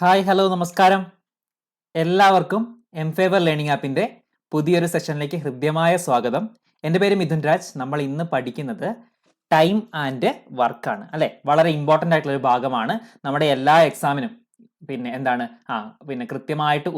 Hi hello നമസ്കാരം. എല്ലാവർക്കും എംഫേവർ learning ആപ്പിൻ്റെ പുതിയൊരു സെഷനിലേക്ക് ഹൃദ്യമായ സ്വാഗതം. എൻ്റെ പേര് മിഥുൻ രാജ്. നമ്മൾ ഇന്ന് പഠിക്കുന്നത് ടൈം ആൻഡ് വർക്കാണ് അല്ലേ. വളരെ ഇമ്പോർട്ടൻ്റ് ആയിട്ടുള്ള ഒരു ഭാഗമാണ്. നമ്മുടെ എല്ലാ എക്സാമിനും കൃത്യമായിട്ട്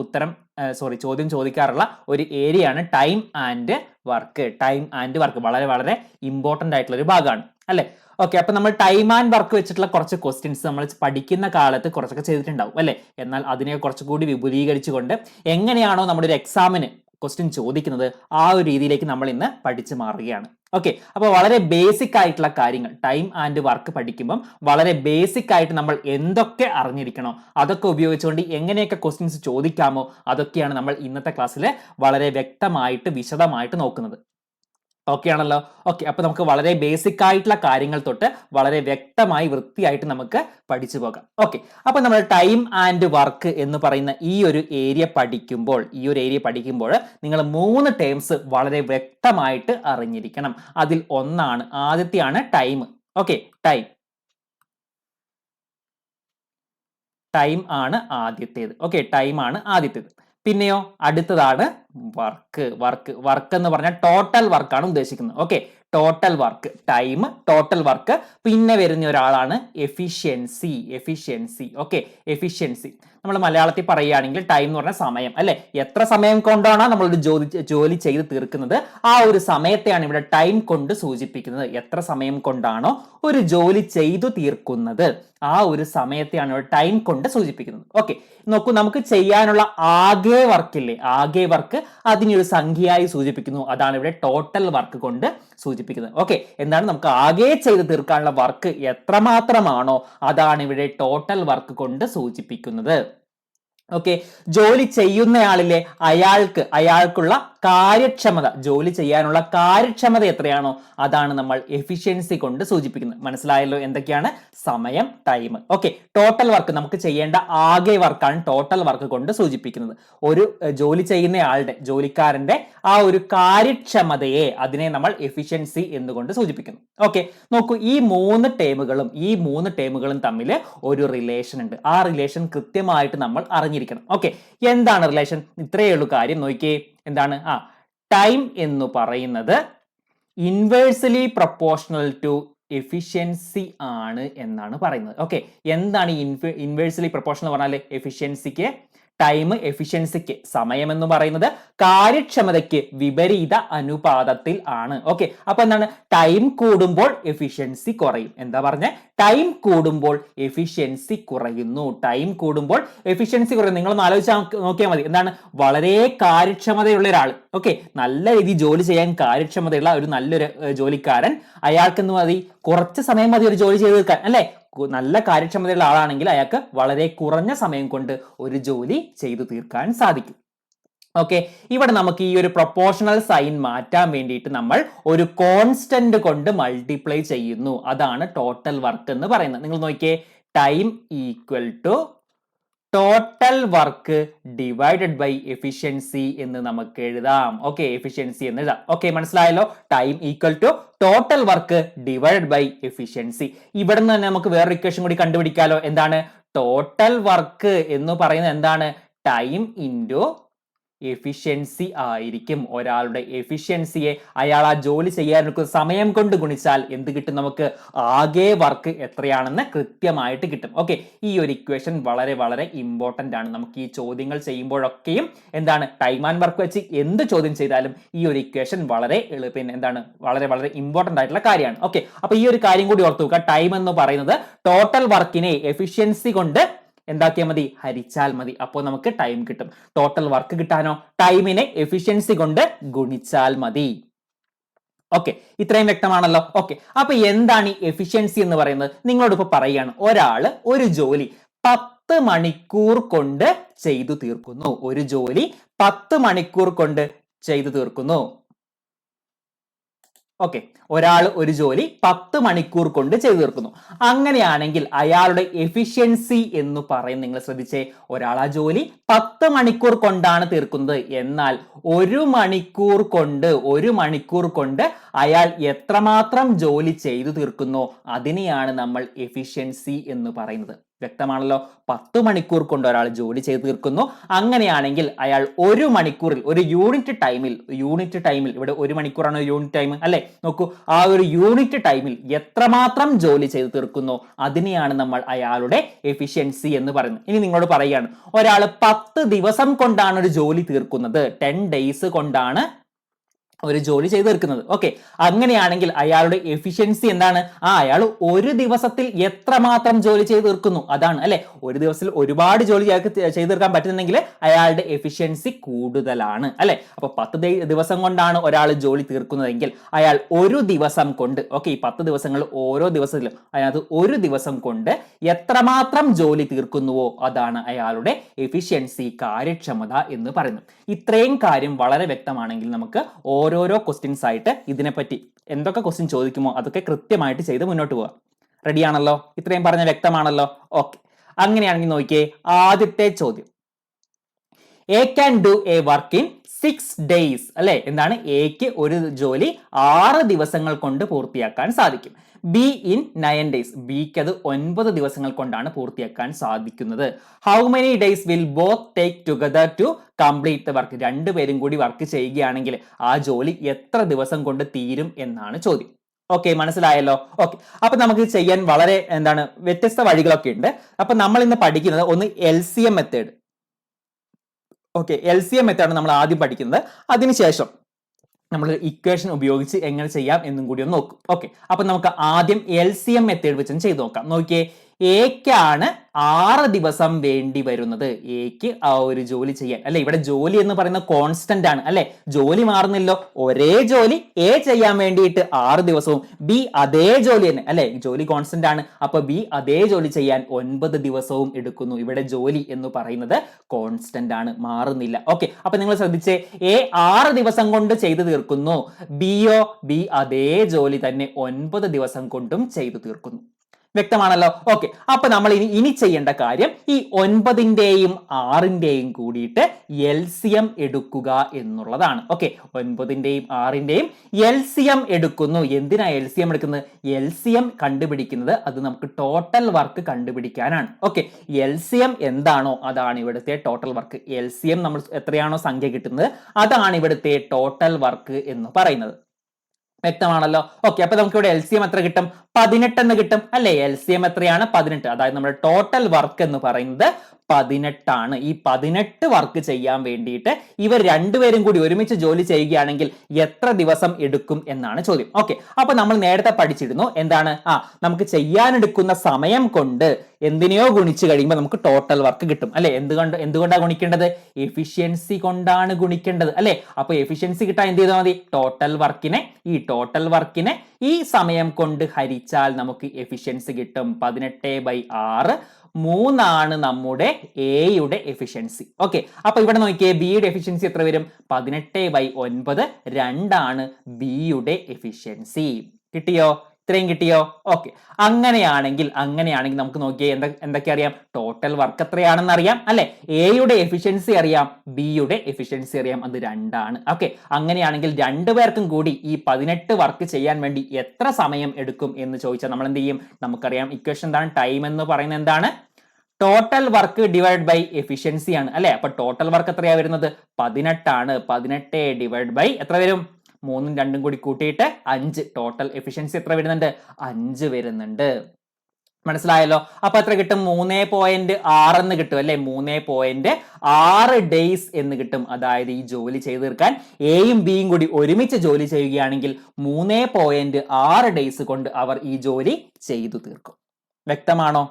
ചോദ്യം ചോദിക്കാറുള്ള ഒരു ഏരിയയാണ് time and work. Time and work വളരെ വളരെ ഇമ്പോർട്ടൻ്റ് ആയിട്ടുള്ള ഒരു ഭാഗമാണ് അല്ലേ. ഓക്കെ, അപ്പൊ നമ്മൾ ടൈം ആൻഡ് വർക്ക് വെച്ചിട്ടുള്ള കുറച്ച് ക്വസ്റ്റ്യൻസ് നമ്മൾ പഠിക്കുന്ന കാലത്ത് കുറച്ചൊക്കെ ചെയ്തിട്ടുണ്ടാവും അല്ലേ. എന്നാൽ അതിനെ കുറച്ചുകൂടി വിപുലീകരിച്ചുകൊണ്ട് എങ്ങനെയാണോ നമ്മുടെ ഒരു എക്സാമിന് ക്വസ്റ്റ്യൻ ചോദിക്കുന്നത് ആ ഒരു രീതിയിലേക്ക് നമ്മൾ ഇന്ന് പഠിച്ചു മാറുകയാണ്. ഓക്കെ, അപ്പോൾ വളരെ ബേസിക് ആയിട്ടുള്ള കാര്യങ്ങൾ ടൈം ആൻഡ് വർക്ക് പഠിക്കുമ്പം വളരെ ബേസിക് ആയിട്ട് നമ്മൾ എന്തൊക്കെ അറിഞ്ഞിരിക്കണോ അതൊക്കെ ഉപയോഗിച്ചുകൊണ്ട് എങ്ങനെയൊക്കെ ക്വസ്റ്റ്യൻസ് ചോദിക്കാമോ അതൊക്കെയാണ് നമ്മൾ ഇന്നത്തെ ക്ലാസ്സിൽ വളരെ വ്യക്തമായിട്ട് വിശദമായിട്ട് നോക്കുന്നത്. ഓക്കെ ആണല്ലോ. ഓക്കെ, അപ്പൊ നമുക്ക് വളരെ ബേസിക് ആയിട്ടുള്ള കാര്യങ്ങൾ തൊട്ട് വളരെ വ്യക്തമായി വൃത്തിയായിട്ട് നമുക്ക് പഠിച്ചു പോകാം. ഓക്കെ, അപ്പൊ നമ്മൾ ടൈം ആൻഡ് വർക്ക് എന്ന് പറയുന്ന ഈ ഒരു ഏരിയ പഠിക്കുമ്പോൾ നിങ്ങൾ 3 ടേംസ് വളരെ വ്യക്തമായിട്ട് അറിഞ്ഞിരിക്കണം. അതിൽ ആദ്യത്തെയാണ് ടൈം. ഓക്കെ, ടൈം ആണ് ആദ്യത്തേത്. ഓക്കെ, ടൈം ആണ് ആദ്യത്തേത്. പിന്നെയോ അടുത്തതാണ് വർക്ക് എന്ന് പറഞ്ഞാൽ ടോട്ടൽ വർക്കാണ് ഉദ്ദേശിക്കുന്നത്. Okay, total work, time, total work. പിന്നെ വരുന്ന ഒരാളാണ് എഫിഷ്യൻസി. ഓക്കെ, എഫിഷ്യൻസി നമ്മൾ മലയാളത്തിൽ പറയുകയാണെങ്കിൽ ടൈം എന്ന് പറഞ്ഞാൽ സമയം അല്ലെ. എത്ര സമയം കൊണ്ടാണ് നമ്മൾ ഒരു ജോലി ചെയ്ത് തീർക്കുന്നത് ആ ഒരു സമയത്തെയാണ് ഇവിടെ ടൈം കൊണ്ട് സൂചിപ്പിക്കുന്നത്. എത്ര സമയം കൊണ്ടാണോ ഒരു ജോലി ചെയ്തു തീർക്കുന്നത് ആ ഒരു സമയത്തെയാണ് ഇവിടെ ടൈം കൊണ്ട് സൂചിപ്പിക്കുന്നത്. ഓക്കെ, നോക്കൂ, നമുക്ക് ചെയ്യാനുള്ള ആകെ വർക്ക് അതിനൊരു സംഖ്യയായി സൂചിപ്പിക്കുന്നു. അതാണ് ഇവിടെ ടോട്ടൽ വർക്ക് കൊണ്ട് സൂചിപ്പിക്കുന്നത്. ഓക്കെ, എന്താണ് നമുക്ക് ആകെ ചെയ്ത് തീർക്കാനുള്ള വർക്ക് എത്രമാത്രമാണോ അതാണ് ഇവിടെ ടോട്ടൽ വർക്ക് കൊണ്ട് സൂചിപ്പിക്കുന്നത്. ഓക്കെ, ജോലി ചെയ്യുന്നയാളിലെ അയാൾക്കുള്ള കാര്യക്ഷമത, ജോലി ചെയ്യാനുള്ള കാര്യക്ഷമത എത്രയാണോ അതാണ് നമ്മൾ എഫിഷ്യൻസി കൊണ്ട് സൂചിപ്പിക്കുന്നത്. മനസ്സിലായല്ലോ എന്തൊക്കെയാണ്? സമയം, ടൈം. ഓക്കെ, ടോട്ടൽ വർക്ക് നമുക്ക് ചെയ്യേണ്ട ആകെ വർക്കാണ് ടോട്ടൽ വർക്ക് കൊണ്ട് സൂചിപ്പിക്കുന്നത്. ഒരു ജോലി ചെയ്യുന്ന ജോലിക്കാരന്റെ ആ ഒരു കാര്യക്ഷമതയെ അതിനെ നമ്മൾ എഫിഷ്യൻസി എന്നുകൊണ്ട് സൂചിപ്പിക്കുന്നു. ഓക്കെ, നോക്കൂ, ഈ മൂന്ന് ടേമുകളും തമ്മിൽ ഒരു റിലേഷൻ ഉണ്ട്. ആ റിലേഷൻ കൃത്യമായിട്ട് നമ്മൾ അറിഞ്ഞിരിക്കണം. ഓക്കെ, എന്താണ് റിലേഷൻ? ഇത്രയേ ഉള്ളൂ കാര്യം. നോക്കിയേ, എന്താണ്? ടൈം എന്ന് പറയുന്നത് ഇൻവേഴ്സ്ലി പ്രൊപ്പോർഷണൽ ടു എഫിഷ്യൻസി ആണ് എന്നാണ് പറയുന്നത്. ഓക്കെ, എന്താണ് ഇൻവേഴ്സ്ലി പ്രൊപ്പോർഷണൽ പറഞ്ഞാൽ? എഫിഷ്യൻസിക്ക് സമയം എന്ന് പറയുന്നത് കാര്യക്ഷമതയ്ക്ക് വിപരീത അനുപാതത്തിൽ ആണ്. ഓക്കെ, അപ്പൊ എന്താണ്? ടൈം കൂടുമ്പോൾ എഫിഷ്യൻസി കുറയും. എന്താ പറഞ്ഞ? ടൈം കൂടുമ്പോൾ എഫിഷ്യൻസി കുറയുന്നു. നിങ്ങളൊന്ന് ആലോചിച്ച് നോക്കിയാൽ മതി. എന്താണ്? വളരെ കാര്യക്ഷമതയുള്ള ഒരാൾ, ഓക്കെ, നല്ല രീതിയിൽ ജോലി ചെയ്യാൻ കാര്യക്ഷമതയുള്ള ഒരു നല്ലൊരു ജോലിക്കാരൻ, അയാൾക്ക് എന്ത് മതി? കുറച്ച് സമയം മതി ഒരു ജോലി ചെയ്ത് തീർക്കാൻ അല്ലെ. നല്ല കാര്യക്ഷമതയുള്ള ആളാണെങ്കിൽ അയാൾക്ക് വളരെ കുറഞ്ഞ സമയം കൊണ്ട് ഒരു ജോലി ചെയ്തു തീർക്കാൻ സാധിക്കും. ഓക്കെ, ഇവിടെ നമുക്ക് ഈ ഒരു പ്രൊപ്പോർഷണൽ സൈൻ മാറ്റാൻ വേണ്ടിയിട്ട് നമ്മൾ ഒരു കോൺസ്റ്റന്റ് കൊണ്ട് മൾട്ടിപ്ലൈ ചെയ്യുന്നു. അതാണ് ടോട്ടൽ വർക്ക് എന്ന് പറയുന്നത്. നിങ്ങൾ നോക്കിയേ, time equal to total work divided by efficiency എന്ന് നമുക്ക് എഴുതാം. ഓക്കെ, എഫിഷ്യൻസി എന്ന് എഴുതാം. ഓക്കെ, മനസ്സിലായല്ലോ? Time equal to total work divided by efficiency. ഇവിടെ നിന്ന് തന്നെ നമുക്ക് വേറൊരു ഇക്വേഷൻ കൂടി കണ്ടുപിടിക്കാലോ. എന്താണ്? ടോട്ടൽ വർക്ക് എന്ന് പറയുന്നത് എന്താണ്? ടൈം ഇൻറ്റു എഫിഷ്യൻസി ആയിരിക്കും. ഒരാളുടെ എഫിഷ്യൻസിയെ അയാൾ ആ ജോലി ചെയ്യാനെടുക്കുന്ന സമയം കൊണ്ട് ഗുണിച്ചാൽ എന്ത് കിട്ടും? നമുക്ക് ആകെ വർക്ക് എത്രയാണെന്ന് കൃത്യമായിട്ട് കിട്ടും. ഓക്കെ, ഈ ഒരു ഇക്വേഷൻ വളരെ വളരെ ഇമ്പോർട്ടന്റ് ആണ്. നമുക്ക് ഈ ചോദ്യങ്ങൾ ചെയ്യുമ്പോഴൊക്കെയും എന്താണ്, ടൈം ആൻഡ് വർക്ക് വെച്ച് എന്ത് ചോദ്യം ചെയ്താലും ഈ ഒരു ഇക്വേഷൻ വളരെ വളരെ വളരെ ഇമ്പോർട്ടന്റ് ആയിട്ടുള്ള കാര്യമാണ്. ഓക്കെ, അപ്പൊ ഈ ഒരു കാര്യം കൂടി ഓർത്തു വെക്കുക. ടൈം എന്ന് പറയുന്നത് ടോട്ടൽ വർക്കിനെ എഫിഷ്യൻസി കൊണ്ട് എന്താക്കിയാൽ മതി? ഹരിച്ചാൽ മതി. അപ്പോൾ നമുക്ക് ടൈം കിട്ടും. ടോട്ടൽ വർക്ക് കിട്ടാനോ ടൈമിനെ എഫിഷ്യൻസി കൊണ്ട് ഗുണിച്ചാൽ മതി. ഓക്കെ, ഇത്രയും വ്യക്തമാണല്ലോ. ഓക്കെ, അപ്പൊ എന്താണ് ഈ എഫിഷ്യൻസി എന്ന് പറയുന്നത്? നിങ്ങളോട് ഇപ്പൊ പറയുകയാണ്, ഒരാള് ഒരു ജോലി 10 മണിക്കൂർ കൊണ്ട് ചെയ്തു തീർക്കുന്നു. ഒരു ജോലി 10 മണിക്കൂർ കൊണ്ട് ചെയ്തു തീർക്കുന്നു. ഓക്കെ, ഒരാൾ ഒരു ജോലി 10 മണിക്കൂർ കൊണ്ട് ചെയ്തു തീർക്കുന്നു. അങ്ങനെയാണെങ്കിൽ അയാളുടെ എഫിഷ്യൻസി എന്ന് പറയും, നിങ്ങൾ ശ്രദ്ധിച്ചേ, ഒരാൾ ആ ജോലി 10 മണിക്കൂർ കൊണ്ടാണ് തീർക്കുന്നത്. എന്നാൽ ഒരു മണിക്കൂർ കൊണ്ട് അയാൾ എത്രമാത്രം ജോലി ചെയ്തു തീർക്കുന്നോ അതിനെയാണ് നമ്മൾ എഫിഷ്യൻസി എന്ന് പറയുന്നത്. വ്യക്തമാണല്ലോ. 10 മണിക്കൂർ കൊണ്ട് ഒരാൾ ജോലി ചെയ്ത് തീർക്കുന്നു. അങ്ങനെയാണെങ്കിൽ അയാൾ 1 മണിക്കൂറിൽ, ഒരു യൂണിറ്റ് ടൈമിൽ ഇവിടെ 1 മണിക്കൂറാണ് യൂണിറ്റ് ടൈം അല്ലെ, നോക്കൂ, ആ ഒരു യൂണിറ്റ് ടൈമിൽ എത്രമാത്രം ജോലി ചെയ്ത് തീർക്കുന്നു അതിനെയാണ് നമ്മൾ അയാളുടെ എഫിഷ്യൻസി എന്ന് പറയുന്നത്. ഇനി നിങ്ങളോട് പറയുകയാണ്, ഒരാൾ 10 ദിവസം കൊണ്ടാണ് ഒരു ജോലി തീർക്കുന്നത്, 10 ഡേയ്സ് കൊണ്ടാണ് ഒരു ജോലി ചെയ്ത് തീർക്കുന്നത്. ഓക്കെ, അങ്ങനെയാണെങ്കിൽ അയാളുടെ എഫിഷ്യൻസി എന്താണ്? അയാൾ ഒരു ദിവസത്തിൽ എത്രമാത്രം ജോലി ചെയ്ത് തീർക്കുന്നു അതാണ് അല്ലെ. ഒരു ദിവസത്തിൽ ഒരുപാട് ജോലി ചെയ്ത് തീർക്കാൻ പറ്റുന്നുണ്ടെങ്കിൽ അയാളുടെ എഫിഷ്യൻസി കൂടുതലാണ് അല്ലെ. അപ്പൊ 10 ദിവസം കൊണ്ടാണ് ഒരാൾ ജോലി തീർക്കുന്നതെങ്കിൽ അയാൾ ഒരു ദിവസം കൊണ്ട്, ഓക്കെ, ഈ 10 ദിവസങ്ങൾ ഓരോ ദിവസത്തിലും അതിനകത്ത് ഒരു ദിവസം കൊണ്ട് എത്രമാത്രം ജോലി തീർക്കുന്നുവോ അതാണ് അയാളുടെ എഫിഷ്യൻസി, കാര്യക്ഷമത എന്ന് പറയുന്നത്. ഇത്രയും കാര്യം വളരെ വ്യക്തമാണെങ്കിൽ നമുക്ക് ഓരോരോ ക്വസ്റ്റ്യൻസ് ആയിട്ട് ഇതിനെപ്പറ്റി എന്തൊക്കെ ക്വസ്റ്റ്യൻ ചോദിക്കുമോ അതൊക്കെ കൃത്യമായിട്ട് ചെയ്ത് മുന്നോട്ട് പോവാം. റെഡിയാണല്ലോ? ഇത്രയും പറഞ്ഞ വ്യക്തമാണല്ലോ? ഓക്കെ, അങ്ങനെയാണെങ്കിൽ നോക്കിയേ, ആദ്യത്തെ ചോദ്യം, A can do A work in 6 days അല്ലെ. എന്താണ്? എക്ക് ഒരു ജോലി 6 ദിവസങ്ങൾ കൊണ്ട് പൂർത്തിയാക്കാൻ സാധിക്കും. ബി ഇൻ 9 ഡേയ്സ്, ബിക്ക് അത് 9 ദിവസങ്ങൾ കൊണ്ടാണ് പൂർത്തിയാക്കാൻ സാധിക്കുന്നത്. How many days will both take together to complete the work, രണ്ടുപേരും കൂടി വർക്ക് ചെയ്യുകയാണെങ്കിൽ ആ ജോലി എത്ര ദിവസം കൊണ്ട് തീരും എന്നാണ് ചോദ്യം. ഓക്കെ, മനസ്സിലായല്ലോ? ഓക്കെ, അപ്പൊ നമുക്ക് ചെയ്യാൻ വളരെ വ്യത്യസ്ത വഴികളൊക്കെ ഉണ്ട്. അപ്പൊ നമ്മൾ ഇന്ന് പഠിക്കുന്നത് ഒന്ന് LCM method. Okay, LCM method നമ്മൾ ആദ്യം പഠിക്കുന്നത്. അതിനുശേഷം നമ്മൾ ഇക്വേഷൻ ഉപയോഗിച്ച് എങ്ങനെ ചെയ്യാം എന്നും കൂടി ഒന്ന് നോക്കും. ഓക്കെ, അപ്പൊ നമുക്ക് ആദ്യം LCM മെത്തേഡ് വെച്ച് ചെയ്ത് നോക്കാം. നോക്കിയേ, എക്കാണ് 6 ദിവസം വേണ്ടി വരുന്നത്, എക്ക് ആ ഒരു ജോലി ചെയ്യാൻ അല്ലെ. ഇവിടെ ജോലി എന്ന് പറയുന്ന കോൺസ്റ്റന്റ് ആണ് അല്ലെ, ജോലി മാറുന്നില്ലോ. ഒരേ ജോലി എ ചെയ്യാൻ വേണ്ടിയിട്ട് 6 ദിവസവും, ബി അതേ ജോലി തന്നെ അല്ലെ, ജോലി കോൺസ്റ്റന്റ് ആണ്. അപ്പൊ ബി അതേ ജോലി ചെയ്യാൻ 9 ദിവസവും എടുക്കുന്നു. ഇവിടെ ജോലി എന്ന് പറയുന്നത് കോൺസ്റ്റന്റ് ആണ്, മാറുന്നില്ല. ഓക്കെ, അപ്പൊ നിങ്ങൾ ശ്രദ്ധിച്ചേ, എ 6 ദിവസം കൊണ്ട് ചെയ്തു തീർക്കുന്നു, ബി അതേ ജോലി തന്നെ 9 ദിവസം കൊണ്ടും ചെയ്തു തീർക്കുന്നു. വ്യക്തമാണല്ലോ? ഓക്കെ, അപ്പൊ നമ്മൾ ഇനി ചെയ്യേണ്ട കാര്യം ഈ 9ന്റെയും 6ന്റെയും കൂടിയിട്ട് LCM എടുക്കുക എന്നുള്ളതാണ്. ഓക്കെ, 9ന്റെയും 6ന്റെയും LCM എടുക്കുന്നു. എന്തിനാ LCM എടുക്കുന്നത്? LCM കണ്ടുപിടിക്കുന്നത് അത് നമുക്ക് ടോട്ടൽ വർക്ക് കണ്ടുപിടിക്കാനാണ്. ഓക്കെ, LCM എന്താണോ അതാണ് ഇവിടുത്തെ ടോട്ടൽ വർക്ക്. LCM നമ്മൾ എത്രയാണോ സംഖ്യ കിട്ടുന്നത് അതാണ് ഇവിടുത്തെ ടോട്ടൽ വർക്ക് എന്ന് പറയുന്നത്. വ്യക്തമാണല്ലോ? ഓക്കെ, അപ്പൊ നമുക്ക് ഇവിടെ LCM എത്ര കിട്ടും? 18 എന്ന് കിട്ടും അല്ലെ. LCM എത്രയാണ്? 18. അതായത് നമ്മുടെ ടോട്ടൽ വർക്ക് എന്ന് പറയുന്നത് 18 ആണ്. ഈ 18 വർക്ക് ചെയ്യാൻ വേണ്ടിയിട്ട് ഇവർ രണ്ടുപേരും കൂടി ഒരുമിച്ച് ജോലി ചെയ്യുകയാണെങ്കിൽ എത്ര ദിവസം എടുക്കും എന്നാണ് ചോദ്യം. ഓക്കെ, അപ്പൊ നമ്മൾ നേരത്തെ പഠിച്ചിരുന്നു എന്താണ്? നമുക്ക് ചെയ്യാനെടുക്കുന്ന സമയം കൊണ്ട് എന്തിനെയോ ഗുണിച്ചു കഴിയുമ്പോൾ നമുക്ക് ടോട്ടൽ വർക്ക് കിട്ടും അല്ലെ. എന്തുകൊണ്ടാണ് ഗുണിക്കേണ്ടത്? എഫിഷ്യൻസി കൊണ്ടാണ് ഗുണിക്കേണ്ടത് അല്ലെ. അപ്പൊ എഫിഷ്യൻസി കിട്ടാൻ എന്ത് ചെയ്താൽ മതി? ടോട്ടൽ വർക്കിനെ ഈ സമയം കൊണ്ട് ഹരിച്ചാൽ നമുക്ക് എഫിഷ്യൻസി കിട്ടും. 18/6, 3 നമ്മുടെ എയുടെ എഫിഷ്യൻസി. ഓക്കെ, അപ്പൊ ഇവിടെ നോക്കിയേ, ബിയുടെ എഫിഷ്യൻസി എത്ര വരും? 18/9, 2 ബിയുടെ എഫിഷ്യൻസി. കിട്ടിയോ? ഇത്രയും കിട്ടിയോ? ഓക്കെ, അങ്ങനെയാണെങ്കിൽ നമുക്ക് നോക്കിയേ എന്തൊക്കെ അറിയാം? ടോട്ടൽ വർക്ക് എത്രയാണെന്ന് അറിയാം അല്ലെ, എയുടെ എഫിഷ്യൻസി അറിയാം, ബിയുടെ എഫിഷ്യൻസി അറിയാം, അത് 2 ആണ്. ഓക്കെ, അങ്ങനെയാണെങ്കിൽ രണ്ടുപേർക്കും കൂടി ഈ 18 വർക്ക് ചെയ്യാൻ വേണ്ടി എത്ര സമയം എടുക്കും എന്ന് ചോദിച്ചാൽ നമ്മൾ എന്ത് ചെയ്യും? നമുക്കറിയാം ഇക്വേഷൻ എന്താണ്? ടൈം എന്ന് പറയുന്നത് എന്താണ്? Total work divide by efficiency ആണ് അല്ലെ. അപ്പൊ ടോട്ടൽ വർക്ക് എത്രയാ വരുന്നത്? 18 ആണ്. 18 ഡിവൈഡ് ബൈ എത്ര വരും? 3ഉം 2ഉം കൂടി കൂട്ടിയിട്ട് 5. ടോട്ടൽ എഫിഷ്യൻസി എത്ര വരുന്നുണ്ട്? 5 വരുന്നുണ്ട്. മനസ്സിലായല്ലോ? അപ്പൊ എത്ര കിട്ടും? 3.6 എന്ന് കിട്ടും അല്ലെ. 3.6 ഡേയ്സ് എന്ന് കിട്ടും. അതായത് ഈ ജോലി ചെയ്ത് തീർക്കാൻ എയും ബിയും കൂടി ഒരുമിച്ച് ജോലി ചെയ്യുകയാണെങ്കിൽ 3.6 ഡേയ്സ് കൊണ്ട് അവർ ഈ ജോലി ചെയ്തു തീർക്കും. വ്യക്തമാണോ?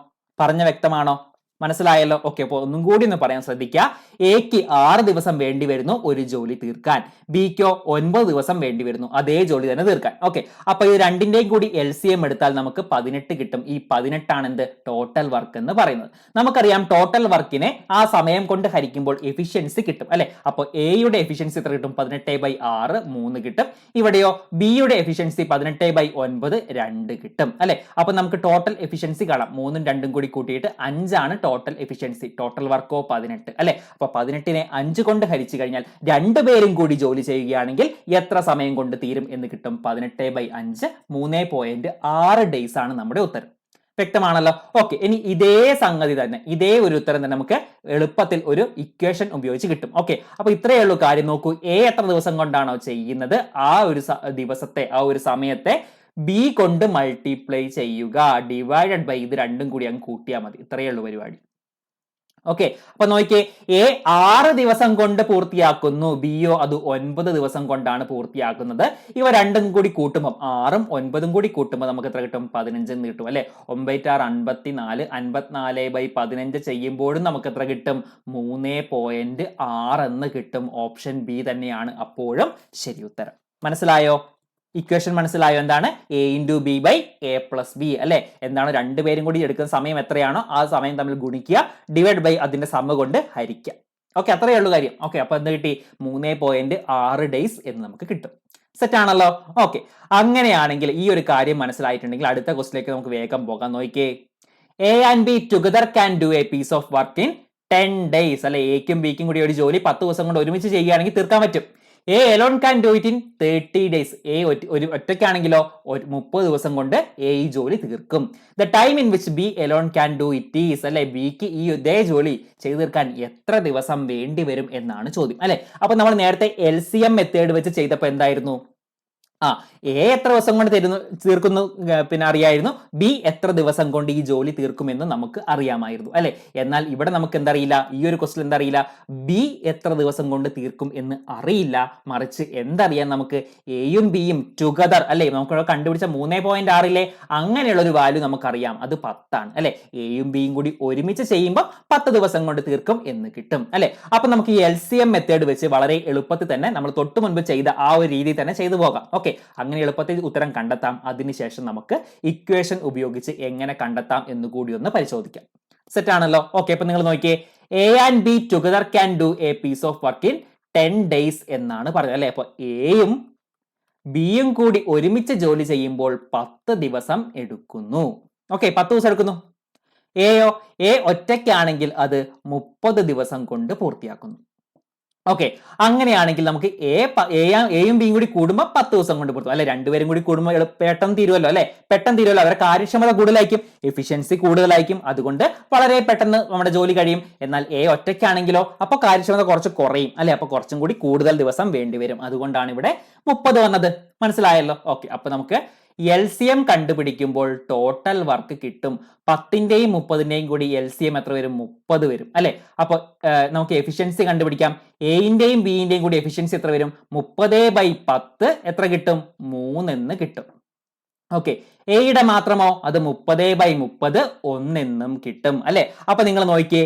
വ്യക്തമാണോ? മനസ്സിലായല്ലോ? ഓക്കെ, അപ്പോൾ ഒന്നും കൂടി ഒന്ന് പറയാൻ ശ്രദ്ധിക്കുക. എക്ക് 6 ദിവസം വേണ്ടി വരുന്നു ഒരു ജോലി തീർക്കാൻ, ബിക്കോ 9 ദിവസം വേണ്ടി വരുന്നു അതേ ജോലി തന്നെ തീർക്കാൻ. ഓക്കെ, അപ്പൊ ഇത് രണ്ടിന്റെയും കൂടി LCM എടുത്താൽ നമുക്ക് 18 കിട്ടും. ഈ 18 ആണ് എന്ത്? ടോട്ടൽ വർക്ക് എന്ന് പറയുന്നത്. നമുക്കറിയാം ടോട്ടൽ വർക്കിനെ ആ സമയം കൊണ്ട് ഹരിക്കുമ്പോൾ എഫിഷ്യൻസി കിട്ടും അല്ലെ. അപ്പോൾ എയുടെ എഫിഷ്യൻസി എത്ര കിട്ടും? 18/6, 3 കിട്ടും. ഇവിടെയോ ബിയുടെ എഫിഷ്യൻസി 18/9, 2 കിട്ടും അല്ലെ. അപ്പൊ നമുക്ക് ടോട്ടൽ എഫിഷ്യൻസി കാണാം. 3ഉം 2ഉം കൂടി കൂട്ടിയിട്ട് 5 ആണ് ടോട്ടൽ എഫിഷ്യൻസി. ടോട്ടൽ വർക്കോ 18 അല്ലെ. അപ്പൊ 18നെ 5 കൊണ്ട് ഹരിച്ചു കഴിഞ്ഞാൽ രണ്ടുപേരും കൂടി ജോലി ചെയ്യുകയാണെങ്കിൽ എത്ര സമയം കൊണ്ട് തീരും എന്ന് കിട്ടും? 18/5, 3.6 ഡേയ്സ് ആണ് നമ്മുടെ ഉത്തരം. വ്യക്തമാണല്ലോ. ഓക്കെ, ഇനി ഇതേ സംഗതി തന്നെ, ഇതേ ഒരു ഉത്തരം തന്നെ നമുക്ക് എളുപ്പത്തിൽ ഒരു ഇക്വേഷൻ ഉപയോഗിച്ച് കിട്ടും. ഓക്കെ, അപ്പൊ ഇത്രയേ ഉള്ളൂ കാര്യം. നോക്കൂ, എ എത്ര ദിവസം കൊണ്ടാണോ ചെയ്യുന്നത് ആ ഒരു ദിവസത്തെ, ആ ഒരു സമയത്തെ ബി കൊണ്ട് മൾട്ടിപ്ലൈ ചെയ്യുക, ഡിവൈഡഡ് ബൈ ഇത് രണ്ടും കൂടി അങ്ങ് കൂട്ടിയാൽ മതി. ഇത്രയേ ഉള്ളൂ പരിപാടി. ഓക്കെ, അപ്പൊ നോക്കിയേ, എ 6 ദിവസം കൊണ്ട് പൂർത്തിയാക്കുന്നു, ബിയോ അത് 9 ദിവസം കൊണ്ടാണ് പൂർത്തിയാക്കുന്നത്. ഇവ രണ്ടും കൂടി കൂട്ടുമ്പോൾ 6ഉം 9ഉം കൂടി കൂട്ടുമ്പോൾ നമുക്ക് എത്ര കിട്ടും? 15 എന്ന് കിട്ടും അല്ലെ. 9×6 = 54, 54/15 ചെയ്യുമ്പോഴും നമുക്ക് എത്ര കിട്ടും? 3.6 എന്ന് കിട്ടും. ഓപ്ഷൻ ബി തന്നെയാണ് അപ്പോഴും ശരി ഉത്തരം. മനസ്സിലായോ? ഇക്വേഷൻ മനസ്സിലായോ? എന്താണ് a × b / a + b അല്ലെ. എന്താണ് രണ്ടുപേരും കൂടി എടുക്കുന്ന സമയം എത്രയാണോ ആ സമയം തമ്മിൽ ഗുണിക്കുക, ഡിവൈഡ് ബൈ അതിന്റെ സമ കൊണ്ട് ഹരിക്കുക. ഓക്കെ, അത്രയേ ഉള്ളൂ കാര്യം. ഓക്കെ, അപ്പൊ എന്ത് കിട്ടി? 3.6 ഡേയ്സ് എന്ന് നമുക്ക് കിട്ടും. സെറ്റ് ആണല്ലോ. ഓക്കെ, അങ്ങനെയാണെങ്കിൽ ഈ ഒരു കാര്യം മനസ്സിലായിട്ടുണ്ടെങ്കിൽ അടുത്ത ക്വസ്റ്റിലേക്ക് നമുക്ക് വേഗം പോകാം. നോക്കിയേ, A and B together can do a piece of work in 10 days അല്ലെ. എക്കും ബിക്കും കൂടി ഒരു ജോലി 10 ദിവസം കൊണ്ട് ഒരുമിച്ച് ചെയ്യുകയാണെങ്കിൽ തീർക്കാൻ പറ്റും. A alone can do it in 30 days. A ഒറ്റയ്ക്കാണെങ്കിലോ 30 ദിവസം കൊണ്ട് എ ഈ ജോലി തീർക്കും. The time in which B alone can do it is അല്ലെ. ബിക്ക് ഈ ഇതേ ജോലി ചെയ്തു തീർക്കാൻ എത്ര ദിവസം വേണ്ടി വരും എന്നാണ് ചോദ്യം അല്ലെ. അപ്പൊ നമ്മൾ നേരത്തെ LCM മെത്തേഡ് വെച്ച് ചെയ്തപ്പോൾ എന്തായിരുന്നു? എ എത്ര ദിവസം കൊണ്ട് തീർക്കുന്നു പിന്നെ അറിയായിരുന്നു, ബി എത്ര ദിവസം കൊണ്ട് ഈ ജോലി തീർക്കുമെന്ന് നമുക്ക് അറിയാമായിരുന്നു അല്ലെ. എന്നാൽ ഇവിടെ നമുക്ക് എന്തറിയില്ല, ഈ ഒരു ക്വസ്റ്റ്യൻ എന്തറിയില്ല, ബി എത്ര ദിവസം കൊണ്ട് തീർക്കും എന്ന് അറിയില്ല. മറിച്ച് എന്തറിയാം നമുക്ക്? എയും ബിയും ടുഗദർ അല്ലെ, നമുക്ക് കണ്ടുപിടിച്ച 3.6 അങ്ങനെയുള്ള ഒരു വാല്യൂ നമുക്കറിയാം, അത് 10 ആണ് അല്ലെ. എയും ബിയും കൂടി ഒരുമിച്ച് ചെയ്യുമ്പോൾ 10 ദിവസം കൊണ്ട് തീർക്കും എന്ന് കിട്ടും അല്ലെ. അപ്പൊ നമുക്ക് ഈ LCM മെത്തേഡ് വെച്ച് വളരെ എളുപ്പത്തിൽ തന്നെ നമ്മൾ തൊട്ട് മുൻപ് ചെയ്ത ആ ഒരു രീതി തന്നെ ചെയ്തു പോകാം. ഓക്കെ, അങ്ങനെ എളുപ്പത്തിൽ ഉത്തരം കണ്ടെത്താം. അതിനുശേഷം നമുക്ക് ഇക്വേഷൻ ഉപയോഗിച്ച് എങ്ങനെ കണ്ടെത്താം എന്ന് കൂടി ഒന്ന് പരിശോധിക്കാം. സെറ്റ് ആണല്ലോ. ഓക്കെ, അപ്പൊ നിങ്ങൾ നോക്കിയേ, A and B together can do a piece of work in 10 days എന്നാണ് പറഞ്ഞത് അല്ലെ. അപ്പൊ എയും ബിയും കൂടി ഒരുമിച്ച് ജോലി ചെയ്യുമ്പോൾ 10 ദിവസം എടുക്കുന്നു. ഓക്കെ, 10 ദിവസം എടുക്കുന്നു. എയോ, എ ഒറ്റയ്ക്കാണെങ്കിൽ അത് 30 ദിവസം കൊണ്ട് പൂർത്തിയാക്കുന്നു. ഓക്കെ, അങ്ങനെയാണെങ്കിൽ നമുക്ക് എയും ബിയും കൂടി കൂടുമ്പോൾ 10 ദിവസം കൊണ്ട് പൂർത്തും അല്ലെ. രണ്ടുപേരും കൂടി കൂടുമ്പോൾ പെട്ടെന്ന് തീരുമല്ലോ അല്ലെ. പെട്ടെന്ന് തീരുമല്ലോ, അവരുടെ കാര്യക്ഷമത കൂടുതലായിരിക്കും, എഫിഷ്യൻസി കൂടുതലായിരിക്കും, അതുകൊണ്ട് വളരെ പെട്ടെന്ന് നമ്മുടെ ജോലി കഴിയും. എന്നാൽ എ ഒറ്റയ്ക്കാണെങ്കിലോ അപ്പൊ കാര്യക്ഷമത കുറച്ച് കുറയും അല്ലെ. അപ്പൊ കുറച്ചും കൂടി കൂടുതൽ ദിവസം വേണ്ടിവരും. അതുകൊണ്ടാണ് ഇവിടെ 30 വന്നത്. മനസ്സിലായല്ലോ. ഓക്കെ, അപ്പൊ നമുക്ക് LCM കണ്ടുപിടിക്കുമ്പോൾ ടോട്ടൽ വർക്ക് കിട്ടും. 10ന്റെയും 30ന്റെയും കൂടി LCM എത്ര വരും? 30 വരും അല്ലെ. അപ്പൊ നമുക്ക് എഫിഷ്യൻസി കണ്ടുപിടിക്കാം. എയുടെയും ബിന്റെയും കൂടി എഫിഷ്യൻസി എത്ര വരും? 30/10 എത്ര കിട്ടും? 3 എന്ന് കിട്ടും. ഓക്കെ, എയുടെ മാത്രമോ അത് 30/30 1 എന്നും കിട്ടും അല്ലെ. അപ്പൊ നിങ്ങൾ നോക്കിയേ,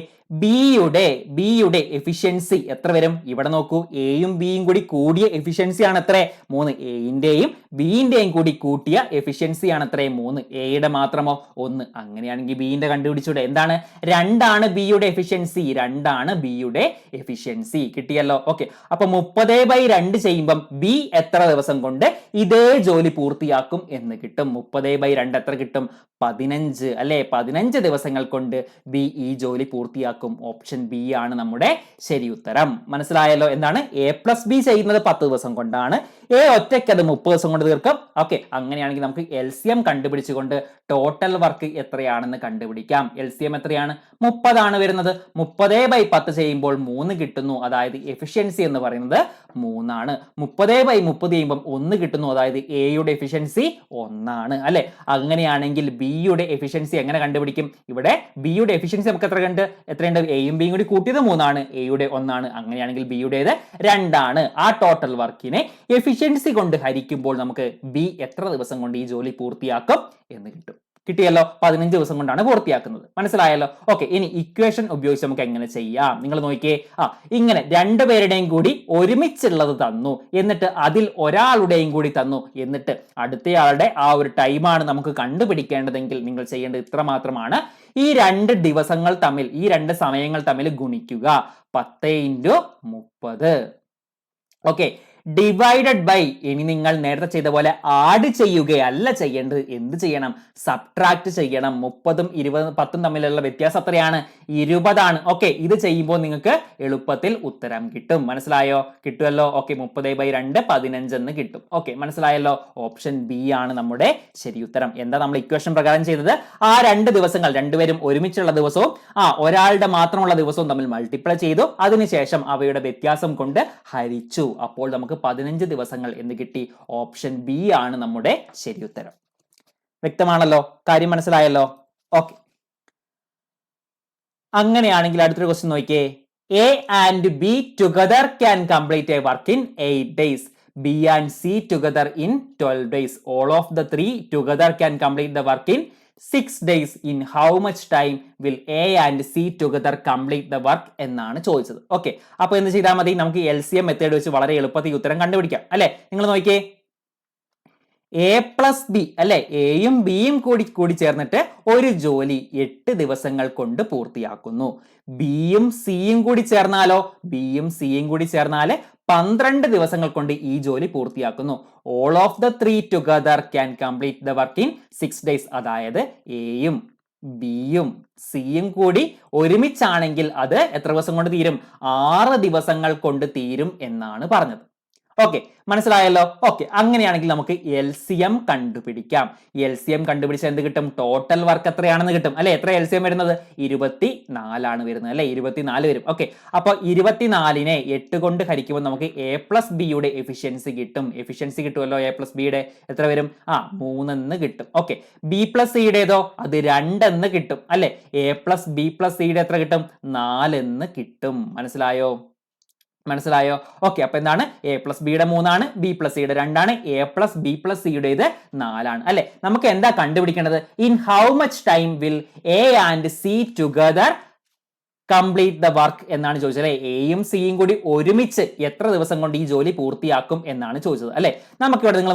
ബിയുടെ എഫിഷ്യൻസി എത്ര വരും? ഇവിടെ നോക്കൂ, എയും ബിയും കൂടി കൂടിയ എഫിഷ്യൻസിയാണ് എത്ര? 3. എയുടെയും ബിന്റെയും കൂടി കൂട്ടിയ എഫിഷ്യൻസിയാണ് എത്ര? 3. എയുടെ മാത്രമോ? 1. അങ്ങനെയാണെങ്കിൽ ബിന്റെ കണ്ടുപിടിച്ചൂടെ? എന്താണ്? 2 ആണ് ബിയുടെ എഫിഷ്യൻസി. 2 ആണ് ബിയുടെ എഫിഷ്യൻസി. കിട്ടിയല്ലോ. ഓക്കെ, അപ്പൊ 30/2 ചെയ്യുമ്പം ബി എത്ര ദിവസം കൊണ്ട് ഇതേ ജോലി പൂർത്തിയാക്കും എന്ന് കിട്ടും? 30/2 എത്ര കിട്ടും? 15 അല്ലെ. 15 ദിവസങ്ങൾ കൊണ്ട് ബി ഈ ജോലി പൂർത്തിയാക്കും. ഓപ്ഷൻ ബി ആണ് നമ്മുടെ ശരി ഉത്തരം. മനസ്സിലായല്ലോ. എന്താണ്? എ + ബി ചെയ്യുന്നത് 10 ദിവസം കൊണ്ടാണ്, എ ഒറ്റയ്ക്ക് അത് 30 ദിവസം കൊണ്ട് തീർക്കും. ഓക്കെ, അങ്ങനെയാണെങ്കിൽ നമുക്ക് LCM കണ്ടുപിടിച്ചുകൊണ്ട് ടോട്ടൽ വർക്ക് എത്രയാണെന്ന് കണ്ടുപിടിക്കാം. LCM എത്രയാണ്? 30 ആണ് വരുന്നത്. 30/10 ചെയ്യുമ്പോൾ 3 കിട്ടുന്നു, അതായത് എഫിഷ്യൻസി എന്ന് പറയുന്നത് 3 ആണ്. 30/30 ചെയ്യുമ്പോൾ 1 കിട്ടുന്നു, അതായത് എയുടെ എഫിഷ്യൻസി 1 ആണ് അല്ലെ. അങ്ങനെയാണെങ്കിൽ ബിയുടെ എഫിഷ്യൻസി എങ്ങനെ കണ്ടുപിടിക്കും? ഇവിടെ ബിയുടെ എഫിഷ്യൻസി നമുക്ക് എത്രയുണ്ട്? എയും ബിയും കൂടി കൂട്ടിയത് 3 ആണ്, എയുടെ 1 ആണ്. അങ്ങനെയാണെങ്കിൽ ബിയുടേത് 2 ആണ്. ആ ടോട്ടൽ വർക്കിനെ എഫിഷ്യൻസി കൊണ്ട് ഹരിക്കുമ്പോൾ നമുക്ക് ബി എത്ര ദിവസം കൊണ്ട് ഈ ജോലി പൂർത്തിയാക്കും എന്ന് കിട്ടും. കിട്ടിയല്ലോ. 15 ദിവസം കൊണ്ടാണ് പൂർത്തിയാക്കുന്നത്. മനസ്സിലായല്ലോ. ഓക്കെ, ഇനി ഇക്വേഷൻ ഉപയോഗിച്ച് നമുക്ക് എങ്ങനെ ചെയ്യാം? നിങ്ങൾ നോക്കിയേ, ഇങ്ങനെ രണ്ടുപേരുടെയും കൂടി ഒരുമിച്ചുള്ളത് തന്നു, എന്നിട്ട് അതിൽ ഒരാളുടെയും കൂടി തന്നു, എന്നിട്ട് അടുത്തയാളുടെ ആ ഒരു ടൈമാണ് നമുക്ക് കണ്ടുപിടിക്കേണ്ടതെങ്കിൽ നിങ്ങൾ ചെയ്യേണ്ടത് ഇത്ര മാത്രമാണ്. ഈ 2 ദിവസങ്ങൾ തമ്മിൽ, ഈ 2 സമയങ്ങൾ തമ്മിൽ ഗുണിക്കുക. 10 × 30. ഓക്കെ, ഡിവൈഡഡ് ബൈ, ഇനി നിങ്ങൾ നേരത്തെ ചെയ്ത പോലെ ആഡ് ചെയ്യുകയല്ല ചെയ്യേണ്ടത്. എന്ത് ചെയ്യണം? സബ്ട്രാക്ട് ചെയ്യണം. 30ഉം 10ഉം തമ്മിലുള്ള വ്യത്യാസം എത്രയാണ്? 20ആണ്. ഓക്കെ, ഇത് ചെയ്യുമ്പോൾ നിങ്ങൾക്ക് എളുപ്പത്തിൽ ഉത്തരം കിട്ടും. മനസ്സിലായോ? കിട്ടുമല്ലോ. ഓക്കെ, 30/2 15 എന്ന് കിട്ടും. ഓക്കെ, മനസ്സിലായല്ലോ. ഓപ്ഷൻ ബി ആണ് നമ്മുടെ ശരി ഉത്തരം. എന്താ നമ്മൾ ഇക്വേഷൻ പ്രകാരം ചെയ്തത്? ആ 2 ദിവസങ്ങൾ രണ്ടുപേരും ഒരുമിച്ചുള്ള ദിവസവും ഒരാളുടെ മാത്രമുള്ള ദിവസവും തമ്മിൽ മൾട്ടിപ്ലൈ ചെയ്തു. അതിനുശേഷം അവയുടെ വ്യത്യാസം കൊണ്ട് ഹരിച്ചു. അപ്പോൾ നമുക്ക് 15 ദിവസങ്ങൾ എന്ന് കിട്ടി. ഓപ്ഷൻ ബി ആണ് നമ്മുടെ ശരി ഉത്തരം. വ്യക്തമാണല്ലോ? കാര്യം മനസ്സിലായല്ലോ? ഓക്കെ, അങ്ങനെയാണെങ്കിൽ അടുത്തൊരു ക്വസ്റ്റ്യൻ നോക്കിയേ. A and B together can complete A work in 8 days. B and C together in 12 days. All of the three together can complete the work in 6 days. In how much time will A and C together complete the work എന്നാണ് ചോദിച്ചത്. Okay, അപ്പൊ എന്ത് ചെയ്താൽ മതി? നമുക്ക് LCM method വെച്ച് വളരെ എളുപ്പത്തിൽ ഉത്തരം കണ്ടുപിടിക്കാം അല്ലെ? നിങ്ങൾ നോക്കിയേ, എ പ്ലസ് ബി അല്ലെ, എയും ബിയും കൂടി ചേർന്നിട്ട് ഒരു ജോലി 8 ദിവസങ്ങൾ കൊണ്ട് പൂർത്തിയാക്കുന്നു. ബിയും സിയും കൂടി ചേർന്നാലോ? ബിയും സിയും കൂടി ചേർന്നാല് 12 ദിവസങ്ങൾ കൊണ്ട് ഈ ജോലി പൂർത്തിയാക്കുന്നു. All of the three together can complete the work in 6 days. അതായത് എയും ബിയും സിയും കൂടി ഒരുമിച്ചാണെങ്കിൽ അത് എത്ര ദിവസം കൊണ്ട് തീരും? 6 ദിവസങ്ങൾ കൊണ്ട് തീരും എന്നാണ് പറഞ്ഞത്. ഓക്കെ, മനസ്സിലായല്ലോ? ഓക്കെ, അങ്ങനെയാണെങ്കിൽ നമുക്ക് LCM കണ്ടുപിടിക്കാം. LCM കണ്ടുപിടിച്ചാൽ എന്ത് കിട്ടും? ടോട്ടൽ വർക്ക് എത്രയാണെന്ന് കിട്ടും അല്ലെ? എത്ര LCM വരുന്നത്? 24 വരുന്നത് അല്ലെ? 24 വരും. ഓക്കെ, അപ്പൊ 24നെ 8 കൊണ്ട് ഹരിക്കുമ്പോൾ നമുക്ക് A പ്ലസ് ബിയുടെ എഫിഷ്യൻസി കിട്ടും. എഫിഷ്യൻസി കിട്ടുമല്ലോ. A പ്ലസ് ബിയുടെ എത്ര വരും? 3 എന്ന് കിട്ടും. ഓക്കെ, B പ്ലസ് സിയുടേതോ? അത് 2 എന്ന് കിട്ടും അല്ലെ? A പ്ലസ് ബി പ്ലസ് സിയുടെ എത്ര കിട്ടും? 4 എന്ന് കിട്ടും. മനസ്സിലായോ? ഓക്കെ, അപ്പൊ എന്താണ്? A പ്ലസ് ബിയുടെ 3 ആണ്, B പ്ലസ് സിയുടെ 2 ആണ്, A പ്ലസ് ബി പ്ലസ് സിയുടേത് 4 ആണ് അല്ലെ? നമുക്ക് എന്താ കണ്ടുപിടിക്കേണ്ടത്? In how much time will A and C together complete the work എന്നാണ് ചോദിച്ചത് അല്ലെ? എയും സിയും കൂടി ഒരുമിച്ച് എത്ര ദിവസം കൊണ്ട് ഈ ജോലി പൂർത്തിയാക്കും എന്നാണ് ചോദിച്ചത് അല്ലെ? നമുക്കിവിടെ നിങ്ങൾ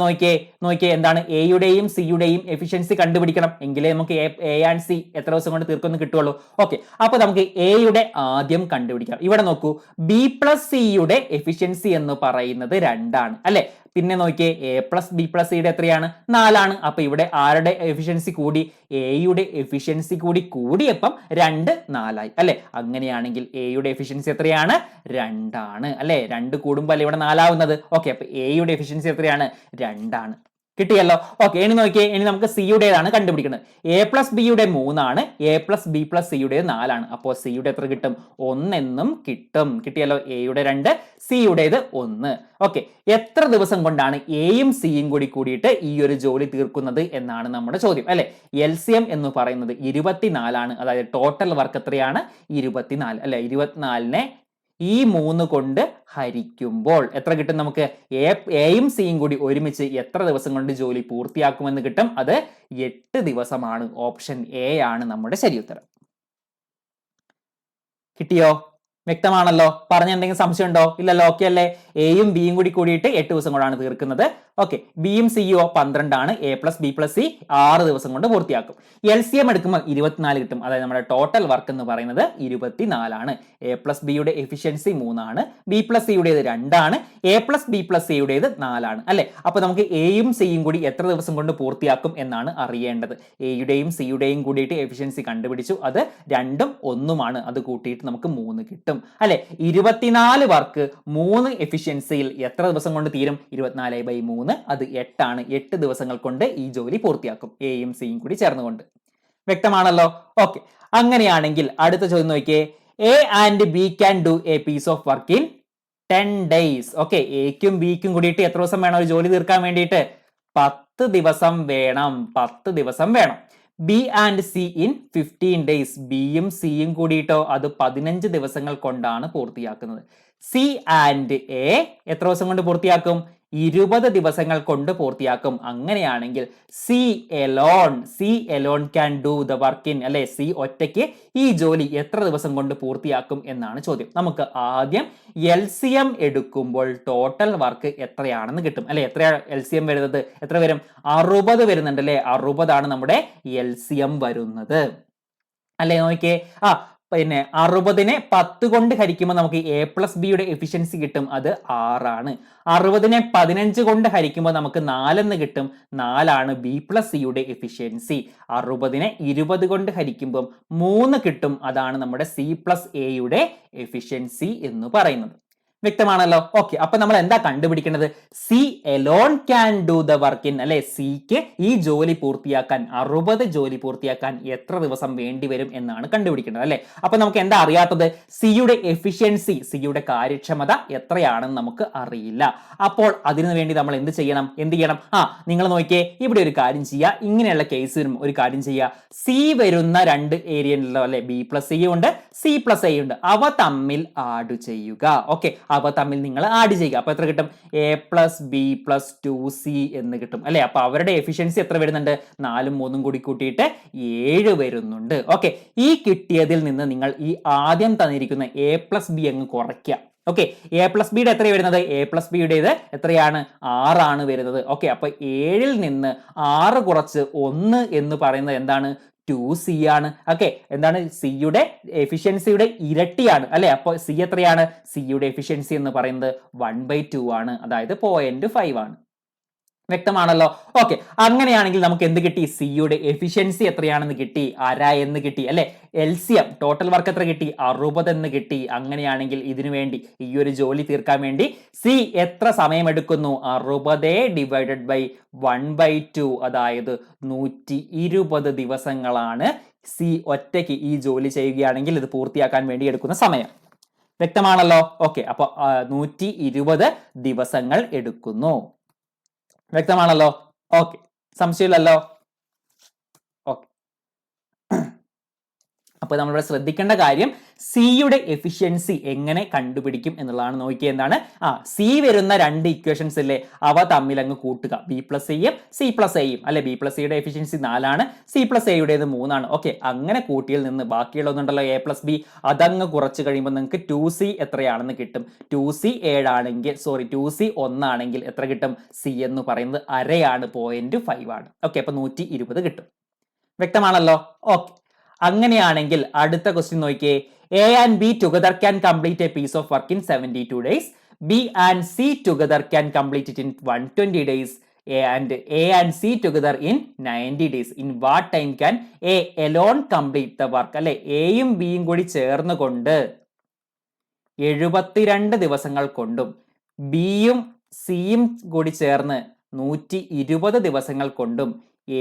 നോക്കിയേ എന്താണ്? എയുടെയും സിയുടെയും എഫിഷ്യൻസി കണ്ടുപിടിക്കണം. എങ്കിലേ നമുക്ക് എ ആൻഡ് സി എത്ര ദിവസം കൊണ്ട് തീർക്കുമെന്ന് കിട്ടുള്ളൂ. ഓക്കെ, അപ്പൊ നമുക്ക് എയുടെ ആദ്യം കണ്ടുപിടിക്കാം. ഇവിടെ നോക്കൂ, ബി പ്ലസ് സിയുടെ എഫിഷ്യൻസി എന്ന് പറയുന്നത് 2 ആണ് അല്ലെ? പിന്നെ നോക്കിയേ, A പ്ലസ് ബി പ്ലസ് സിയുടെ എത്രയാണ്? 4 ആണ്. അപ്പൊ ഇവിടെ ആരുടെ എഫിഷ്യൻസി കൂടി? എയുടെ എഫിഷ്യൻസി കൂടിയപ്പം 2 4 ആയി അല്ലെ? അങ്ങനെയാണെങ്കിൽ എയുടെ എഫിഷ്യൻസി എത്രയാണ്? 2 ആണ് അല്ലെ? 2 കൂടുമ്പോൾ അല്ലെ ഇവിടെ 4 ആവുന്നത്. ഓക്കെ, അപ്പൊ എയുടെ എഫിഷ്യൻസി എത്രയാണ്? 2 ആണ്. കിട്ടിയല്ലോ. ഓക്കെ, ഇനി നോക്കിയേ, ഇനി നമുക്ക് സിയുടേതാണ് കണ്ടുപിടിക്കുന്നത്. A പ്ലസ് ബിയുടെ 3 ആണ്, A പ്ലസ് ബി പ്ലസ് സിയുടെ 4 ആണ്. അപ്പോൾ സിയുടെ എത്ര കിട്ടും? 1 എന്നും കിട്ടും. കിട്ടിയല്ലോ. എയുടെ 2, സിയുടേത് 1. ഓക്കെ, എത്ര ദിവസം കൊണ്ടാണ് എയും സിയും കൂടിയിട്ട് ഈ ഒരു ജോലി തീർക്കുന്നത് എന്നാണ് നമ്മുടെ ചോദ്യം അല്ലെ? LCM എന്ന് പറയുന്നത് 24 ആണ്. അതായത് ടോട്ടൽ വർക്ക് എത്രയാണ്? 24 അല്ലെ? 24നെ ഈ 3 കൊണ്ട് ഹരിക്കുമ്പോൾ എത്ര കിട്ടും നമുക്ക്? എയും സിയും കൂടി ഒരുമിച്ച് എത്ര ദിവസം കൊണ്ട് ജോലി പൂർത്തിയാക്കുമെന്ന് കിട്ടും? അത് 8 ദിവസമാണ്. ഓപ്ഷൻ എ ആണ് നമ്മുടെ ശരി ഉത്തരം. കിട്ടിയോ? വ്യക്തമാണല്ലോ? പറഞ്ഞ എന്തെങ്കിലും സംശയം ഉണ്ടോ? ഇല്ലല്ലോ. ഓക്കെ അല്ലേ? എയും ബിയും കൂടിയിട്ട് 8 ദിവസം കൊണ്ടാണ് തീർക്കുന്നത്. ഓക്കെ, ബിയും സിയോ 12 ആണ്. A plus B plus C 6 ദിവസം കൊണ്ട് പൂർത്തിയാക്കും. LCM എടുക്കുമ്പോൾ 24 കിട്ടും. അതായത് നമ്മുടെ ടോട്ടൽ വർക്ക് എന്ന് പറയുന്നത് 24 ആണ്. A പ്ലസ് ബിയുടെ എഫിഷ്യൻസി 3 ആണ്, ബി പ്ലസ് സിയുടേത് 2 ആണ്, A പ്ലസ് ബി പ്ലസ് സിയുടേത് 4 ആണ് അല്ലെ? അപ്പൊ നമുക്ക് എയും സിയും കൂടി എത്ര ദിവസം കൊണ്ട് പൂർത്തിയാക്കും എന്നാണ് അറിയേണ്ടത്. എയുടെയും സിയുടെയും കൂടിയിട്ട് എഫിഷ്യൻസി കണ്ടുപിടിച്ചു. അത് 2ഉം 1ഉമാണ്. അത് കൂട്ടിയിട്ട് നമുക്ക് 3 കിട്ടും അല്ലെ? 24 വർക്ക് 3 എഫിഷ്യൻസിയിൽ എത്ര ദിവസം കൊണ്ട് തീരും? 24/3, അത് 8 ആണ്. 8 ദിവസങ്ങൾ കൊണ്ട് ഈ ജോലി പൂർത്തിയാക്കും, എയും സിയും കൂടി ചേർന്നുകൊണ്ട്. വ്യക്തമാണല്ലോ? ഓക്കെ, അങ്ങനെയാണെങ്കിൽ അടുത്ത ചോദ്യം നോക്കിയേ. A and B can do a piece of work in 10 days. Okay, എക്കും ബിക്കും കൂടിയിട്ട് എത്ര ദിവസം വേണം ഒരു ജോലി തീർക്കാൻ വേണ്ടിയിട്ട്? 10 ദിവസം വേണം. 10 ദിവസം വേണം. B and C in 15 days. ബിയും സിയും കൂടിയിട്ടോ അത് 15 ദിവസങ്ങൾ കൊണ്ടാണ് പൂർത്തിയാക്കുന്നത്. സി ആൻഡ് എ എത്ര ദിവസം കൊണ്ട് പൂർത്തിയാക്കും? 20 ദിവസങ്ങൾ കൊണ്ട് പൂർത്തിയാക്കും. അങ്ങനെയാണെങ്കിൽ C Elon can do the work in അല്ലെ? സി ഒറ്റയ്ക്ക് ഈ ജോലി എത്ര ദിവസം കൊണ്ട് പൂർത്തിയാക്കും എന്നാണ് ചോദ്യം. നമുക്ക് ആദ്യം LCM എടുക്കുമ്പോൾ ടോട്ടൽ വർക്ക് എത്രയാണെന്ന് കിട്ടും അല്ലെ? എത്രയാണ് LCM വരുന്നത്? എത്ര വരും? 60 വരുന്നുണ്ട് അല്ലെ? 60 ആണ് നമ്മുടെ LCM വരുന്നത് അല്ലെ? നോക്കിയേ, പിന്നെ 60നെ 10 കൊണ്ട് ഹരിക്കുമ്പോൾ നമുക്ക് എ പ്ലസ് ബിയുടെ എഫിഷ്യൻസി കിട്ടും, അത് 6 ആണ്. 60നെ 15 കൊണ്ട് ഹരിക്കുമ്പോൾ നമുക്ക് 4 കിട്ടും, 4 ബി പ്ലസ് സിയുടെ എഫിഷ്യൻസി. 60നെ 20 കൊണ്ട് ഹരിക്കുമ്പോൾ 3 കിട്ടും, അതാണ് നമ്മുടെ സി പ്ലസ് എയുടെ എഫിഷ്യൻസി എന്ന് പറയുന്നത്. വ്യക്തമാണല്ലോ? ഓക്കെ, അപ്പൊ നമ്മൾ എന്താ കണ്ടുപിടിക്കേണ്ടത്? C Elon can do the work in, അല്ലെ, സിക്ക് ഈ ജോലി പൂർത്തിയാക്കാൻ 60 ജോലി പൂർത്തിയാക്കാൻ എത്ര ദിവസം വേണ്ടി വരും എന്നാണ് കണ്ടുപിടിക്കേണ്ടത്, അല്ലെ. അപ്പൊ നമുക്ക് എന്താ അറിയാത്തത്? സിയുടെ എഫിഷ്യൻസി, സിയുടെ കാര്യക്ഷമത എത്രയാണെന്ന് നമുക്ക് അറിയില്ല. അപ്പോൾ അതിനു വേണ്ടി നമ്മൾ എന്ത് ചെയ്യണം? നിങ്ങൾ നോക്കിയേ, ഇവിടെ ഒരു കാര്യം ചെയ്യുക, ഇങ്ങനെയുള്ള കേസിലും ഒരു കാര്യം ചെയ്യുക. സി വരുന്ന 2 ഏരിയ ഉണ്ടല്ലോ, അല്ലെ, ബി പ്ലസ് സി ഉണ്ട്, സി പ്ലസ് എ ഉണ്ട്, അവ തമ്മിൽ ആഡ് ചെയ്യുക. ഓക്കെ, അവ തമ്മിൽ നിങ്ങൾ ആഡ് ചെയ്യുക. അപ്പൊ എത്ര കിട്ടും? A plus B plus 2c എന്ന് കിട്ടും, അല്ലെ. അപ്പൊ അവരുടെ എഫിഷ്യൻസി എത്ര വരുന്നുണ്ട്? 4ഉം 3ഉം കൂടി കൂട്ടിയിട്ട് 7 വരുന്നുണ്ട്. ഓക്കെ, ഈ കിട്ടിയതിൽ നിന്ന് നിങ്ങൾ ഈ ആദ്യം തന്നിരിക്കുന്ന എ പ്ലസ് ബി അങ്ങ് കുറയ്ക്കുക. ഓക്കെ, എ പ്ലസ് ബിയുടെ എത്ര വരുന്നത്? എ പ്ലസ് ബിയുടേത് എത്രയാണ്? 6 വരുന്നത്. ഓക്കെ, അപ്പൊ 7ൽ നിന്ന് 6 കുറച്ച് 1 എന്ന് പറയുന്നത് എന്താണ്? 2c ആണ്. ഓക്കെ, എന്താണ്? സിയുടെ എഫിഷ്യൻസിയുടെ ഇരട്ടിയാണ്, അല്ലെ. അപ്പൊ സി എത്രയാണ്? സിയുടെ എഫിഷ്യൻസി എന്ന് പറയുന്നത് 1/2 ആണ്, അതായത് 0.5 ആണ്. വ്യക്തമാണല്ലോ? ഓക്കെ, അങ്ങനെയാണെങ്കിൽ നമുക്ക് എന്ത് കിട്ടി? സിയുടെ എഫിഷ്യൻസി എത്രയാണെന്ന് കിട്ടി, അര എന്ന് കിട്ടി, അല്ലെ. LCM ടോട്ടൽ വർക്ക് എത്ര കിട്ടി? 60 എന്ന് കിട്ടി. അങ്ങനെയാണെങ്കിൽ ഇതിനു വേണ്ടി, ഈ ഒരു ജോലി തീർക്കാൻ വേണ്ടി സി എത്ര സമയം എടുക്കുന്നു? 60 ഡിവൈഡഡ് ബൈ 1/2, അതായത് 120 ദിവസങ്ങളാണ് സി ഒറ്റയ്ക്ക് ഈ ജോലി ചെയ്യുകയാണെങ്കിൽ ഇത് പൂർത്തിയാക്കാൻ വേണ്ടി എടുക്കുന്ന സമയം. വ്യക്തമാണല്ലോ? ഓക്കെ, അപ്പൊ 120 ദിവസങ്ങൾ എടുക്കുന്നു. വ്യക്തമാണല്ലോ? ഓക്കെ, സംശയമില്ലല്ലോ? ഓക്കെ, അപ്പൊ നമ്മളിവിടെ ശ്രദ്ധിക്കേണ്ട കാര്യം സിയുടെ എഫിഷ്യൻസി എങ്ങനെ കണ്ടുപിടിക്കും എന്നുള്ളതാണ്. നോക്കിയ എന്താണ്? സി വരുന്ന 2 ഇക്വേഷൻസ് അല്ലേ, അവ തമ്മിൽ അങ്ങ് കൂട്ടുക. ബി പ്ലസ് സിയും സി പ്ലസ് എയും, അല്ലെ. ബി പ്ലസ് സിയുടെ എഫിഷ്യൻസി 4 ആണ്, സി പ്ലസ് എയുടേത് 3 ആണ്. ഓക്കെ, അങ്ങനെ കൂട്ടിയിൽ നിന്ന് ബാക്കിയുള്ളതുണ്ടല്ലോ എ പ്ലസ് ബി, അതങ്ങ് കുറച്ച് കഴിയുമ്പോൾ നിങ്ങൾക്ക് 2c എത്രയാണെന്ന് കിട്ടും. 2c 7 ആണെങ്കിൽ, 2c 1 ആണെങ്കിൽ എത്ര കിട്ടും? സി എന്ന് പറയുന്നത് അരയാണ്, 0.5 ആണ്. ഓക്കെ, അപ്പൊ 120 കിട്ടും. വ്യക്തമാണല്ലോ? ഓക്കെ, അങ്ങനെയാണെങ്കിൽ അടുത്ത ക്വസ്റ്റ്യൻ നോക്കിയേ. A and B together can complete a piece of work in 72 days. B and C together can complete it in 120 days. A and C together in 90 days. In what time can A alone complete the work? അല്ലെ, എയും ബിയും കൂടി ചേർന്നുകൊണ്ട് 72 ദിവസങ്ങൾ കൊണ്ടും ബിയും സിയും കൂടി ചേർന്ന് 120 ദിവസങ്ങൾ കൊണ്ടും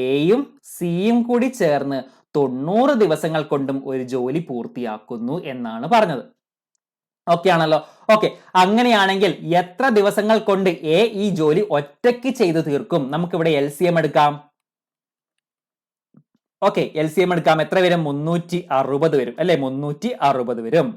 എയും സിയും കൂടി ചേർന്ന് 90 ദിവസങ്ങൾ കൊണ്ടും ഒരു ജോലി പൂർത്തിയാക്കുന്നു എന്നാണ് പറഞ്ഞത്. ഓക്കെ ആണല്ലോ? ഓക്കെ, അങ്ങനെയാണെങ്കിൽ എത്ര ദിവസങ്ങൾ കൊണ്ട് എ ഈ ജോലി ഒറ്റയ്ക്ക് ചെയ്തു തീർക്കും? നമുക്കിവിടെ LCM എടുക്കാം. ഓക്കെ, LCM എടുക്കാം. എത്ര വരും? 360 വരും, അല്ലെ. 360 വരും.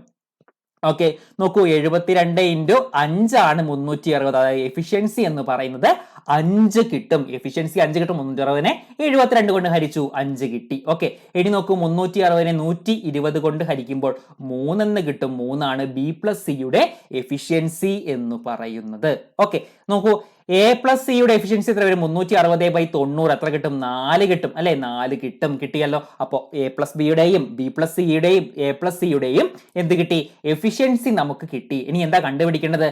ഓക്കെ, നോക്കൂ, 72 × 5 ആണ് 360. അതായത് എഫിഷ്യൻസി എന്ന് പറയുന്നത് 5 കിട്ടും. എഫിഷ്യൻസി 5 കിട്ടും. 360നെ 72 കൊണ്ട് ഹരിച്ചു, 5 കിട്ടി. ഓക്കെ, ഇനി നോക്കൂ, 360നെ 120 കൊണ്ട് ഹരിക്കുമ്പോൾ 3 എന്ന് കിട്ടും. 3 ആണ് ബി പ്ലസ് സിയുടെ എഫിഷ്യൻസി എന്ന് പറയുന്നത്. ഓക്കെ, നോക്കൂ, എ പ്ലസ് സിയുടെ എഫിഷ്യൻസി എത്ര വരും? 360/90 എത്ര കിട്ടും? 4 കിട്ടും, അല്ലെ. 4 കിട്ടും. കിട്ടിയല്ലോ. അപ്പോൾ എ പ്ലസ് ബിയുടെയും ബി പ്ലസ് സിയുടെയും എ പ്ലസ് സിയുടെയും എന്ത് കിട്ടി? എഫിഷ്യൻസി നമുക്ക് കിട്ടി. ഇനി എന്താ കണ്ടുപിടിക്കേണ്ടത്?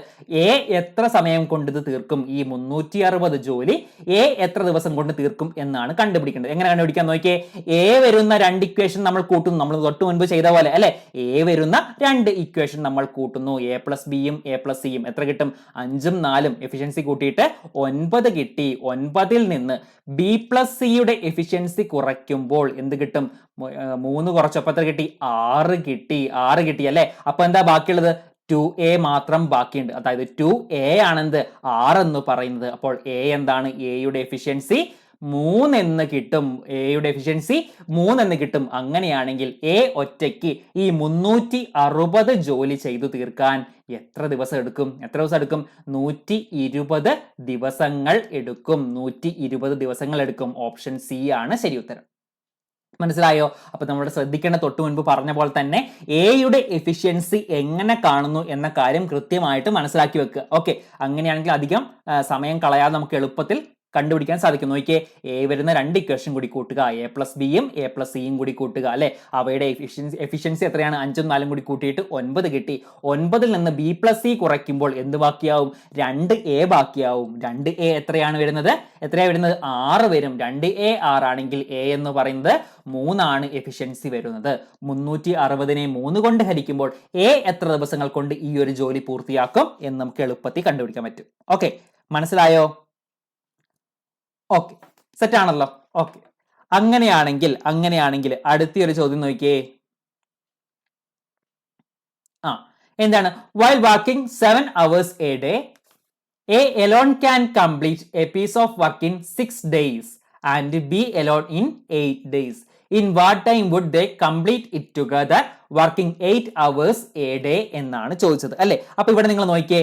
എ എത്ര സമയം കൊണ്ട് ഇത് തീർക്കും? ഈ 360 ജോലി എ എത്ര ദിവസം കൊണ്ട് തീർക്കും എന്നാണ് കണ്ടുപിടിക്കേണ്ടത്. എങ്ങനെ കണ്ടുപിടിക്കാൻ നോക്കിയേ. എ വരുന്ന 2 ഇക്വേഷൻ നമ്മൾ കൂട്ടുന്നു, നമ്മൾ തൊട്ട് മുൻപ് ചെയ്ത പോലെ, അല്ലെ. എ വരുന്ന 2 ഇക്വേഷൻ നമ്മൾ കൂട്ടുന്നു. എ പ്ലസ് ബിയും എ പ്ലസ് സിയും എത്ര കിട്ടും? 5ഉം 4ഉം എഫിഷ്യൻസി കൂട്ടിയിട്ട് 9 കിട്ടി. 9ൽ നിന്ന് ബി പ്ലസ് സിയുടെ എഫിഷ്യൻസി കുറയ്ക്കുമ്പോൾ എന്ത് കിട്ടും? 3 കുറച്ചപ്പോൾ എത്ര കിട്ടി? 6 കിട്ടി. 6 കിട്ടി, അല്ലെ. അപ്പൊ എന്താ ബാക്കിയുള്ളത്? 2a മാത്രം ബാക്കിയുണ്ട്. അതായത് 2a ആണെന്ത്? 6 എന്ന് പറയുന്നത്. അപ്പോൾ എ എന്താണ്? എയുടെ എഫിഷ്യൻസി 3 എന്ന് കിട്ടും. എയുടെ എഫിഷ്യൻസി 3 എന്ന് കിട്ടും. അങ്ങനെയാണെങ്കിൽ എ ഒറ്റയ്ക്ക് ഈ 360 ജോലി ചെയ്തു തീർക്കാൻ എത്ര ദിവസം എടുക്കും? 120 ദിവസങ്ങൾ എടുക്കും. 120 ദിവസങ്ങൾ എടുക്കും. ഓപ്ഷൻ സി ആണ് ശരി ഉത്തരം. മനസ്സിലായോ? അപ്പൊ നമ്മൾ ശ്രദ്ധിക്കേണ്ട, തൊട്ട് മുൻപ് പറഞ്ഞ പോലെ തന്നെ എയുടെ എഫിഷ്യൻസി എങ്ങനെ കാണുന്നു എന്ന കാര്യം കൃത്യമായിട്ട് മനസ്സിലാക്കി വെക്കുക. ഓക്കെ, അങ്ങനെയാണെങ്കിൽ അധികം സമയം കളയാതെ നമുക്ക് എളുപ്പത്തിൽ കണ്ടുപിടിക്കാൻ സാധിക്കും. നോക്കിയേ, എ വരുന്ന രണ്ട് ഇക്വേഷൻ കൂടി കൂട്ടുക, എ പ്ലസ് ബിയും എ പ്ലസ് സിയും കൂടി കൂട്ടുക അല്ലെ. അവയുടെ എഫിഷ്യൻസി എത്രയാണ്? 5ഉം 4ഉം കൂടി കൂട്ടിയിട്ട് 9 കിട്ടി. 9ൽ നിന്ന് ബി പ്ലസ് സി കുറയ്ക്കുമ്പോൾ എന്ത് ബാക്കിയാവും? 2a ബാക്കിയാവും. 2a എത്രയാണ് വരുന്നത്? 6 വരും. 2a 6 ആണെങ്കിൽ a എന്ന് പറയുന്നത് 3 ആണ് എഫിഷ്യൻസി വരുന്നത്. 360നെ 3 കൊണ്ട് ഹരിക്കുമ്പോൾ a എത്ര ദിവസങ്ങൾ കൊണ്ട് ഈ ഒരു ജോലി പൂർത്തിയാക്കും എന്ന് നമുക്ക് എളുപ്പത്തിൽ കണ്ടുപിടിക്കാൻ പറ്റും. ഓക്കെ, മനസ്സിലായോ? ഓക്കെ, സെറ്റ് ആണല്ലോ. ഓക്കെ, അങ്ങനെയാണെങ്കിൽ അടുത്തൊരു ചോദ്യം നോക്കിയേ. എന്താണ്? While working 7 hours a day, A alone can complete a piece of work in 6 days and B alone in 8 days. In what time would they complete it together working 8 hours a day എന്നാണ് ചോദിച്ചത് അല്ലെ. അപ്പൊ ഇവിടെ നിങ്ങൾ നോക്കിയേ,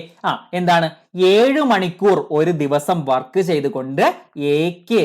എന്താണ്? 7 മണിക്കൂർ ഒരു ദിവസം വർക്ക് ചെയ്തുകൊണ്ട് എക്ക്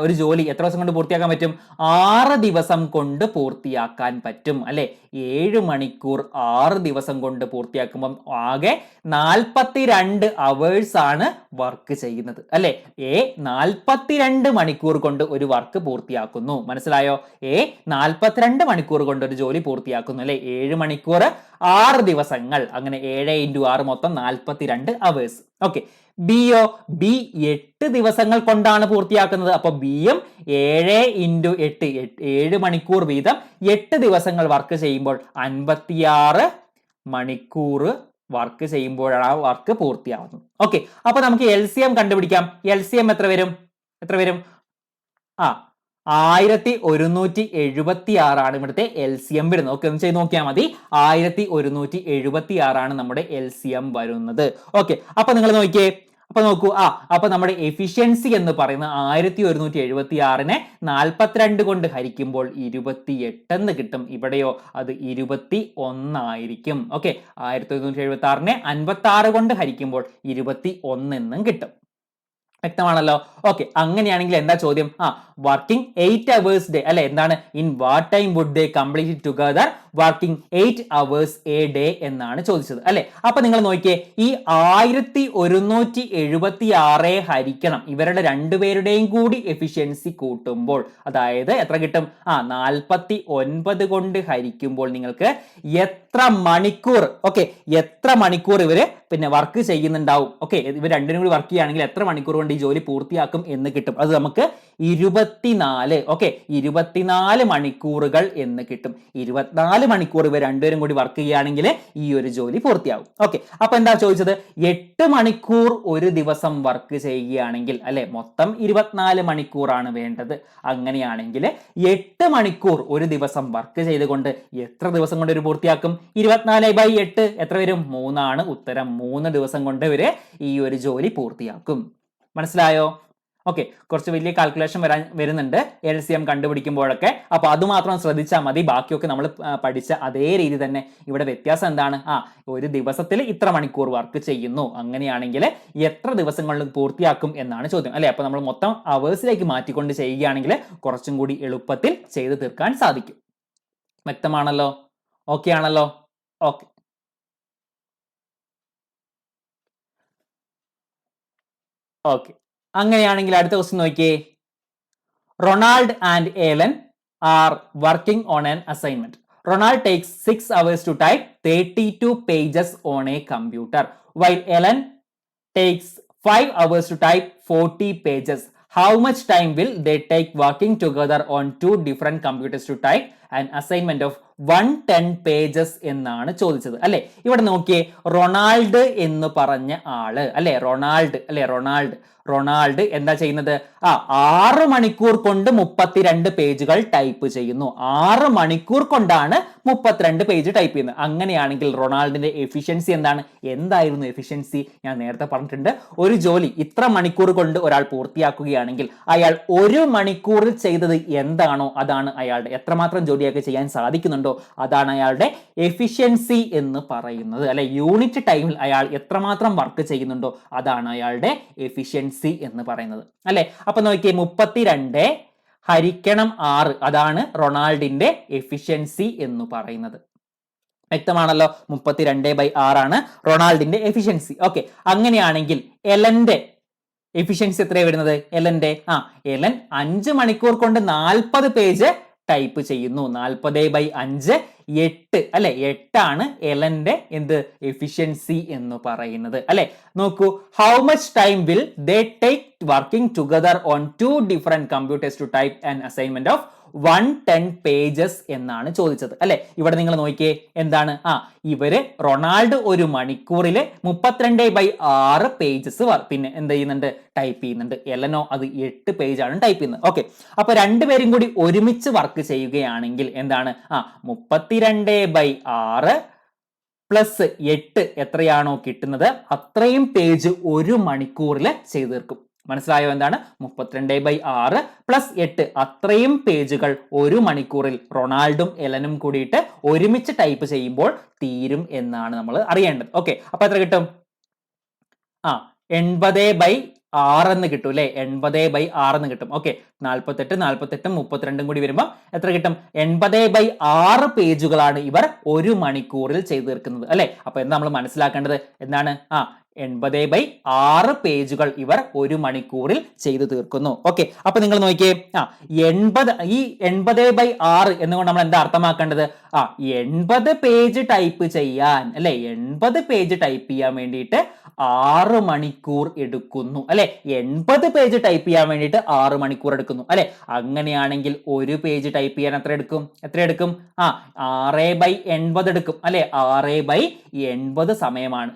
ഒരു ജോലി എത്ര ദിവസം കൊണ്ട് പൂർത്തിയാക്കാൻ പറ്റും? 6 ദിവസം കൊണ്ട് പൂർത്തിയാക്കാൻ പറ്റും അല്ലെ. 7 മണിക്കൂർ 6 ദിവസം കൊണ്ട് പൂർത്തിയാക്കുമ്പോൾ ആകെ 42 അവേഴ്സ് ആണ് വർക്ക് ചെയ്യുന്നത് അല്ലെ. എ 42 മണിക്കൂർ കൊണ്ട് ഒരു വർക്ക് പൂർത്തിയാക്കുന്നു. മനസ്സിലായോ? എ 42 മണിക്കൂർ കൊണ്ട് ഒരു ജോലി പൂർത്തിയാക്കുന്നു അല്ലെ. 7 മണിക്കൂർ 6 ദിവസങ്ങൾ, അങ്ങനെ 7 × 6 മൊത്തം 42 അവേഴ്സ്. ഓക്കെ, ബിയോ? ബി 8 ദിവസങ്ങൾ കൊണ്ടാണ് പൂർത്തിയാക്കുന്നത്. അപ്പൊ ബിയും 7 × 8 7 മണിക്കൂർ വീതം 8 ദിവസങ്ങൾ വർക്ക് ചെയ്യുമ്പോൾ 56 മണിക്കൂർ വർക്ക് ചെയ്യുമ്പോഴാണ് ആ വർക്ക് പൂർത്തിയാവുന്നത്. ഓക്കെ, അപ്പൊ നമുക്ക് LCM കണ്ടുപിടിക്കാം. LCM എത്ര വരും? 1176 ആണ് ഇവിടുത്തെ LCM വരുന്നത്. ഓക്കെ, ഒന്ന് ചെയ്ത് നോക്കിയാൽ മതി. 1176 ആണ് നമ്മുടെ LCM വരുന്നത്. ഓക്കെ, അപ്പൊ നിങ്ങൾ നോക്കിയേ, നോക്കൂ. അപ്പൊ നമ്മുടെ എഫിഷ്യൻസി എന്ന് പറയുന്നത് 1176നെ 42 കൊണ്ട് ഹരിക്കുമ്പോൾ 28 എന്ന് കിട്ടും. ഇവിടെയോ അത് 21 ആയിരിക്കും. ഓക്കെ, 1176നെ 56 കൊണ്ട് ഹരിക്കുമ്പോൾ 21 എന്നും കിട്ടും. വ്യക്തമാണല്ലോ. ഓക്കെ, അങ്ങനെയാണെങ്കിൽ എന്താ ചോദ്യം? വർക്കിംഗ് 8 hours ഡേ അല്ലെ. എന്താണ്? In what time would they complete it together working 8 hours a day എന്നാണ് ചോദിച്ചത് അല്ലെ. അപ്പൊ നിങ്ങൾ നോക്കിയേ, ഈ 1176 ഹരിക്കണം ഇവരുടെ രണ്ടുപേരുടെയും കൂടി എഫിഷ്യൻസി കൂട്ടുമ്പോൾ, അതായത് എത്ര കിട്ടും? 49 കൊണ്ട് ഹരിക്കുമ്പോൾ നിങ്ങൾക്ക് എത്ര മണിക്കൂർ, എത്ര മണിക്കൂർ ഇവര് വർക്ക് ചെയ്യുന്നുണ്ടാവും. ഇവർ രണ്ടിനും കൂടി വർക്ക് ചെയ്യുകയാണെങ്കിൽ എത്ര മണിക്കൂർ കൊണ്ട് ഈ ജോലി പൂർത്തിയാക്കും എന്ന് കിട്ടും. അത് നമുക്ക് 24 മണിക്കൂറുകൾ എന്ന് കിട്ടും. 24 മണിക്കൂർ ഇവർ രണ്ടുപേരും കൂടി വർക്ക് ചെയ്യുകയാണെങ്കിൽ ഈ ഒരു ജോലി പൂർത്തിയാവും. അപ്പൊ എന്താ ചോദിച്ചത്? 8 മണിക്കൂർ ഒരു ദിവസം വർക്ക് ചെയ്യുകയാണെങ്കിൽ അല്ലെ, മൊത്തം 24 മണിക്കൂറാണ് വേണ്ടത്. അങ്ങനെയാണെങ്കിൽ 8 മണിക്കൂർ ഒരു ദിവസം വർക്ക് ചെയ്തുകൊണ്ട് എത്ര ദിവസം കൊണ്ട് ഒരു പൂർത്തിയാക്കും? 24/8 എത്ര വരും? 3 ആണ് ഉത്തരം. 3 ദിവസം കൊണ്ട് ഇവര് ഈ ഒരു ജോലി പൂർത്തിയാക്കും. മനസ്സിലായോ? ഓക്കെ, കുറച്ച് വലിയ കാൽക്കുലേഷൻ വരുന്നുണ്ട് LCM കണ്ടുപിടിക്കുമ്പോഴൊക്കെ. അപ്പൊ അതുമാത്രം ശ്രദ്ധിച്ചാൽ മതി. ബാക്കിയൊക്കെ നമ്മൾ പഠിച്ച അതേ രീതി തന്നെ. ഇവിടെ വ്യത്യാസം എന്താണ്? ഒരു ദിവസത്തിൽ ഇത്ര മണിക്കൂർ വർക്ക് ചെയ്യുന്നു, അങ്ങനെയാണെങ്കിൽ എത്ര ദിവസങ്ങളിൽ പൂർത്തിയാക്കും എന്നാണ് ചോദ്യം അല്ലെ. അപ്പൊ നമ്മൾ മൊത്തം അവേഴ്സിലേക്ക് മാറ്റിക്കൊണ്ട് ചെയ്യുകയാണെങ്കിൽ കുറച്ചും കൂടി എളുപ്പത്തിൽ ചെയ്തു തീർക്കാൻ സാധിക്കും. വ്യക്തമാണല്ലോ? ഓക്കെ ആണല്ലോ? ഓക്കെ, അങ്ങനെയാണെങ്കിൽ അടുത്ത ക്വസ്റ്റ്യൻ നോക്കിയേ. Ronald and Ellen are working on an assignment. Ronald takes 6 hours to type 32 pages on a computer, while Ellen takes 5 hours to type 40 pages. How much time will they take working together on 2 different computers to type an assignment of 110 pages എന്നാണ് ചോദിച്ചത് അല്ലെ. ഇവിടെ നോക്കിയേ, Ronald എന്ന് പറഞ്ഞ ആള് അല്ലെ, Ronald എന്താ ചെയ്യുന്നത്? 6 മണിക്കൂർ കൊണ്ട് 32 പേജുകൾ ടൈപ്പ് ചെയ്യുന്നു. 6 മണിക്കൂർ കൊണ്ടാണ് 32 പേജ് ടൈപ്പ് ചെയ്യുന്നത്. അങ്ങനെയാണെങ്കിൽ റൊണാൾഡിന്റെ എഫിഷ്യൻസി എന്താണ്? എന്തായിരുന്നു എഫിഷ്യൻസി? ഞാൻ നേരത്തെ പറഞ്ഞിട്ടുണ്ട്. ഒരു ജോലി ഇത്ര മണിക്കൂർ കൊണ്ട് ഒരാൾ പൂർത്തിയാക്കുകയാണെങ്കിൽ അയാൾ 1 മണിക്കൂറിൽ ചെയ്തത് എന്താണോ അതാണ് അയാളുടെ, എത്രമാത്രം ജോലിയൊക്കെ ചെയ്യാൻ സാധിക്കുന്നുണ്ടോ അതാണ് അയാളുടെ എഫിഷ്യൻസി എന്ന് പറയുന്നത് അല്ലെ. യൂണിറ്റ് ടൈമിൽ അയാൾ എത്രമാത്രം വർക്ക് ചെയ്യുന്നുണ്ടോ അതാണ് അയാളുടെ എഫിഷ്യൻസി എന്ന് പറയുന്നത് അല്ലെ. അപ്പൊ നോക്കിയേ, 32 ഹരിക്കണം 6 അതാണ് റൊണാൾഡിന്റെ എഫിഷ്യൻസി എന്ന് പറയുന്നത്. വ്യക്തമാണല്ലോ? 32/6 ആണ് റൊണാൾഡിന്റെ എഫിഷ്യൻസി. ഓക്കെ, അങ്ങനെയാണെങ്കിൽ എലന്റെ എഫിഷ്യൻസി എത്രയാണ് വരുന്നത് എലന്റെ? എലൻ 5 മണിക്കൂർ കൊണ്ട് 40 പേജ് ടൈപ്പ് ചെയ്യുന്നു. 40/5 8 അല്ലെ, 8 എലന്റെ എന്ത് എഫിഷ്യൻസി എന്ന് പറയുന്നത് അല്ലെ. നോക്കൂ, how much time will they take working together on 2 different computers to type an assignment of 110 pages എന്നാണ് ചോദിച്ചത് അല്ലെ. ഇവിടെ നിങ്ങൾ നോക്കിയേ, എന്താണ് ഇവര് റൊണാൾഡ് ഒരു മണിക്കൂറില് 32/6 പേജസ് പിന്നെ എന്ത് ചെയ്യുന്നുണ്ട്, ടൈപ്പ് ചെയ്യുന്നുണ്ട്. എലനോ അത് 8 പേജാണ് ടൈപ്പ് ചെയ്യുന്നത്. ഓക്കെ, അപ്പൊ രണ്ടുപേരും കൂടി ഒരുമിച്ച് വർക്ക് ചെയ്യുകയാണെങ്കിൽ എന്താണ് 32/6 പ്ലസ് 8 എത്രയാണോ കിട്ടുന്നത് അത്രയും പേജ് ഒരു മണിക്കൂറിൽ ചെയ്തു തീർക്കും. മനസ്സിലായോ? എന്താണ് 32/6 പ്ലസ് 8 അത്രയും പേജുകൾ ഒരു മണിക്കൂറിൽ റൊണാൾഡും എലനും കൂടിയിട്ട് ഒരുമിച്ച് ടൈപ്പ് ചെയ്യുമ്പോൾ തീരും എന്നാണ് നമ്മൾ അറിയേണ്ടത്. ഓക്കെ, അപ്പൊ എത്ര കിട്ടും? 80/6 എന്ന് കിട്ടും അല്ലെ. 80/6 എന്ന് കിട്ടും. ഓക്കെ, 48 48 32 കൂടി വരുമ്പോൾ എത്ര കിട്ടും? 80/6 പേജുകളാണ് ഇവർ ഒരു മണിക്കൂറിൽ ചെയ്തു തീർക്കുന്നത് അല്ലെ. അപ്പൊ എന്താ നമ്മൾ മനസ്സിലാക്കേണ്ടത്? എന്താണ് 80/6 പേജുകൾ ഇവർ ഒരു മണിക്കൂറിൽ ചെയ്തു തീർക്കുന്നു. ഓക്കെ, അപ്പൊ നിങ്ങൾ നോക്കിയേ, 80/6 എന്നുകൊണ്ട് നമ്മൾ എന്താ അർത്ഥമാക്കേണ്ടത്? 80 പേജ് ടൈപ്പ് ചെയ്യാൻ അല്ലെ, 80 പേജ് ടൈപ്പ് ചെയ്യാൻ വേണ്ടിയിട്ട് 6 മണിക്കൂർ എടുക്കുന്നു അല്ലെ. 80 പേജ് ടൈപ്പ് ചെയ്യാൻ വേണ്ടിയിട്ട് 6 മണിക്കൂർ എടുക്കുന്നു അല്ലെ. അങ്ങനെയാണെങ്കിൽ ഒരു പേജ് ടൈപ്പ് ചെയ്യാൻ എത്ര എടുക്കും? 6/80 എടുക്കും അല്ലെ. 6/80 സമയമാണ്.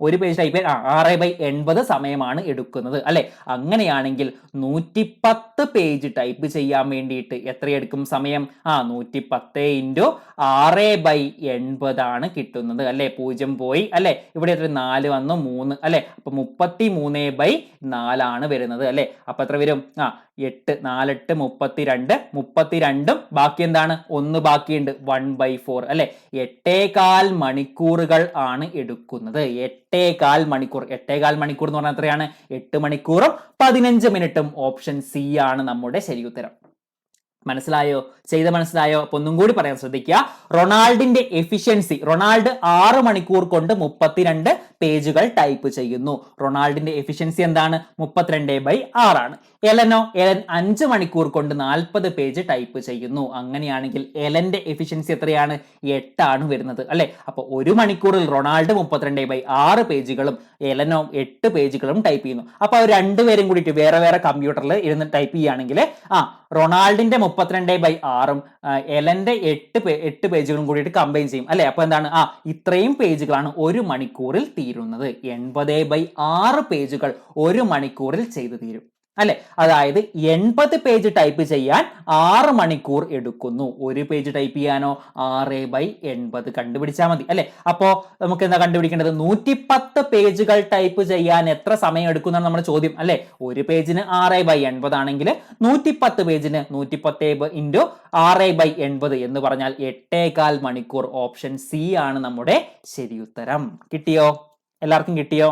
ഒരു പേജ് ടൈപ്പ് ചെയ്യാൻ 6/80 സമയമാണ് എടുക്കുന്നത് അല്ലെ. അങ്ങനെയാണെങ്കിൽ 110 പേജ് ടൈപ്പ് ചെയ്യാൻ വേണ്ടിയിട്ട് എത്രയെടുക്കും സമയം? 110 × 6/80 ആണ് കിട്ടുന്നത് അല്ലെ. 0 പോയി അല്ലെ. ഇവിടെ എത്ര? 4 വന്നു, 3 അല്ലെ. അപ്പൊ 33/4 ആണ് വരുന്നത് അല്ലെ. അപ്പൊ എത്ര വരും? 8 4 8 32 ബാക്കി എന്താണ്? 1 ബാക്കിയുണ്ട്, 1/4 അല്ലെ. 8.25 മണിക്കൂറുകൾ ആണ് എടുക്കുന്നത്. 8.25 മണിക്കൂർ. 8.25 മണിക്കൂർ എന്ന് പറഞ്ഞാൽ എത്രയാണ്? 8 മണിക്കൂറും 15 മിനിറ്റും. ഓപ്ഷൻ സി ആണ് നമ്മുടെ ശരി ഉത്തരം. മനസ്സിലായോ? മനസ്സിലായോ? അപ്പൊ ഒന്നും കൂടി പറയാൻ ശ്രദ്ധിക്കുക. റൊണാൾഡിന്റെ എഫിഷ്യൻസി, റൊണാൾഡ് 6 മണിക്കൂർ കൊണ്ട് 32 പേജുകൾ ടൈപ്പ് ചെയ്യുന്നു. റൊണാൾഡിന്റെ എഫിഷ്യൻസി എന്താണ്? 32/6 ആണ്. എലൻ 5 മണിക്കൂർ കൊണ്ട് 40 പേജ് ടൈപ്പ് ചെയ്യുന്നു. അങ്ങനെയാണെങ്കിൽ എലന്റെ എഫിഷ്യൻസി എത്രയാണ്? 8 ആണ് വരുന്നത് അല്ലെ. അപ്പൊ ഒരു മണിക്കൂറിൽ റൊണാൾഡ് 32/6 പേജുകളും എലനോ 8 പേജുകളും ടൈപ്പ് ചെയ്യുന്നു. അപ്പൊ അവർ രണ്ടുപേരും കൂടിയിട്ട് വേറെ വേറെ കമ്പ്യൂട്ടറിൽ ഇരുന്ന് ടൈപ്പ് ചെയ്യുകയാണെങ്കിൽ റൊണാൾഡിന്റെ 32/6 എലന്റെ 8 പേജുകളും കൂടിയിട്ട് കമ്പൈൻ ചെയ്യും അല്ലെ. അപ്പൊ എന്താണ്? ഇത്രയും പേജുകളാണ് ഒരു മണിക്കൂറിൽ തീരുന്നത്. 80/6 പേജുകൾ ഒരു മണിക്കൂറിൽ ചെയ്തു തീരും അല്ലെ. അതായത് 80 പേജ് ടൈപ്പ് ചെയ്യാൻ 6 മണിക്കൂർ എടുക്കുന്നു. ഒരു പേജ് ടൈപ്പ് ചെയ്യാനോ 6/80 കണ്ടുപിടിച്ചാൽ മതി അല്ലെ. അപ്പോ നമുക്ക് എന്താ കണ്ടുപിടിക്കേണ്ടത്? 110 പേജുകൾ ടൈപ്പ് ചെയ്യാൻ എത്ര സമയം എടുക്കുന്നതാണ് നമ്മുടെ ചോദ്യം അല്ലെ. ഒരു പേജിന് 6/80 ആണെങ്കിൽ 110 പേജിന് 110 × 6/80 എന്ന് പറഞ്ഞാൽ 8.25 മണിക്കൂർ. ഓപ്ഷൻ സി ആണ് നമ്മുടെ ശരി ഉത്തരം. കിട്ടിയോ? എല്ലാവർക്കും കിട്ടിയോ?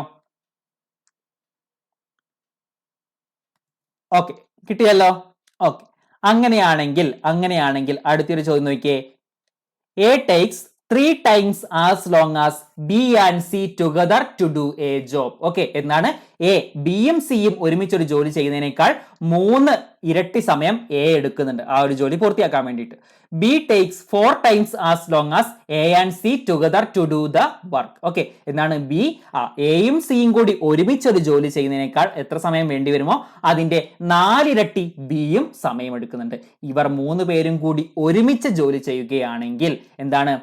ഓക്കെ, കിട്ടിയല്ലോ. ഓക്കെ, അങ്ങനെയാണെങ്കിൽ അടുത്തൊരു ചോദ്യം നോക്കിയേ. A takes 3 times as long as B and C together to do a job. Okay, എന്താണ്? എ ബിയും സിയും ഒരുമിച്ച് ഒരു ജോലി ചെയ്യുന്നതിനേക്കാൾ 3 ഇരട്ടി സമയം എ എടുക്കുന്നുണ്ട് ആ ഒരു ജോലി പൂർത്തിയാക്കാൻ വേണ്ടിയിട്ട്. B takes 4 times as long as A and C together to do the work. Okay, എന്താണ്? ബി എയും സിയും കൂടി ഒരുമിച്ച് ഒരു ജോലി ചെയ്യുന്നതിനേക്കാൾ എത്ര സമയം വേണ്ടി വരുമോ അതിന്റെ 4 ഇരട്ടി ബിയും സമയം എടുക്കുന്നുണ്ട്. ഇവർ 3 പേരും കൂടി ഒരുമിച്ച് ജോലി ചെയ്യുകയാണെങ്കിൽ എന്താണ്?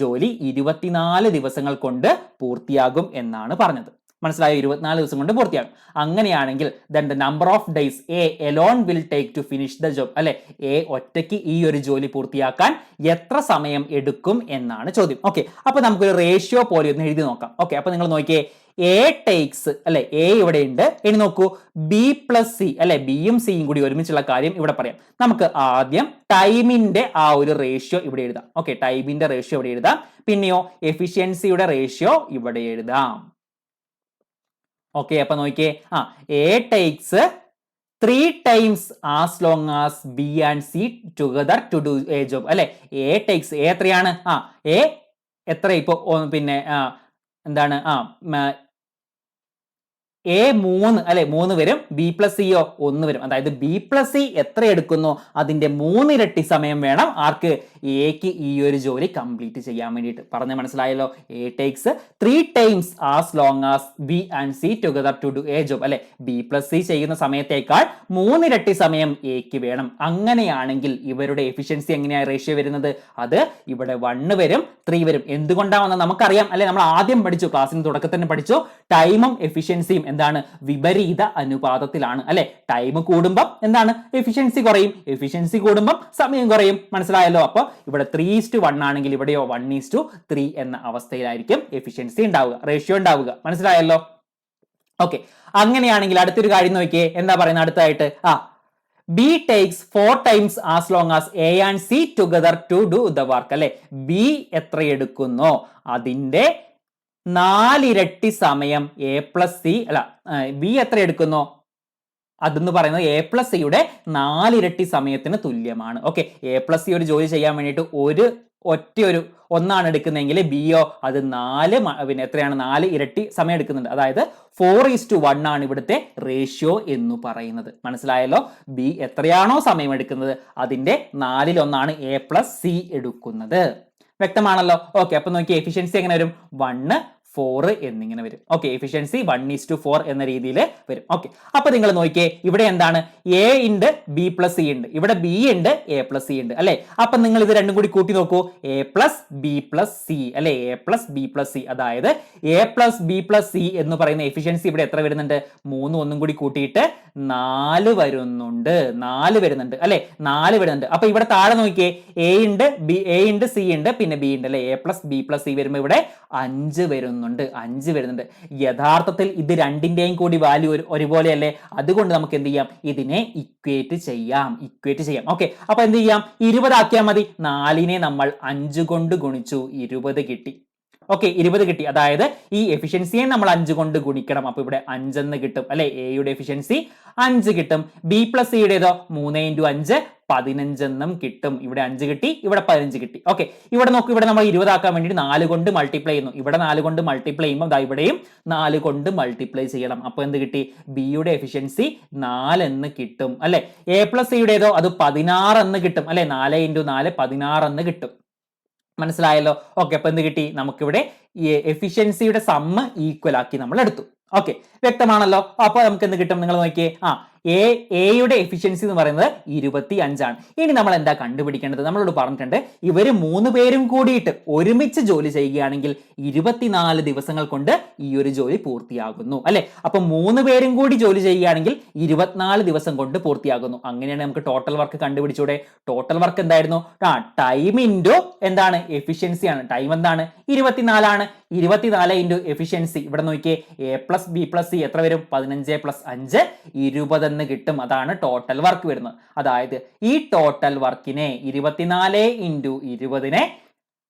ജോലി 24 ദിവസങ്ങൾ കൊണ്ട് പൂർത്തിയാകും എന്നാണ് പറഞ്ഞത്. മനസ്സിലായോ? 24 ദിവസം കൊണ്ട് പൂർത്തിയാകും. അങ്ങനെയാണെങ്കിൽ then the number of days A alone will take to finish the job അല്ലെ. എ ഒറ്റയ്ക്ക് ഈ ഒരു ജോലി പൂർത്തിയാക്കാൻ എത്ര സമയം എടുക്കും എന്നാണ് ചോദ്യം. ഓക്കെ, അപ്പൊ നമുക്കൊരു റേഷ്യോ പോലെ ഒന്ന് എഴുതി നോക്കാം. ഓക്കെ, അപ്പൊ നിങ്ങൾ നോക്കിയേ, എ ടേക്സ് അല്ലെ, എ ഇവിടെ ഉണ്ട്. ഇനി നോക്കൂ, ബി പ്ലസ് സി അല്ലെ, ബിയും സിയും കൂടി ഒരുമിച്ചുള്ള കാര്യം ഇവിടെ പറയാം. നമുക്ക് ആദ്യം ടൈമിന്റെ ആ ഒരു റേഷ്യോ ഇവിടെ എഴുതാം. ഓക്കെ, ടൈമിന്റെ റേഷ്യോ ഇവിടെ എഴുതാം. പിന്നെയോ എഫിഷ്യൻസിയുടെ റേഷ്യോ ഇവിടെ എഴുതാം. ഓക്കെ, അപ്പൊ നോക്കിയേ, A takes 3 times as long as B and C together to do a job അല്ലെ. എ ടേക്സ് എ എത്രയാണ്? എ എത്ര ഇപ്പൊ പിന്നെ എന്താണ് എ 3 അല്ലെ 3 വരും, ബി പ്ലസ് സിയോ 1 വരും. അതായത് ബി പ്ലസ് സി എത്ര എടുക്കുന്നു അതിന്റെ 3 ഇരട്ടി സമയം വേണം ആർക്ക്, എക്ക് ഈ ഒരു ജോലി കംപ്ലീറ്റ് ചെയ്യാൻ വേണ്ടിയിട്ട്. പറഞ്ഞ മനസ്സിലായല്ലോ. A takes 3 times as long as B and C together to do a job. അല്ലെ ബി പ്ലസ് സി ചെയ്യുന്ന സമയത്തേക്കാൾ 3 ഇരട്ടി സമയം എക്ക് വേണം. അങ്ങനെയാണെങ്കിൽ ഇവരുടെ എഫിഷ്യൻസി എങ്ങനെയാണ് റേഷ്യോ വരുന്നത്, അത് ഇവിടെ 1 വരും 3 വരും. എന്തുകൊണ്ടാണെന്ന് നമുക്കറിയാം അല്ലെ, നമ്മൾ ആദ്യം പഠിച്ചു, ക്ലാസ്സിന് തുടക്കത്തിൽ തന്നെ പഠിച്ചു, ടൈമും എഫിഷ്യൻസിയും എന്താണ്, വിപരീത അനുപാതത്തിലാണ് അല്ലെ. ടൈം കൂടുമ്പം എന്താണ്, എഫിഷ്യൻസി കുറയും, എഫിഷ്യൻസി കൂടുമ്പം സമയം കുറയും. മനസ്സിലായല്ലോ. അപ്പൊ ഇവിടെ 3:1 ആണെങ്കിൽ ഇവിടെയോ 1:3 എന്ന അവസ്ഥയിലായിരിക്കും എഫിഷ്യൻസി ഉണ്ടാവുക, റേഷ്യോ ഉണ്ടാവുക. മനസ്സിലായല്ലോ. ഓക്കെ, അങ്ങനെയാണെങ്കിൽ അടുത്തൊരു കാര്യം നോക്കിയേ, എന്താ പറയുന്നത് അടുത്തായിട്ട്, B takes 4 times as long as A and C together to do the work. അല്ലെ ബി എത്ര എടുക്കുന്നോ അതിന്റെ 4 ഇരട്ടി സമയം എ പ്ലസ് സി, അല്ല ബി എത്ര എടുക്കുന്നോ അതെന്ന് പറയുന്നത് എ പ്ലസ് സിയുടെ 4 ഇരട്ടി സമയത്തിന് തുല്യമാണ്. ഓക്കെ, എ പ്ലസ് സി ഒരു ജോലി ചെയ്യാൻ വേണ്ടിയിട്ട് ഒറ്റയൊരു ഒന്നാണ് എടുക്കുന്നതെങ്കിൽ ബിയോ അത് 4 പിന്നെ എത്രയാണ് 4 ഇരട്ടി സമയം എടുക്കുന്നുണ്ട്. അതായത് 4:1 ആണ് ഇവിടുത്തെ റേഷ്യോ എന്ന് പറയുന്നത്. മനസ്സിലായല്ലോ. ബി എത്രയാണോ സമയം എടുക്കുന്നത് അതിന്റെ 4/1 എ പ്ലസ് സി എടുക്കുന്നത്. വ്യക്തമാണല്ലോ. ഓക്കെ, അപ്പൊ നോക്കി എഫിഷ്യൻസി എങ്ങനെ വരും, 1 4 എന്നിങ്ങനെ വരും. ഓക്കെ, എഫിഷ്യൻസി 1:4 എന്ന രീതിയിൽ വരും. ഓക്കെ, അപ്പൊ നിങ്ങൾ നോക്കിയേ, ഇവിടെ എന്താണ്, എ ഉണ്ട് ബി പ്ലസ് സി ഉണ്ട്, ഇവിടെ ബി ഉണ്ട് എ പ്ലസ് സി ഉണ്ട് അല്ലെ. അപ്പൊ നിങ്ങൾ ഇത് രണ്ടും കൂടി കൂട്ടി നോക്കൂ, A plus B plus C അല്ലെ, A plus B plus C. അതായത് A plus B plus C എന്ന് പറയുന്ന എഫിഷ്യൻസി ഇവിടെ എത്ര വരുന്നുണ്ട്, 3 ഒന്നും കൂടി കൂട്ടിയിട്ട് 4 വരുന്നുണ്ട്, 4 വരുന്നുണ്ട് അല്ലെ, 4 വരുന്നുണ്ട്. അപ്പൊ ഇവിടെ താഴെ നോക്കിയേ, എ ഉണ്ട് സി ഉണ്ട് പിന്നെ ബി ഉണ്ട് അല്ലെ. A plus B plus C വരുമ്പോ ഇവിടെ 5 വരുന്നുണ്ട്. യഥാർത്ഥത്തിൽ ഇത് രണ്ടിന്റെയും കൂടി വാല്യൂ ഒരുപോലെയല്ലേ, അതുകൊണ്ട് നമുക്ക് എന്ത് ചെയ്യാം, ഇതിനെ ഇക്വേറ്റ് ചെയ്യാം. ഓക്കെ, അപ്പൊ എന്ത് ചെയ്യാം, 20 ആക്കിയാൽ മതി. 4നെ നമ്മൾ 5 കൊണ്ട് ഗുണിച്ചു, 20 കിട്ടി. ഓക്കെ, 20 കിട്ടി. അതായത് ഈ എഫിഷ്യൻസിയെ നമ്മൾ 5 കൊണ്ട് ഗുണിക്കണം. അപ്പൊ ഇവിടെ 5 എന്ന് കിട്ടും അല്ലെ, എയുടെ എഫിഷ്യൻസി 5 കിട്ടും. ബി പ്ലസ് സിയുടേതോ 3 × 5 15 എന്നും കിട്ടും. ഇവിടെ 5 കിട്ടി, ഇവിടെ 15 കിട്ടി. ഓക്കെ, ഇവിടെ നോക്കൂ, ഇവിടെ നമ്മൾ 20 ആക്കാൻ വേണ്ടി 4 കൊണ്ട് മൾട്ടിപ്ലൈ ചെയ്യുന്നു. ഇവിടെ 4 കൊണ്ട് മൾട്ടിപ്ലൈ ചെയ്യുമ്പോൾ ഇവിടെയും 4 കൊണ്ട് മൾട്ടിപ്ലൈ ചെയ്യണം. അപ്പൊ എന്ത് കിട്ടി, ബിയുടെ എഫിഷ്യൻസി 4 എന്ന് കിട്ടും അല്ലെ. എ പ്ലസ് സിയുടേതോ അത് 16 എന്ന് കിട്ടും അല്ലെ, 4 × 4 16 എന്ന് കിട്ടും. മനസ്സിലായല്ലോ. ഓക്കെ, അപ്പൊ എന്ത് കിട്ടി, നമുക്കിവിടെ എഫിഷ്യൻസിയുടെ സമ്മ് ഈക്വൽ ആക്കി നമ്മൾ എടുത്തു. ഓക്കെ, വ്യക്തമാണല്ലോ. അപ്പൊ നമുക്ക് എന്ത് കിട്ടും, നിങ്ങൾ നോക്കിയേ, എയുടെ എഫിഷ്യൻസി എന്ന് പറയുന്നത് 25 ആണ്. ഇനി നമ്മൾ എന്താ കണ്ടുപിടിക്കേണ്ടത്, നമ്മളോട് പറഞ്ഞിട്ടുണ്ട് ഇവര് 3 പേരും കൂടിയിട്ട് ഒരുമിച്ച് ജോലി ചെയ്യുകയാണെങ്കിൽ 24 ദിവസങ്ങൾ കൊണ്ട് ഈ ഒരു ജോലി പൂർത്തിയാകുന്നു അല്ലെ. അപ്പൊ 3 പേരും കൂടി ജോലി ചെയ്യുകയാണെങ്കിൽ 24 ദിവസം കൊണ്ട് പൂർത്തിയാകുന്നു. അങ്ങനെയാണ് നമുക്ക് ടോട്ടൽ വർക്ക് കണ്ടുപിടിച്ചൂടെ. ടോട്ടൽ വർക്ക് എന്തായിരുന്നു, ടൈം ഇൻറ്റു എന്താണ്, എഫിഷ്യൻസി ആണ്. ടൈം എന്താണ്, 24 ആണ്. 24 ഇൻറ്റു എഫിഷ്യൻസി, ഇവിടെ നോക്കിയേ, A plus B plus C എത്ര വരും, 15 + 5 20 എന്ന് കിട്ടും. അതാണ് ടോട്ടൽ വർക്ക് വരുന്നത്. അതായത് ഈ ടോട്ടൽ വർക്കിനെ 24 × 20നെ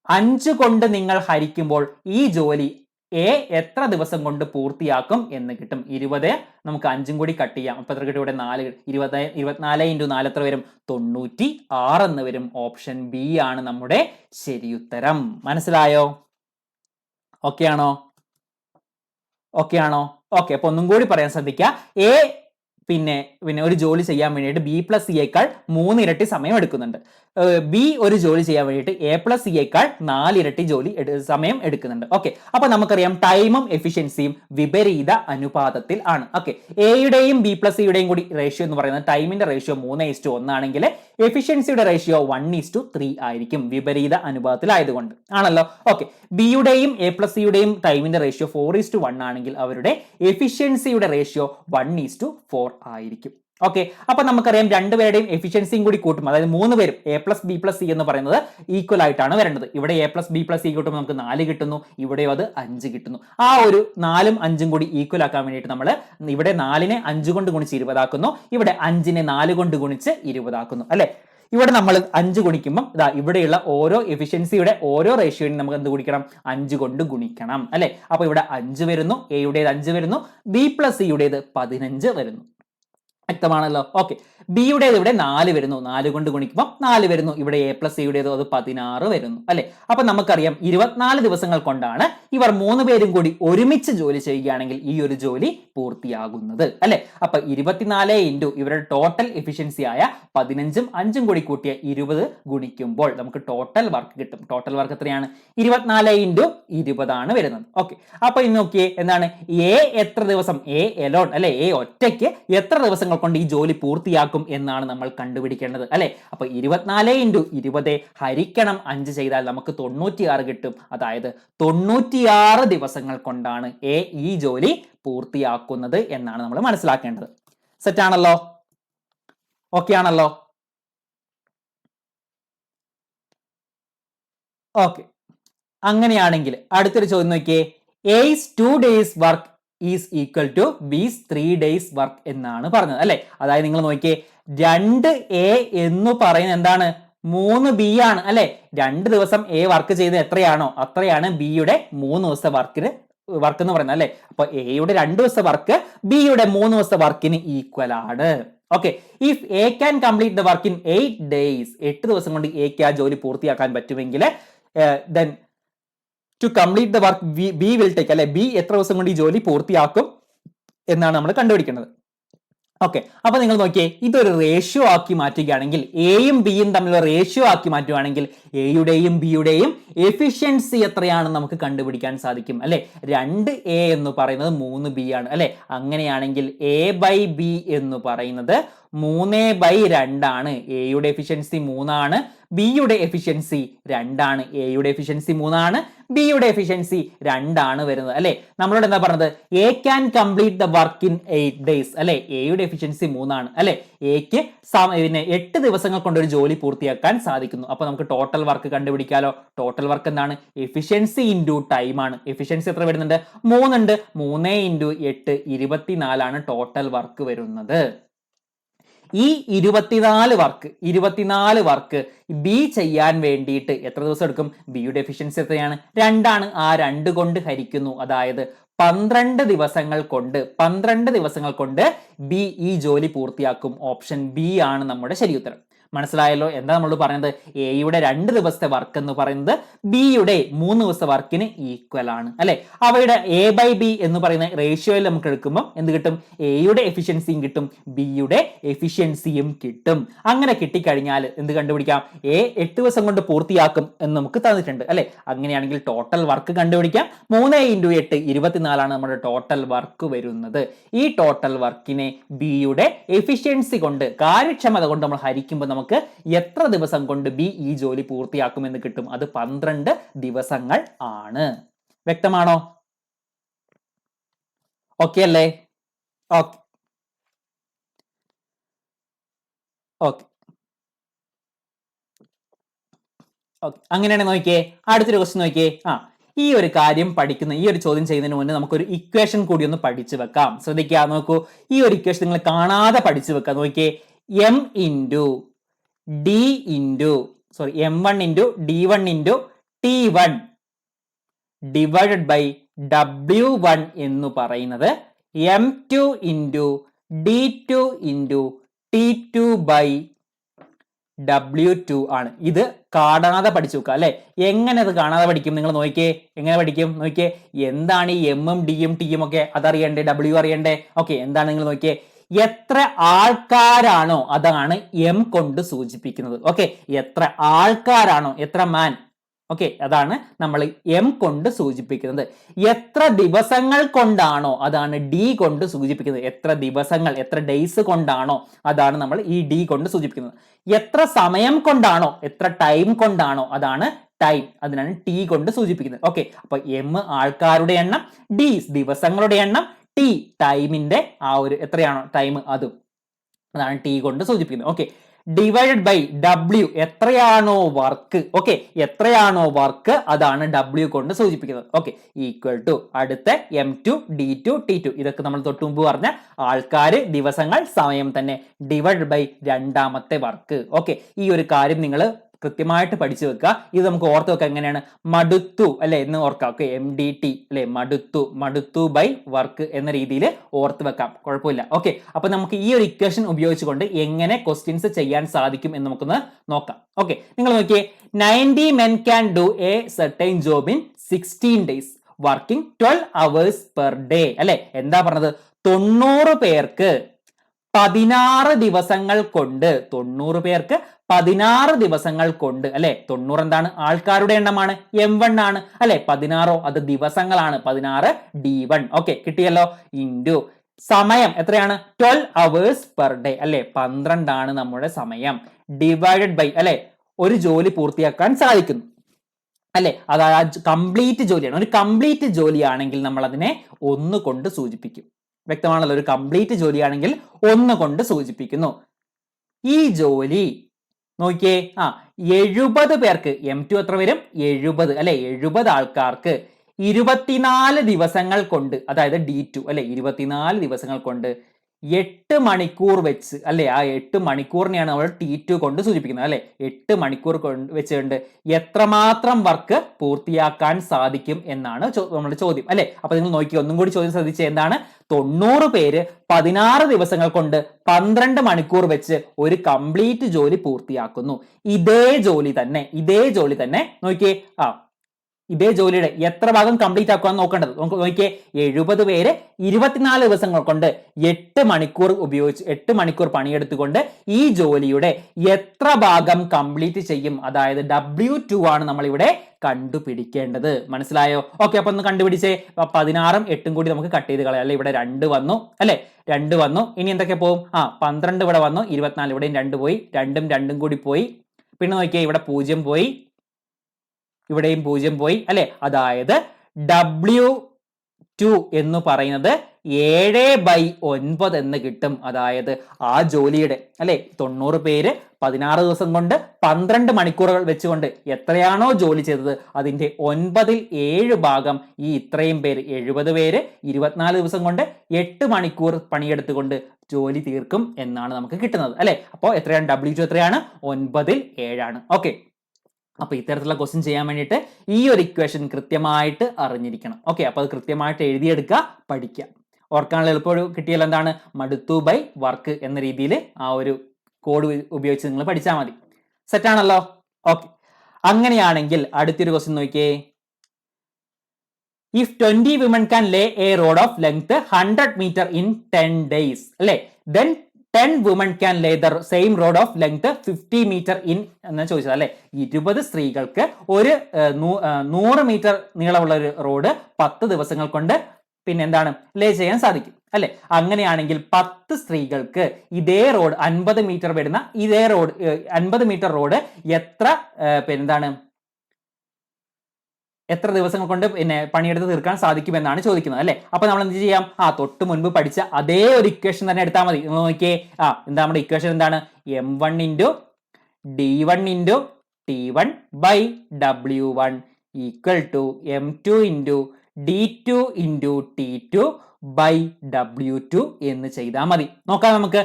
5 കൊണ്ട് നിങ്ങൾ ഹരിക്കുമ്പോൾ ഈ ജോലി എ എത്ര ദിവസം കൊണ്ട് പൂർത്തിയാക്കും എന്ന് കിട്ടും. 20 നമുക്ക് 5ഉം കൂടി കട്ട് ചെയ്യാം. അപ്പൊ എത്ര കിട്ടും, ഇവിടെ 4 24 × 4 എത്ര വരും, 96 എന്ന് വരും. ഓപ്ഷൻ ബി ആണ് നമ്മുടെ ശരിയുത്തരം. മനസ്സിലായോ? ഓക്കെ ആണോ? ഓക്കെ, അപ്പൊ ഒന്നും കൂടി പറയാൻ ശ്രദ്ധിക്കുക. എ പിന്നെ ഒരു ജോലി ചെയ്യാൻ വേണ്ടിയിട്ട് ബി പ്ലസ് സിയേക്കാൾ 3 ഇരട്ടി സമയം എടുക്കുന്നുണ്ട്. ബി ഒരു ജോലി ചെയ്യാൻ വേണ്ടിയിട്ട് എ പ്ലസ് സിയേക്കാൾ 4 ഇരട്ടി സമയം എടുക്കുന്നുണ്ട്. ഓക്കെ, അപ്പൊ നമുക്കറിയാം ടൈമും എഫിഷ്യൻസിയും വിപരീത അനുപാതത്തിൽ ആണ്. ഓക്കെ, എയുടെയും ബി പ്ലസ് സിയുടെയും കൂടി റേഷ്യോ എന്ന് പറയുന്നത്, ടൈമിന്റെ റേഷ്യോ 3:1 ആണെങ്കിൽ എഫിഷ്യൻസിയുടെ റേഷ്യോ 1:3 ആയിരിക്കും, വിപരീത അനുപാതത്തിലായതുകൊണ്ട് ആണല്ലോ. ഓക്കെ, ബിയുടെയും എ പ്ലസ് സിയുടെയും ടൈമിന്റെ റേഷ്യോ 4:1 ആണെങ്കിൽ അവരുടെ എഫിഷ്യൻസിയുടെ റേഷ്യോ 1:4 ആയിരിക്കും. ഓക്കെ, അപ്പൊ നമുക്കറിയാം രണ്ടുപേരുടെയും എഫിഷ്യൻസിയും കൂടി കൂട്ടും. അതായത് 3 പേരും A plus B plus C എന്ന് പറയുന്നത് ഈക്വൽ ആയിട്ടാണ് വരേണ്ടത്. ഇവിടെ A plus B plus C കൂട്ടുമ്പോൾ നമുക്ക് 4 കിട്ടുന്നു, ഇവിടെയോ അത് 5 കിട്ടുന്നു. ആ ഒരു 4ഉം 5ഉം കൂടി ഈക്വൽ ആക്കാൻ വേണ്ടിയിട്ട് നമ്മൾ ഇവിടെ 4നെ 5 കൊണ്ട് ഗുണിച്ച് 20 ആക്കുന്നു, ഇവിടെ 5നെ 4 കൊണ്ട് ഗുണിച്ച് 20 ആക്കുന്നു അല്ലെ. ഇവിടെ നമ്മൾ 5 ഗുണിക്കുമ്പോൾ ഇവിടെയുള്ള ഓരോ എഫിഷ്യൻസിയുടെ ഓരോ റേഷ്യോയും നമുക്ക് എന്ത് ഗുണിക്കണം, 5 കൊണ്ട് ഗുണിക്കണം അല്ലെ. അപ്പൊ ഇവിടെ 5 വരുന്നു, എയുടേത് 5 വരുന്നു, ബി പ്ലസ് സിയുടേത് 15 വരുന്നു. വ്യക്തമാണല്ലോ. ഓക്കെ, ബിയുടേത് ഇവിടെ 4 വരുന്നു, 4 കൊണ്ട് ഗുണിക്കുമ്പോൾ 4 വരുന്നു. ഇവിടെ എ പ്ലസ് സിയുടേത് അത് 16 വരുന്നു അല്ലെ. അപ്പൊ നമുക്കറിയാം 24 ദിവസങ്ങൾ കൊണ്ടാണ് ഇവർ 3 പേരും കൂടി ഒരുമിച്ച് ജോലി ചെയ്യുകയാണെങ്കിൽ ഈ ഒരു ജോലി പൂർത്തിയാകുന്നത് അല്ലെ. അപ്പൊ 24 ഇൻറ്റു ഇവരുടെ ടോട്ടൽ എഫിഷ്യൻസി ആയ 15ഉം 5ഉം കൂടി കൂട്ടിയ 20 ഗുണിക്കുമ്പോൾ നമുക്ക് ടോട്ടൽ വർക്ക് കിട്ടും. ടോട്ടൽ വർക്ക് എത്രയാണ്? 24 ഇൻറ്റു 20 ആണ് വരുന്നത്. ഓക്കെ, അപ്പൊ ഇന്ന് നോക്കിയേ എന്താണ് എ എത്ര ദിവസം, എ എലോൺ അല്ലെ, എ ഒറ്റയ്ക്ക് എത്ര ദിവസങ്ങൾ കൊണ്ട് ഈ ജോലി പൂർത്തിയാക്കും എന്നാണ് നമ്മൾ കണ്ടുപിടിക്കേണ്ടത് അല്ലെ. അപ്പൊ 24 ഇൻറ്റു 20 ഹരിക്കണം 5 ചെയ്താൽ നമുക്ക് 96 കിട്ടും. അതായത് 96 ദിവസങ്ങൾ കൊണ്ടാണ് എ ഈ ജോലി പൂർത്തിയാക്കുന്നത് എന്നാണ് നമ്മൾ മനസ്സിലാക്കേണ്ടത്. സെറ്റ് ആണല്ലോ? ഓക്കെ ആണല്ലോ? ഓക്കെ, അങ്ങനെയാണെങ്കിൽ അടുത്തൊരു ചോദ്യം നോക്കിയേ. A's 2 days work is equal to B's 3 days work എന്നാണ് പറഞ്ഞത് അല്ലെ. അതായത് നിങ്ങൾ നോക്കിയേ, 2A എന്ന് പറയുന്നത് എന്താണ്? 3B ആണ് അല്ലെ. 2 ദിവസം എ വർക്ക് ചെയ്ത് എത്രയാണോ അത്രയാണ് ബിയുടെ 3 ദിവസത്തെ വർക്ക് എന്ന് പറയുന്നത് അല്ലെ. അപ്പൊ എയുടെ 2 ദിവസത്തെ വർക്ക് ബിയുടെ 3 ദിവസത്തെ വർക്കിന് ഈക്വൽ ആണ്. Okay, if A can complete the work in 8 days, 8 ദിവസം കൊണ്ട് എക്ക് ആ ജോലി പൂർത്തിയാക്കാൻ പറ്റുമെങ്കിൽ then to complete the work B will take അല്ലെ, ബി എത്ര ദിവസം കൊണ്ട് ഈ ജോലി പൂർത്തിയാക്കും എന്നാണ് നമ്മൾ കണ്ടുപിടിക്കേണ്ടത്. ഓക്കെ, അപ്പൊ നിങ്ങൾ നോക്കിയേ, ഇതൊരു റേഷ്യോ ആക്കി മാറ്റുകയാണെങ്കിൽ, എയും ബിയും തമ്മിലുള്ള റേഷ്യോ ആക്കി മാറ്റുകയാണെങ്കിൽ എയുടെയും ബിയുടെയും എഫിഷ്യൻസി എത്രയാണെന്ന് നമുക്ക് കണ്ടുപിടിക്കാൻ സാധിക്കും അല്ലെ. 2A എന്ന് പറയുന്നത് 3B ആണ് അല്ലെ. അങ്ങനെയാണെങ്കിൽ A/B എന്ന് പറയുന്നത് 3/2 ആണ്. എയുടെ എഫിഷ്യൻസി 3 ആണ്, ബിയുടെ എഫിഷ്യൻസി 2 ആണ്. എയുടെ എഫിഷ്യൻസി 3 ആണ്, ബിയുടെ എഫിഷ്യൻസി 2 ആണ് വരുന്നത് അല്ലെ. നമ്മളോട് എന്താ പറഞ്ഞത്? A can complete the work in 8 days അല്ലെ. എയുടെ എഫിഷ്യൻസി 3 ആണ് അല്ലെ. എക്ക് പിന്നെ 8 ദിവസങ്ങൾ കൊണ്ട് ഒരു ജോലി പൂർത്തിയാക്കാൻ സാധിക്കുന്നു. അപ്പൊ നമുക്ക് ടോട്ടൽ വർക്ക് കണ്ടുപിടിക്കാലോ. ടോട്ടൽ വർക്ക് എന്താണ്? എഫിഷ്യൻസി ഇൻറ്റു ടൈം ആണ്. എഫിഷ്യൻസി എത്ര വരുന്നുണ്ട്? 3 ഉണ്ട്. 3 ഇൻറ്റു 8 24 ആണ് ടോട്ടൽ വർക്ക് വരുന്നത്. ഈ 24 വർക്ക് ബി ചെയ്യാൻ വേണ്ടിയിട്ട് എത്ര ദിവസം എടുക്കും? ബിയുടെ എഫിഷ്യൻസി എത്രയാണ്? 2 ആണ്. ആ 2 കൊണ്ട് ഹരിക്കുന്നു. അതായത് 12 ദിവസങ്ങൾ കൊണ്ട് ബി ഈ ജോലി പൂർത്തിയാക്കും. ഓപ്ഷൻ ബി ആണ് നമ്മുടെ ശരി ഉത്തരം. മനസ്സിലായല്ലോ? എന്താ നമ്മൾ പറയുന്നത്? എയുടെ 2 ദിവസത്തെ വർക്ക് എന്ന് പറയുന്നത് ബിയുടെ 3 ദിവസത്തെ വർക്കിന് ഈക്വൽ ആണ് അല്ലെ. അവയുടെ A/B എന്ന് പറയുന്ന റേഷ്യോയിൽ നമുക്ക് എടുക്കുമ്പോൾ എന്ത് കിട്ടും? എയുടെ എഫിഷ്യൻസിയും കിട്ടും, ബിയുടെ എഫിഷ്യൻസിയും കിട്ടും. അങ്ങനെ കിട്ടിക്കഴിഞ്ഞാൽ എന്ത് കണ്ടുപിടിക്കാം? എ 8 ദിവസം കൊണ്ട് പൂർത്തിയാക്കും എന്ന് നമുക്ക് തന്നിട്ടുണ്ട് അല്ലെ. അങ്ങനെയാണെങ്കിൽ ടോട്ടൽ വർക്ക് കണ്ടുപിടിക്കാം. 3 ഇൻറ്റു 8 24 ആണ് നമ്മുടെ ടോട്ടൽ വർക്ക് വരുന്നത്. ഈ ടോട്ടൽ വർക്കിനെ ബിയുടെ എഫിഷ്യൻസി കൊണ്ട്, കാര്യക്ഷമത കൊണ്ട് നമ്മൾ ഹരിക്കുമ്പോൾ നമുക്ക് എത്ര ദിവസം കൊണ്ട് ബി ഈ ജോലി പൂർത്തിയാക്കുമെന്ന് കിട്ടും. അത് 12 ദിവസങ്ങൾ ആണ്. വ്യക്തമാണോ? ഓക്കെ അല്ലേ? ഓക്കെ ഓക്കെ ഓക്കെ, അങ്ങനെയാണെങ്കിൽ നോക്കിയേ, അടുത്തൊരു ക്വസ്റ്റ്യൻ നോക്കിയേ. ഈ ഒരു കാര്യം പഠിക്കുന്ന, ഈ ഒരു ചോദ്യം ചെയ്യുന്നതിന് മുന്നേ നമുക്കൊരു ഇക്വേഷൻ കൂടി ഒന്ന് പഠിച്ചു വെക്കാം. ശ്രദ്ധിക്കുക, നോക്കൂ, ഈ ഒരു ഇക്വേഷൻ നിങ്ങൾ കാണാതെ പഠിച്ചു വെക്കാം. നോക്കിയേ, m1 into d1 into t1 divided by w1 എന്ന് പറയുന്നത് m2 into d2 into t2 by w2 ആണ്. ഇത് കാണാതെ പഠിച്ചു വെക്കുക അല്ലെ. എങ്ങനെ അത് കാണാതെ പഠിക്കും? നിങ്ങൾ നോക്കിയേ, എങ്ങനെ പഠിക്കും? നോക്കിയേ, എന്താണ് ഈ എമ്മും ഡിയും ടിയും ഒക്കെ അതറിയണ്ടേ, w അറിയണ്ടേ. ഓക്കെ, എന്താണ് നിങ്ങൾ നോക്കിയേ, എത്ര ആൾക്കാരാണോ അതാണ് എം കൊണ്ട് സൂചിപ്പിക്കുന്നത്. ഓക്കെ, എത്ര ആൾക്കാരാണോ, എത്ര മാൻ, ഓക്കെ, അതാണ് നമ്മൾ എം കൊണ്ട് സൂചിപ്പിക്കുന്നത്. എത്ര ദിവസങ്ങൾ കൊണ്ടാണോ അതാണ് ഡി കൊണ്ട് സൂചിപ്പിക്കുന്നത്. എത്ര ദിവസങ്ങൾ, എത്ര ഡേയ്സ് കൊണ്ടാണോ അതാണ് നമ്മൾ ഈ ഡി കൊണ്ട് സൂചിപ്പിക്കുന്നത്. എത്ര സമയം കൊണ്ടാണോ, എത്ര ടൈം കൊണ്ടാണോ അതാണ് ടൈം, അതിനാണ് ടി കൊണ്ട് സൂചിപ്പിക്കുന്നത്. ഓക്കെ, അപ്പൊ എം ആൾക്കാരുടെ എണ്ണം, ഡി ദിവസങ്ങളുടെ എണ്ണം, ടി ടൈമിന്റെ ആ ഒരു എത്രയാണോ ടൈം അതും, അതാണ് ടി കൊണ്ട് സൂചിപ്പിക്കുന്നത്. ഓക്കെ, ഡിവൈഡഡ് ബൈ ഡബ്ല്യു, എത്രയാണോ വർക്ക്, ഓക്കെ, എത്രയാണോ വർക്ക് അതാണ് ഡബ്ല്യു കൊണ്ട് സൂചിപ്പിക്കുന്നത്. ഓക്കെ, ഈക്വൽ ടു അടുത്ത m2 d2 t2, ഇതൊക്കെ നമ്മൾ തൊട്ട് മുമ്പ് പറഞ്ഞ ആൾക്കാര്, ദിവസങ്ങൾ, സമയം തന്നെ, ഡിവൈഡ് ബൈ രണ്ടാമത്തെ വർക്ക്. ഓക്കെ, ഈ ഒരു കാര്യം നിങ്ങൾ കൃത്യമായിട്ട് പഠിച്ചു വെക്കുക. ഇത് നമുക്ക് ഓർത്ത് വെക്കുക എങ്ങനെയാണ്, മടുത്തു അല്ലെ എന്ന് ഓർക്കാം. ഓക്കെ, MDT അല്ലെ, മടുത്തു ബൈ വർക്ക് എന്ന രീതിയിൽ ഓർത്ത് വെക്കാം, കുഴപ്പമില്ല. ഓക്കെ, അപ്പൊ നമുക്ക് ഈ ഒരു ഇക്വേഷൻ ഉപയോഗിച്ചുകൊണ്ട് എങ്ങനെ ക്വസ്റ്റ്യൻസ് ചെയ്യാൻ സാധിക്കും എന്ന് നമുക്കൊന്ന് നോക്കാം. ഓക്കെ, നിങ്ങൾ നോക്കിയേ, 90 men can do a certain job in 16 days working 12 hours per day അല്ലെ. എന്താ പറഞ്ഞത്, 90 പേർക്ക് 16 ദിവസങ്ങൾ കൊണ്ട്, 90 പേർക്ക് 16 ദിവസങ്ങൾ കൊണ്ട് അല്ലെ. 90 എന്താണ്, ആൾക്കാരുടെ എണ്ണമാണ്, M1 ആണ് അല്ലെ. 16 അത് ദിവസങ്ങളാണ്, 16 D1. ഓക്കെ, കിട്ടിയല്ലോ. ഇൻറ്റു സമയം എത്രയാണ്, 12 hours per day അല്ലെ. 12 ആണ് നമ്മുടെ സമയം. ഡിവൈഡഡ് ബൈ അല്ലെ, ഒരു ജോലി പൂർത്തിയാക്കാൻ സാധിക്കുന്നു അല്ലെ. അതായത് കംപ്ലീറ്റ് ജോലിയാണ്. ഒരു കംപ്ലീറ്റ് ജോലിയാണെങ്കിൽ നമ്മൾ അതിനെ 1 കൊണ്ട് സൂചിപ്പിക്കും. വ്യക്തമാണല്ലോ, ഒരു കംപ്ലീറ്റ് ജോലിയാണെങ്കിൽ 1 കൊണ്ട് സൂചിപ്പിക്കുന്നു. ഈ ജോലി നോക്കിയേ, 70 പേർക്ക്, M2 എത്ര വരും, 70 അല്ലെ. 70 ആൾക്കാർക്ക് 24 ദിവസങ്ങൾ കൊണ്ട്, അതായത് D2 അല്ലെ, 24 ദിവസങ്ങൾ കൊണ്ട് 8 മണിക്കൂർ വെച്ച് അല്ലെ. ആ 8 മണിക്കൂറിനെയാണ് നമ്മൾ T2 കൊണ്ട് സൂചിപ്പിക്കുന്നത് അല്ലെ. 8 മണിക്കൂർ വെച്ചുകൊണ്ട് എത്രമാത്രം വർക്ക് പൂർത്തിയാക്കാൻ സാധിക്കും എന്നാണ് നമ്മുടെ ചോദ്യം അല്ലെ. അപ്പൊ നിങ്ങൾ നോക്കി, ഒന്നും കൂടി ചോദ്യം ശ്രദ്ധിച്ചേ. എന്താണ്, 90 പേര് 16 ദിവസങ്ങൾ കൊണ്ട് 12 മണിക്കൂർ വെച്ച് ഒരു കംപ്ലീറ്റ് ജോലി പൂർത്തിയാക്കുന്നു. ഇതേ ജോലി തന്നെ നോക്കിയേ, ഇതേ ജോലിയുടെ എത്ര ഭാഗം കംപ്ലീറ്റ് ആക്കുക നോക്കേണ്ടത്. നമുക്ക് നോക്കിയേ, 70 പേര് 24 ദിവസങ്ങൾ കൊണ്ട് 8 മണിക്കൂർ പണിയെടുത്തുകൊണ്ട് ഈ ജോലിയുടെ എത്ര ഭാഗം കംപ്ലീറ്റ് ചെയ്യും, അതായത് W2 ആണ് നമ്മൾ ഇവിടെ കണ്ടുപിടിക്കേണ്ടത്. മനസ്സിലായോ? ഓക്കെ, അപ്പൊ ഒന്ന് കണ്ടുപിടിച്ചേ. 16ഉം 8ഉം കൂടി നമുക്ക് കട്ട് ചെയ്ത് കളയാം അല്ലെ. ഇവിടെ 2 വന്നു അല്ലെ, 2 വന്നു. ഇനി എന്തൊക്കെ പോകും, 12 ഇവിടെ വന്നു, 24 ഇവിടെയും 2 പോയി, 2ഉം കൂടി പോയി. പിന്നെ നോക്കിയേ, ഇവിടെ 0 പോയി, ഇവിടെയും 0 പോയി അല്ലെ. അതായത് W2 എന്ന് പറയുന്നത് 7/9 എന്ന് കിട്ടും. അതായത് ആ ജോലിയുടെ അല്ലെ, 90 പേര് 16 ദിവസം കൊണ്ട് 12 മണിക്കൂറുകൾ വെച്ചുകൊണ്ട് എത്രയാണോ ജോലി ചെയ്തത് അതിന്റെ 9/7 ഭാഗം ഈ ഇത്രയും പേര്, 70 പേര് 24 ദിവസം കൊണ്ട് 8 മണിക്കൂർ പണിയെടുത്തുകൊണ്ട് ജോലി തീർക്കും എന്നാണ് നമുക്ക് കിട്ടുന്നത് അല്ലെ. അപ്പോൾ എത്രയാണ്, W2 എത്രയാണ്, 9/7 ആണ്. ഓക്കെ, അപ്പൊ ഇത്തരത്തിലുള്ള ക്വസ്റ്റ്യൻ ചെയ്യാൻ വേണ്ടിയിട്ട് ഈ ഒരു ഇക്വേഷൻ കൃത്യമായിട്ട് അറിഞ്ഞിരിക്കണം. ഓക്കെ, അപ്പൊ അത് കൃത്യമായിട്ട് എഴുതിയെടുക്കുക, പഠിക്കുക. ഓർക്കാനുള്ള എളുപ്പം കിട്ടിയാൽ എന്താണ്, മടുത്തു ബൈ വർക്ക് എന്ന രീതിയിൽ ആ ഒരു കോഡ് ഉപയോഗിച്ച് നിങ്ങൾ പഠിച്ചാൽ മതി. സെറ്റാണല്ലോ? ഓക്കെ, അങ്ങനെയാണെങ്കിൽ അടുത്തൊരു ക്വസ്റ്റ്യൻ നോക്കിയേ. If 20 women can lay a rod of length 100 meter in 10 days അല്ലെ, then 10 women can lay the same rod of length 50 meter in എന്ന് ചോദിച്ചത് അല്ലെ. 20 സ്ത്രീകൾക്ക് ഒരു 100 മീറ്റർ നീളമുള്ള ഒരു റോഡ് 10 ദിവസങ്ങൾ കൊണ്ട് പിന്നെ എന്താണ് ലേ ചെയ്യാൻ സാധിക്കും അല്ലെ. അങ്ങനെയാണെങ്കിൽ 10 സ്ത്രീകൾക്ക് ഇതേ റോഡ് 50 മീറ്റർ വരുന്ന ഇതേ റോഡ് 50 മീറ്റർ റോഡ് എത്ര ദിവസങ്ങൾ കൊണ്ട് പിന്നെ പണിയെടുത്ത് തീർക്കാൻ സാധിക്കുമെന്നാണ് ചോദിക്കുന്നത് അല്ലെ. അപ്പൊ നമ്മൾ എന്ത് ചെയ്യാം, തൊട്ട് മുൻപ് പഠിച്ച അതേ ഒരു ഇക്വേഷൻ തന്നെ എടുത്താൽ മതി. നോക്കിയേ, എന്താ നമ്മുടെ ഇക്വേഷൻ എന്താണ്, M1 × D1 × T1 by W1 equal to M2 × D2 × T2 by W2 എന്ന് ചെയ്താൽ മതി. നോക്കാം നമുക്ക്.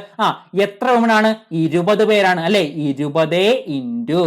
എത്ര വുമൺ 20 പേരാണ് അല്ലെ. 20 ×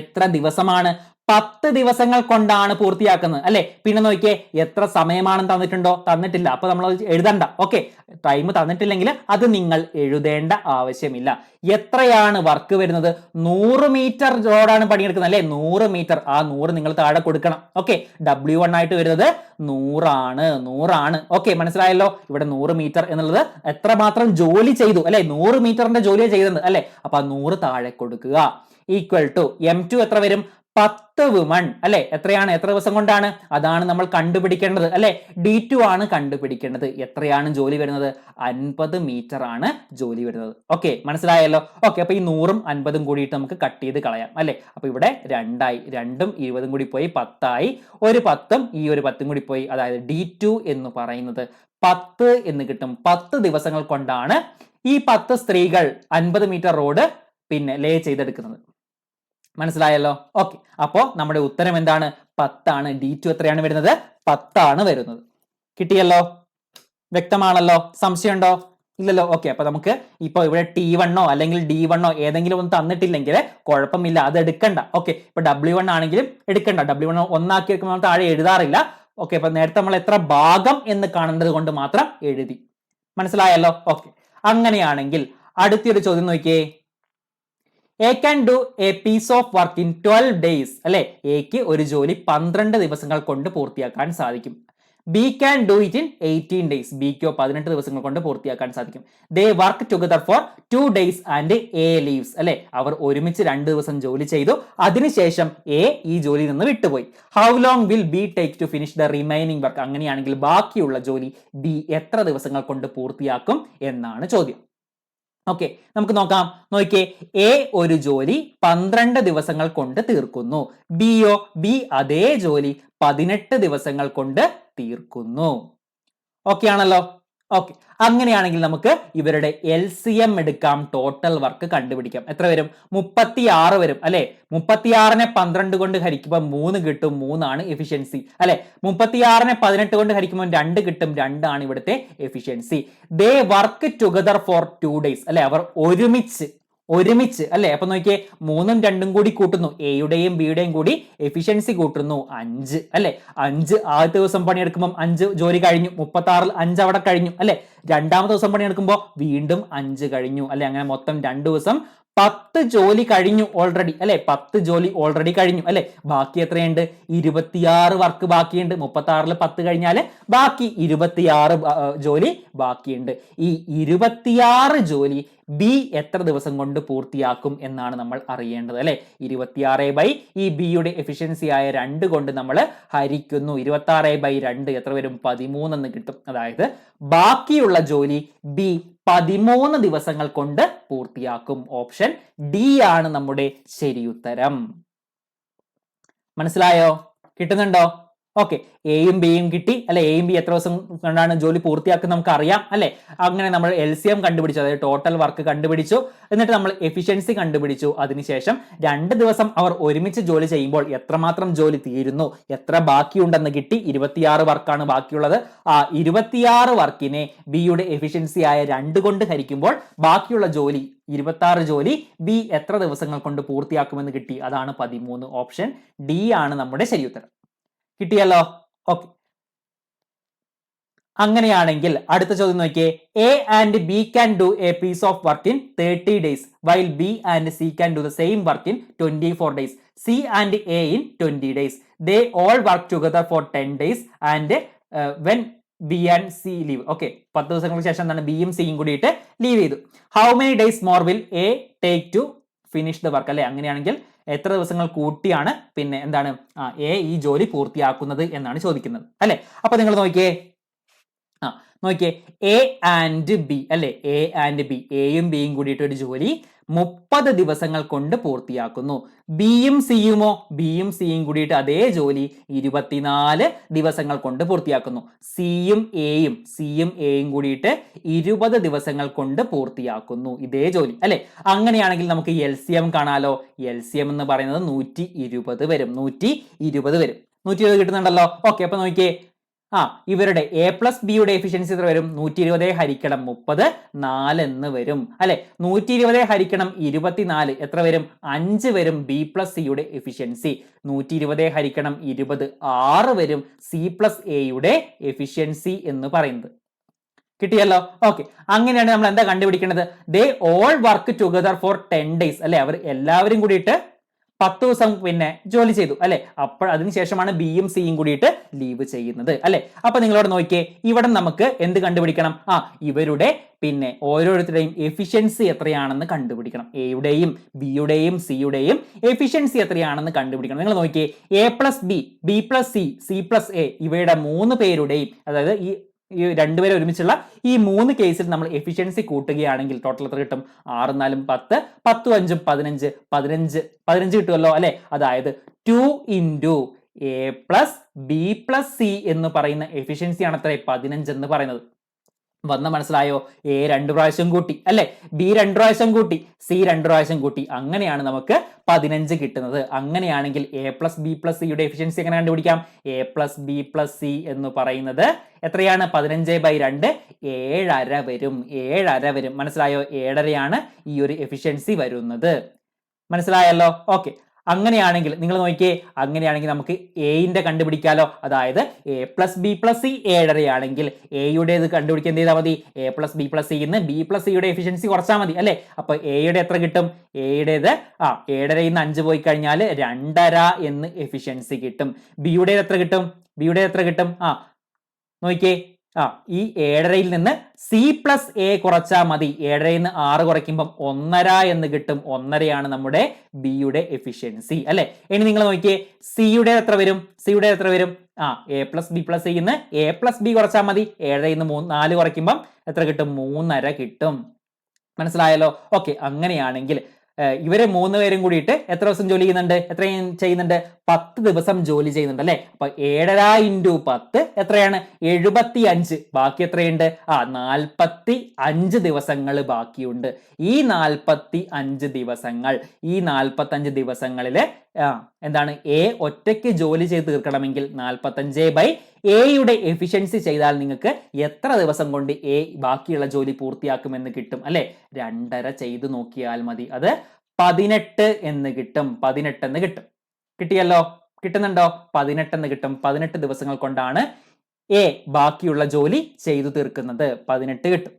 എത്ര ദിവസമാണ്, 10 ദിവസങ്ങൾ കൊണ്ടാണ് പൂർത്തിയാക്കുന്നത് അല്ലെ. പിന്നെ നോക്കിയേ, എത്ര സമയമാണെന്ന് തന്നിട്ടുണ്ടോ, തന്നിട്ടില്ല. അപ്പൊ നമ്മൾ എഴുതണ്ട. ഓക്കെ, ടൈം തന്നിട്ടില്ലെങ്കിൽ അത് നിങ്ങൾ എഴുതേണ്ട ആവശ്യമില്ല. എത്രയാണ് വർക്ക് വരുന്നത്, 100 മീറ്റർ റോഡാണ് പണിയെടുക്കുന്നത് അല്ലെ. 100 മീറ്റർ, ആ 100 നിങ്ങൾ താഴെ കൊടുക്കണം. ഓക്കെ, W1 ആയിട്ട് വരുന്നത് 100 ആണ്. ഓക്കെ, മനസ്സിലായല്ലോ. ഇവിടെ 100 മീറ്റർ എന്നുള്ളത് എത്രമാത്രം ജോലി ചെയ്തു അല്ലെ, 100 മീറ്ററിന്റെ ജോലി ചെയ്തത് അല്ലെ. അപ്പൊ ആ 100 താഴെ കൊടുക്കുക. ഈക്വൽ ടു M2 എത്ര വരും, 10 വുമൺ അല്ലെ. എത്ര ദിവസം കൊണ്ടാണ്, അതാണ് നമ്മൾ കണ്ടുപിടിക്കേണ്ടത് അല്ലെ. D2 ആണ് കണ്ടുപിടിക്കേണ്ടത്. എത്രയാണ് ജോലി വരുന്നത്, 50 മീറ്റർ ആണ് ജോലി വരുന്നത്. ഓക്കെ, മനസ്സിലായല്ലോ. ഓക്കെ, അപ്പൊ ഈ 100ഉം 50ഉം കൂടിയിട്ട് നമുക്ക് കട്ട് ചെയ്ത് കളയാം അല്ലെ. അപ്പൊ ഇവിടെ 2ആയി, 2ഉം 20ഉം കൂടി പോയി 10ആയി, ഒരു 10ഉം ഈ ഒരു 10ഉം കൂടി പോയി. അതായത് D2 എന്ന് പറയുന്നത് 10 എന്ന് കിട്ടും. 10 ദിവസങ്ങൾ കൊണ്ടാണ് ഈ 10 സ്ത്രീകൾ 50 മീറ്റർ റോഡ് പിന്നെ ലേ ചെയ്തെടുക്കുന്നത്. മനസ്സിലായല്ലോ. ഓക്കെ, അപ്പോ നമ്മുടെ ഉത്തരം എന്താണ്, 10 ആണ്. D2 എത്രയാണ് വരുന്നത്, 10 ആണ് വരുന്നത്. കിട്ടിയല്ലോ, വ്യക്തമാണല്ലോ, സംശയമുണ്ടോ? ഇല്ലല്ലോ. ഓക്കെ, അപ്പൊ നമുക്ക് ഇപ്പൊ ഇവിടെ T1 അല്ലെങ്കിൽ D1 ഏതെങ്കിലും ഒന്ന് തന്നിട്ടില്ലെങ്കിൽ കുഴപ്പമില്ല, അത് എടുക്കണ്ട. ഓക്കെ, ഇപ്പൊ W1 ആണെങ്കിലും എടുക്കണ്ട. W1 ഒന്നാക്കി വെക്കുമ്പോൾ നമ്മൾ താഴെ എഴുതാറില്ല. ഓക്കെ, അപ്പൊ നേരത്തെ നമ്മൾ എത്ര ഭാഗം എന്ന് കാണേണ്ടത് കൊണ്ട് മാത്രം എഴുതി. മനസ്സിലായല്ലോ? ഓക്കെ, അങ്ങനെയാണെങ്കിൽ അടുത്തൊരു ചോദ്യം നോക്കിയേ. A can do a piece of work in 12 days അല്ലെ, എക്ക് ഒരു ജോലി 12 ദിവസങ്ങൾ കൊണ്ട് പൂർത്തിയാക്കാൻ സാധിക്കും. B can do it in 18 days, ബിക്കോ 18 ദിവസങ്ങൾ കൊണ്ട് പൂർത്തിയാക്കാൻ സാധിക്കും. They work together for 2 days and A leaves അല്ലെ, അവർ ഒരുമിച്ച് 2 ദിവസം ജോലി ചെയ്തു, അതിനുശേഷം എ ഈ ജോലിയിൽ നിന്ന് വിട്ടുപോയി. How long will B take to finish the remaining work, അങ്ങനെയാണെങ്കിൽ ബാക്കിയുള്ള ജോലി ബി എത്ര ദിവസങ്ങൾ കൊണ്ട് പൂർത്തിയാക്കും എന്നാണ് ചോദ്യം. ഓക്കെ, നമുക്ക് നോക്കാം. നോക്കിയേ, എ ഒരു ജോലി 12 ദിവസങ്ങൾ കൊണ്ട് തീർക്കുന്നു. ബി അതേ ജോലി 18 ദിവസങ്ങൾ കൊണ്ട് തീർക്കുന്നു. ഓക്കെ ആണല്ലോ? ഓക്കെ, അങ്ങനെയാണെങ്കിൽ നമുക്ക് ഇവരുടെ LCM എടുക്കാം, ടോട്ടൽ വർക്ക് കണ്ടുപിടിക്കാം. എത്ര വരും? 36 വരും അല്ലെ. 36നെ 12 കൊണ്ട് ഹരിക്കുമ്പോൾ 3 കിട്ടും, 3 ആണ് എഫിഷ്യൻസി അല്ലെ. 36നെ 18 കൊണ്ട് ഹരിക്കുമ്പോൾ 2 കിട്ടും, 2 ആണ് ഇവിടുത്തെ efficiency. They work together for 2 days അല്ലെ, അവർ ഒരുമിച്ച് അല്ലെ. അപ്പൊ നോക്കിയേ, 3ഉം 2ഉം കൂടി കൂട്ടുന്നു, എയുടെയും ബിയുടെയും കൂടി എഫിഷ്യൻസി കൂട്ടുന്നു 5 അല്ലെ. 5 ആദ്യത്തെ ദിവസം പണിയെടുക്കുമ്പോൾ 5 ജോലി കഴിഞ്ഞു, 36ൽ 5 അവിടെ കഴിഞ്ഞു അല്ലെ. രണ്ടാമത്തെ ദിവസം പണിയെടുക്കുമ്പോൾ വീണ്ടും 5 കഴിഞ്ഞു അല്ലെ. അങ്ങനെ മൊത്തം 2 ദിവസം 10 ജോലി കഴിഞ്ഞു ഓൾറെഡി അല്ലെ. 10 ജോലി ഓൾറെഡി കഴിഞ്ഞു അല്ലെ. ബാക്കി എത്രയുണ്ട്? 26 വർക്ക് ബാക്കിയുണ്ട്. 36ൽ 10 കഴിഞ്ഞാൽ ബാക്കി 26 ജോലി ബാക്കിയുണ്ട്. ഈ 26 ജോലി ബി എത്ര ദിവസം കൊണ്ട് പൂർത്തിയാക്കും എന്നാണ് നമ്മൾ അറിയേണ്ടത് അല്ലെ. 26 ഈ ബിയുടെ എഫിഷ്യൻസി ആയ 2 കൊണ്ട് നമ്മൾ ഹരിക്കുന്നു. 26/2 എത്ര വരും? 13 എന്ന് കിട്ടും. അതായത് ബാക്കിയുള്ള ജോലി ബി 13 ദിവസങ്ങൾ കൊണ്ട് പൂർത്തിയാക്കും. ഓപ്ഷൻ ഡി ആണ് നമ്മുടെ ശരിയുത്തരം. മനസ്സിലായോ? കിട്ടുന്നുണ്ടോ? ഓക്കെ, എയും ബിയും കിട്ടി അല്ലെ. എയും ബി എത്ര ദിവസം കൊണ്ടാണ് ജോലി പൂർത്തിയാക്കുന്നത് നമുക്ക് അറിയാം അല്ലെ. അങ്ങനെ നമ്മൾ LCM കണ്ടുപിടിച്ചു, അതായത് ടോട്ടൽ വർക്ക് കണ്ടുപിടിച്ചു. എന്നിട്ട് നമ്മൾ എഫിഷ്യൻസി കണ്ടുപിടിച്ചു. അതിനുശേഷം 2 ദിവസം അവർ ഒരുമിച്ച് ജോലി ചെയ്യുമ്പോൾ എത്രമാത്രം ജോലി തീരുന്നു, എത്ര ബാക്കിയുണ്ടെന്ന് കിട്ടി. 26 വർക്കാണ് ബാക്കിയുള്ളത്. ആ 26 വർക്കിനെ ബിയുടെ എഫിഷ്യൻസി ആയ 2 കൊണ്ട് ഹരിക്കുമ്പോൾ ബാക്കിയുള്ള ജോലി 26 ജോലി ബി എത്ര ദിവസങ്ങൾ കൊണ്ട് പൂർത്തിയാക്കുമെന്ന് കിട്ടി. അതാണ് 13. ഓപ്ഷൻ ഡി ആണ് നമ്മുടെ ശരിയുത്തരം. കിട്ടിയല്ലോ? ഓക്കെ, അങ്ങനെയാണെങ്കിൽ അടുത്ത ചോദ്യം നോക്കിയേ. A and B can do a piece of work in 30 days while B and C can do the same work in 24 days. C and A in 20 days. They all work together for 10 days and when B and C leave. Okay, 10 ദിവസങ്ങൾക്ക് ശേഷം എന്താണ് ബിയും സിയും കൂടിയിട്ട് leave ചെയ്തു. How many days more will A take to finish the work അല്ലെ. അങ്ങനെയാണെങ്കിൽ എത്ര ദിവസങ്ങൾ കൂട്ടിയാണ് പിന്നെ എന്താണ് എ ഈ ജോലി പൂർത്തിയാക്കുന്നത് എന്നാണ് ചോദിക്കുന്നത് അല്ലെ. അപ്പൊ നിങ്ങൾ നോക്കിയേ, നോക്കിയേ, എ ആൻഡ് ബി അല്ലെ. എ ആൻഡ് ബി, എയും ബിയും കൂടിയിട്ട് ഒരു ജോലി 30 ദിവസങ്ങൾ കൊണ്ട് പൂർത്തിയാക്കുന്നു. ബിയും സിയും കൂടിയിട്ട് അതേ ജോലി 24 ദിവസങ്ങൾ കൊണ്ട് പൂർത്തിയാക്കുന്നു. സിയും എയും കൂടിയിട്ട് 20 ദിവസങ്ങൾ കൊണ്ട് പൂർത്തിയാക്കുന്നു ഇതേ ജോലി അല്ലെ. അങ്ങനെയാണെങ്കിൽ നമുക്ക് LCM കാണാലോ. LCM എന്ന് പറയുന്നത് 120 വരും. 120 കിട്ടുന്നുണ്ടല്ലോ. ഓക്കെ, അപ്പൊ നോക്കിയേ, ഇവരുടെ എ പ്ലസ് ബിയുടെ എഫിഷ്യൻസി എത്ര വരും? 120 ഹരിക്കണം 30 4 എന്ന് വരും അല്ലെ. 120 ഹരിക്കണം 24 എത്ര വരും? 5 വരും ബി പ്ലസ് സിയുടെ എഫിഷ്യൻസി. 120 ഹരിക്കണം 20 6 വരും സി പ്ലസ് എയുടെ എഫിഷ്യൻസി എന്ന് പറയുന്നത്. കിട്ടിയല്ലോ? ഓക്കെ, അങ്ങനെയാണ് നമ്മൾ എന്താ കണ്ടുപിടിക്കേണ്ടത്? ദേ all work together for 10 days അല്ലെ. അവർ എല്ലാവരും കൂടിയിട്ട് 10 ദിവസം പിന്നെ ജോലി ചെയ്തു അല്ലെ. അപ്പോൾ അതിനുശേഷമാണ് ബിയും സിയും കൂടിയിട്ട് ലീവ് ചെയ്യുന്നത് അല്ലെ. അപ്പൊ നിങ്ങളോട് നോക്കിയേ, ഇവിടെ നമുക്ക് എന്ത് കണ്ടുപിടിക്കണം? ഇവരുടെ പിന്നെ ഓരോരുത്തരുടെയും എഫിഷ്യൻസി എത്രയാണെന്ന് കണ്ടുപിടിക്കണം. എയുടെയും ബിയുടെയും സിയുടെയും എഫിഷ്യൻസി എത്രയാണെന്ന് കണ്ടുപിടിക്കണം. നിങ്ങൾ നോക്കിയേ, A plus B, B plus C, C plus A, ഇവയുടെ 3 പേരുടെയും, അതായത് ഈ 2 പേരെ ഒരുമിച്ചുള്ള ഈ 3 കേസിൽ നമ്മൾ എഫിഷ്യൻസി കൂട്ടുകയാണെങ്കിൽ ടോട്ടൽ എത്ര കിട്ടും? 6 4 10, 10 5 15 കിട്ടുമല്ലോ അല്ലെ. അതായത് 2 into A plus B plus C എന്ന് പറയുന്ന എഫിഷ്യൻസി ആണ് എത്ര? 15 എന്ന് പറയുന്നത്. വന്ന മനസ്സിലായോ? എ 2 പ്രാവശ്യം കൂട്ടി അല്ലെ, ബി 2 പ്രാവശ്യം കൂട്ടി, സി 2 പ്രാവശ്യം കൂട്ടി, അങ്ങനെയാണ് നമുക്ക് 15 കിട്ടുന്നത്. അങ്ങനെയാണെങ്കിൽ എ പ്ലസ് ബി പ്ലസ് സിയുടെ എഫിഷ്യൻസി എങ്ങനെ കണ്ടുപിടിക്കാം? A plus B plus C എന്ന് പറയുന്നത് എത്രയാണ്? 15/2 7.5 വരും. 7.5 വരും. മനസ്സിലായോ? 7.5 ഈ ഒരു എഫിഷ്യൻസി വരുന്നത്. മനസ്സിലായല്ലോ? ഓക്കെ. അങ്ങനെയാണെങ്കിൽ നിങ്ങൾ നോക്കിയേ, അങ്ങനെയാണെങ്കിൽ നമുക്ക് എന്റെ കണ്ടുപിടിക്കാലോ. അതായത് A plus B plus C 7.5 ആണെങ്കിൽ എയുടേത് കണ്ടുപിടിക്കാൻ എന്ത് ചെയ്താൽ മതി? A plus B plus Sindh B plus സിയുടെ എഫിഷ്യൻസി കുറച്ചാൽ മതി അല്ലെ. അപ്പൊ എയുടെ എത്ര കിട്ടും? എയുടേത് 7.5 5 പോയി കഴിഞ്ഞാൽ 2.5 എന്ന് എഫിഷ്യൻസി കിട്ടും. ബിയുടെ എത്ര കിട്ടും? ബിയുടെ എത്ര കിട്ടും? നോക്കിയേ, ഈ 7.5 നിന്ന് സി പ്ലസ് എ കുറച്ചാൽ മതി. 7.5 നിന്ന് 6 കുറയ്ക്കുമ്പം 1.5 എന്ന് കിട്ടും. 1.5 നമ്മുടെ ബിയുടെ എഫിഷ്യൻസി അല്ലെ. ഇനി നിങ്ങൾ നോക്കിയേ, സിയുടെ എത്ര വരും? സിയുടെ എത്ര വരും? A plus B plus Sindh A plus B കുറച്ചാൽ മതി. 7.5 നിന്ന് 4 കുറയ്ക്കുമ്പം എത്ര കിട്ടും? 3.5 കിട്ടും. മനസ്സിലായല്ലോ? ഓക്കെ. അങ്ങനെയാണെങ്കിൽ ഇവരെ 3 പേരും കൂടിയിട്ട് എത്ര ദിവസം ജോലി ചെയ്യുന്നുണ്ട്? എത്രയും ചെയ്യുന്നുണ്ട്? 10 ദിവസം ജോലി ചെയ്യുന്നുണ്ട് അല്ലെ. അപ്പൊ 7.5 × 10 എത്രയാണ്? 75. ബാക്കി എത്രയുണ്ട്? 45 ദിവസങ്ങൾ ബാക്കിയുണ്ട്. ഈ 45 ദിവസങ്ങൾ, ഈ 45 ദിവസങ്ങളില് എന്താണ്, എ ഒറ്റയ്ക്ക് ജോലി ചെയ്ത് തീർക്കണമെങ്കിൽ 45/എയുടെ എഫിഷ്യൻസി ചെയ്താൽ നിങ്ങൾക്ക് എത്ര ദിവസം കൊണ്ട് എ ബാക്കിയുള്ള ജോലി പൂർത്തിയാക്കുമെന്ന് കിട്ടും അല്ലെ. 2.5 ചെയ്ത് നോക്കിയാൽ മതി. അത് 18 എന്ന് കിട്ടും. 18 എന്ന് കിട്ടും. കിട്ടിയല്ലോ? കിട്ടുന്നുണ്ടോ? 18 എന്ന് കിട്ടും. 18 ദിവസങ്ങൾ കൊണ്ടാണ് എ ബാക്കിയുള്ള ജോലി ചെയ്തു തീർക്കുന്നത്. 18 കിട്ടും.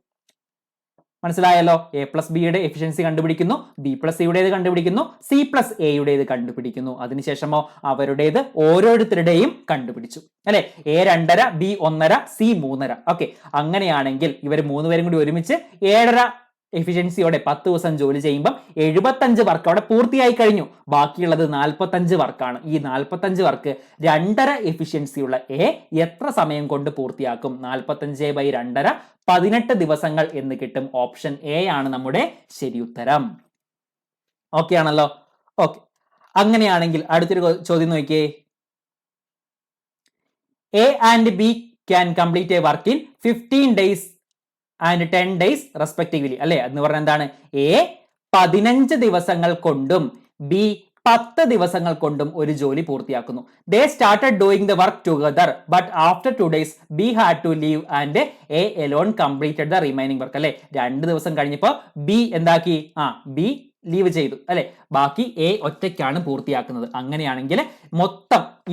മനസ്സിലായല്ലോ? എ പ്ലസ് ബിയുടെ എഫിഷ്യൻസി കണ്ടുപിടിക്കുന്നു, ബി പ്ലസ് സിയുടേത് കണ്ടുപിടിക്കുന്നു, സി പ്ലസ് എയുടേത് കണ്ടുപിടിക്കുന്നു. അതിനുശേഷമോ അവരുടേത് ഓരോരുത്തരുടെയും കണ്ടുപിടിച്ചു അല്ലെ. A 2.5, B 1.5, C 3.5. ഓക്കെ. അങ്ങനെയാണെങ്കിൽ ഇവർ 3 പേരും കൂടി ഒരുമിച്ച് 7.5 എഫിഷ്യൻസിയോടെ 10 ദിവസം ജോലി ചെയ്യുമ്പോൾ 75 വർക്ക് അവിടെ പൂർത്തിയായി കഴിഞ്ഞു. ബാക്കിയുള്ളത് 45 വർക്കാണ്. ഈ 45 വർക്ക് 2.5 എഫിഷ്യൻസിയുള്ള എ എത്ര സമയം കൊണ്ട് പൂർത്തിയാക്കും? 45/2 18 ദിവസങ്ങൾ എന്ന് കിട്ടും. ഓപ്ഷൻ എ ആണ് നമ്മുടെ ശരിയുത്തരം. ഓക്കെ ആണല്ലോ? ഓക്കെ. അങ്ങനെയാണെങ്കിൽ അടുത്തൊരു ചോദ്യം നോക്കിയേ. A and B can complete A work in 15 days and 10 days respectively അല്ലെ. എന്ന് പറഞ്ഞാൽ എന്താണ്? എ 15 ദിവസങ്ങൾ കൊണ്ടും ബി 10 ദിവസങ്ങൾ കൊണ്ടും ഒരു ജോലി പൂർത്തിയാക്കുന്നു. They started doing the work together but after 2 days B had to leave and A alone completed the remaining work അല്ലെ. 2 ദിവസം കഴിഞ്ഞപ്പോൾ ബി എന്താക്കി? ബി ലീവ് ചെയ്തു അല്ലെ. ബാക്കി എ ഒറ്റയ്ക്കാണ് പൂർത്തിയാക്കുന്നത്. അങ്ങനെയാണെങ്കിൽ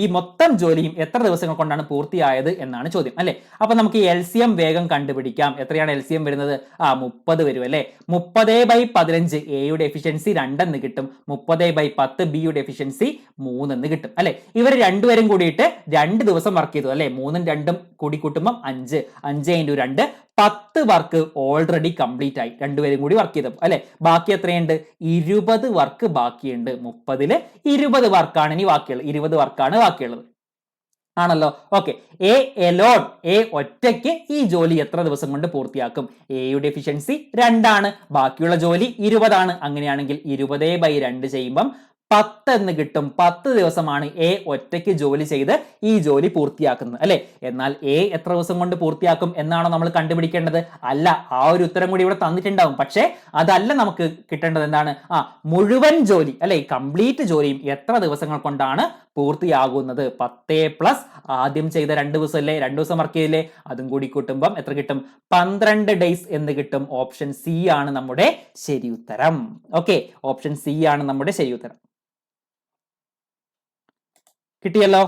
ഈ മൊത്തം ജോലിയും എത്ര ദിവസങ്ങൾ കൊണ്ടാണ് പൂർത്തിയായത് എന്നാണ് ചോദ്യം അല്ലെ. അപ്പൊ നമുക്ക് LCM വേഗം കണ്ടുപിടിക്കാം. എത്രയാണ് LCM വരുന്നത്? 30 വരും അല്ലെ. 30/15 എയുടെ എഫിഷ്യൻസി 2 എന്ന് കിട്ടും. 30/10 ബിയുടെ എഫിഷ്യൻസി 3 എന്ന് കിട്ടും അല്ലെ. ഇവർ രണ്ടുപേരും കൂടിയിട്ട് 2 ദിവസം വർക്ക് ചെയ്തു അല്ലെ. 3ഉം 2ഉം കൂടി കൂട്ടുമ്പോൾ 5. 5 × 2 10 വർക്ക് ഓൾറെഡി കംപ്ലീറ്റ് ആയി. രണ്ടുപേരും കൂടി വർക്ക് ചെയ്തപ്പോൾ അല്ലെ. ബാക്കി എത്രയുണ്ട്? 20 വർക്ക് ബാക്കിയുണ്ട്. 30ൽ 20 വർക്കാണ് ഇനി ബാക്കിയുള്ളത്. 20 വർക്കാണ് ബാക്കിയുള്ളത് ആണല്ലോ. ഓക്കെ. എ ഒറ്റയ്ക്ക് ഈ ജോലി എത്ര ദിവസം കൊണ്ട് പൂർത്തിയാക്കും? എയുടെ എഫിഷ്യൻസി 2 ആണ്. ബാക്കിയുള്ള ജോലി 20 ആണ്. അങ്ങനെയാണെങ്കിൽ 20/2 ചെയ്യുമ്പം 10 എന്ന് കിട്ടും. 10 ദിവസമാണ് എ ഒറ്റയ്ക്ക് ജോലി ചെയ്ത് ഈ ജോലി പൂർത്തിയാക്കുന്നത് അല്ലെ. എന്നാൽ എ എത്ര ദിവസം കൊണ്ട് പൂർത്തിയാക്കും എന്നാണോ നമ്മൾ കണ്ടുപിടിക്കേണ്ടത്? അല്ല. ആ ഒരു ഉത്തരം കൂടി ഇവിടെ തന്നിട്ടുണ്ടാവും. പക്ഷേ അതല്ല നമുക്ക് കിട്ടേണ്ടത്. എന്താണ്? മുഴുവൻ ജോലി അല്ലെ, കംപ്ലീറ്റ് ജോലിയും എത്ര ദിവസങ്ങൾ കൊണ്ടാണ് പൂർത്തിയാകുന്നത്? 10+ ആദ്യം ചെയ്ത 2 ദിവസം അല്ലേ, 2 ദിവസം വർക്ക് ചെയ്തില്ലേ, അതും കൂടി കൂട്ടുമ്പം എത്ര കിട്ടും? 12 days എന്ന് കിട്ടും. ഓപ്ഷൻ സി ആണ് നമ്മുടെ ശരി ഉത്തരം. ഓക്കെ. ഓപ്ഷൻ സി ആണ് നമ്മുടെ ശരി ഉത്തരം. കിട്ടിയല്ലോ?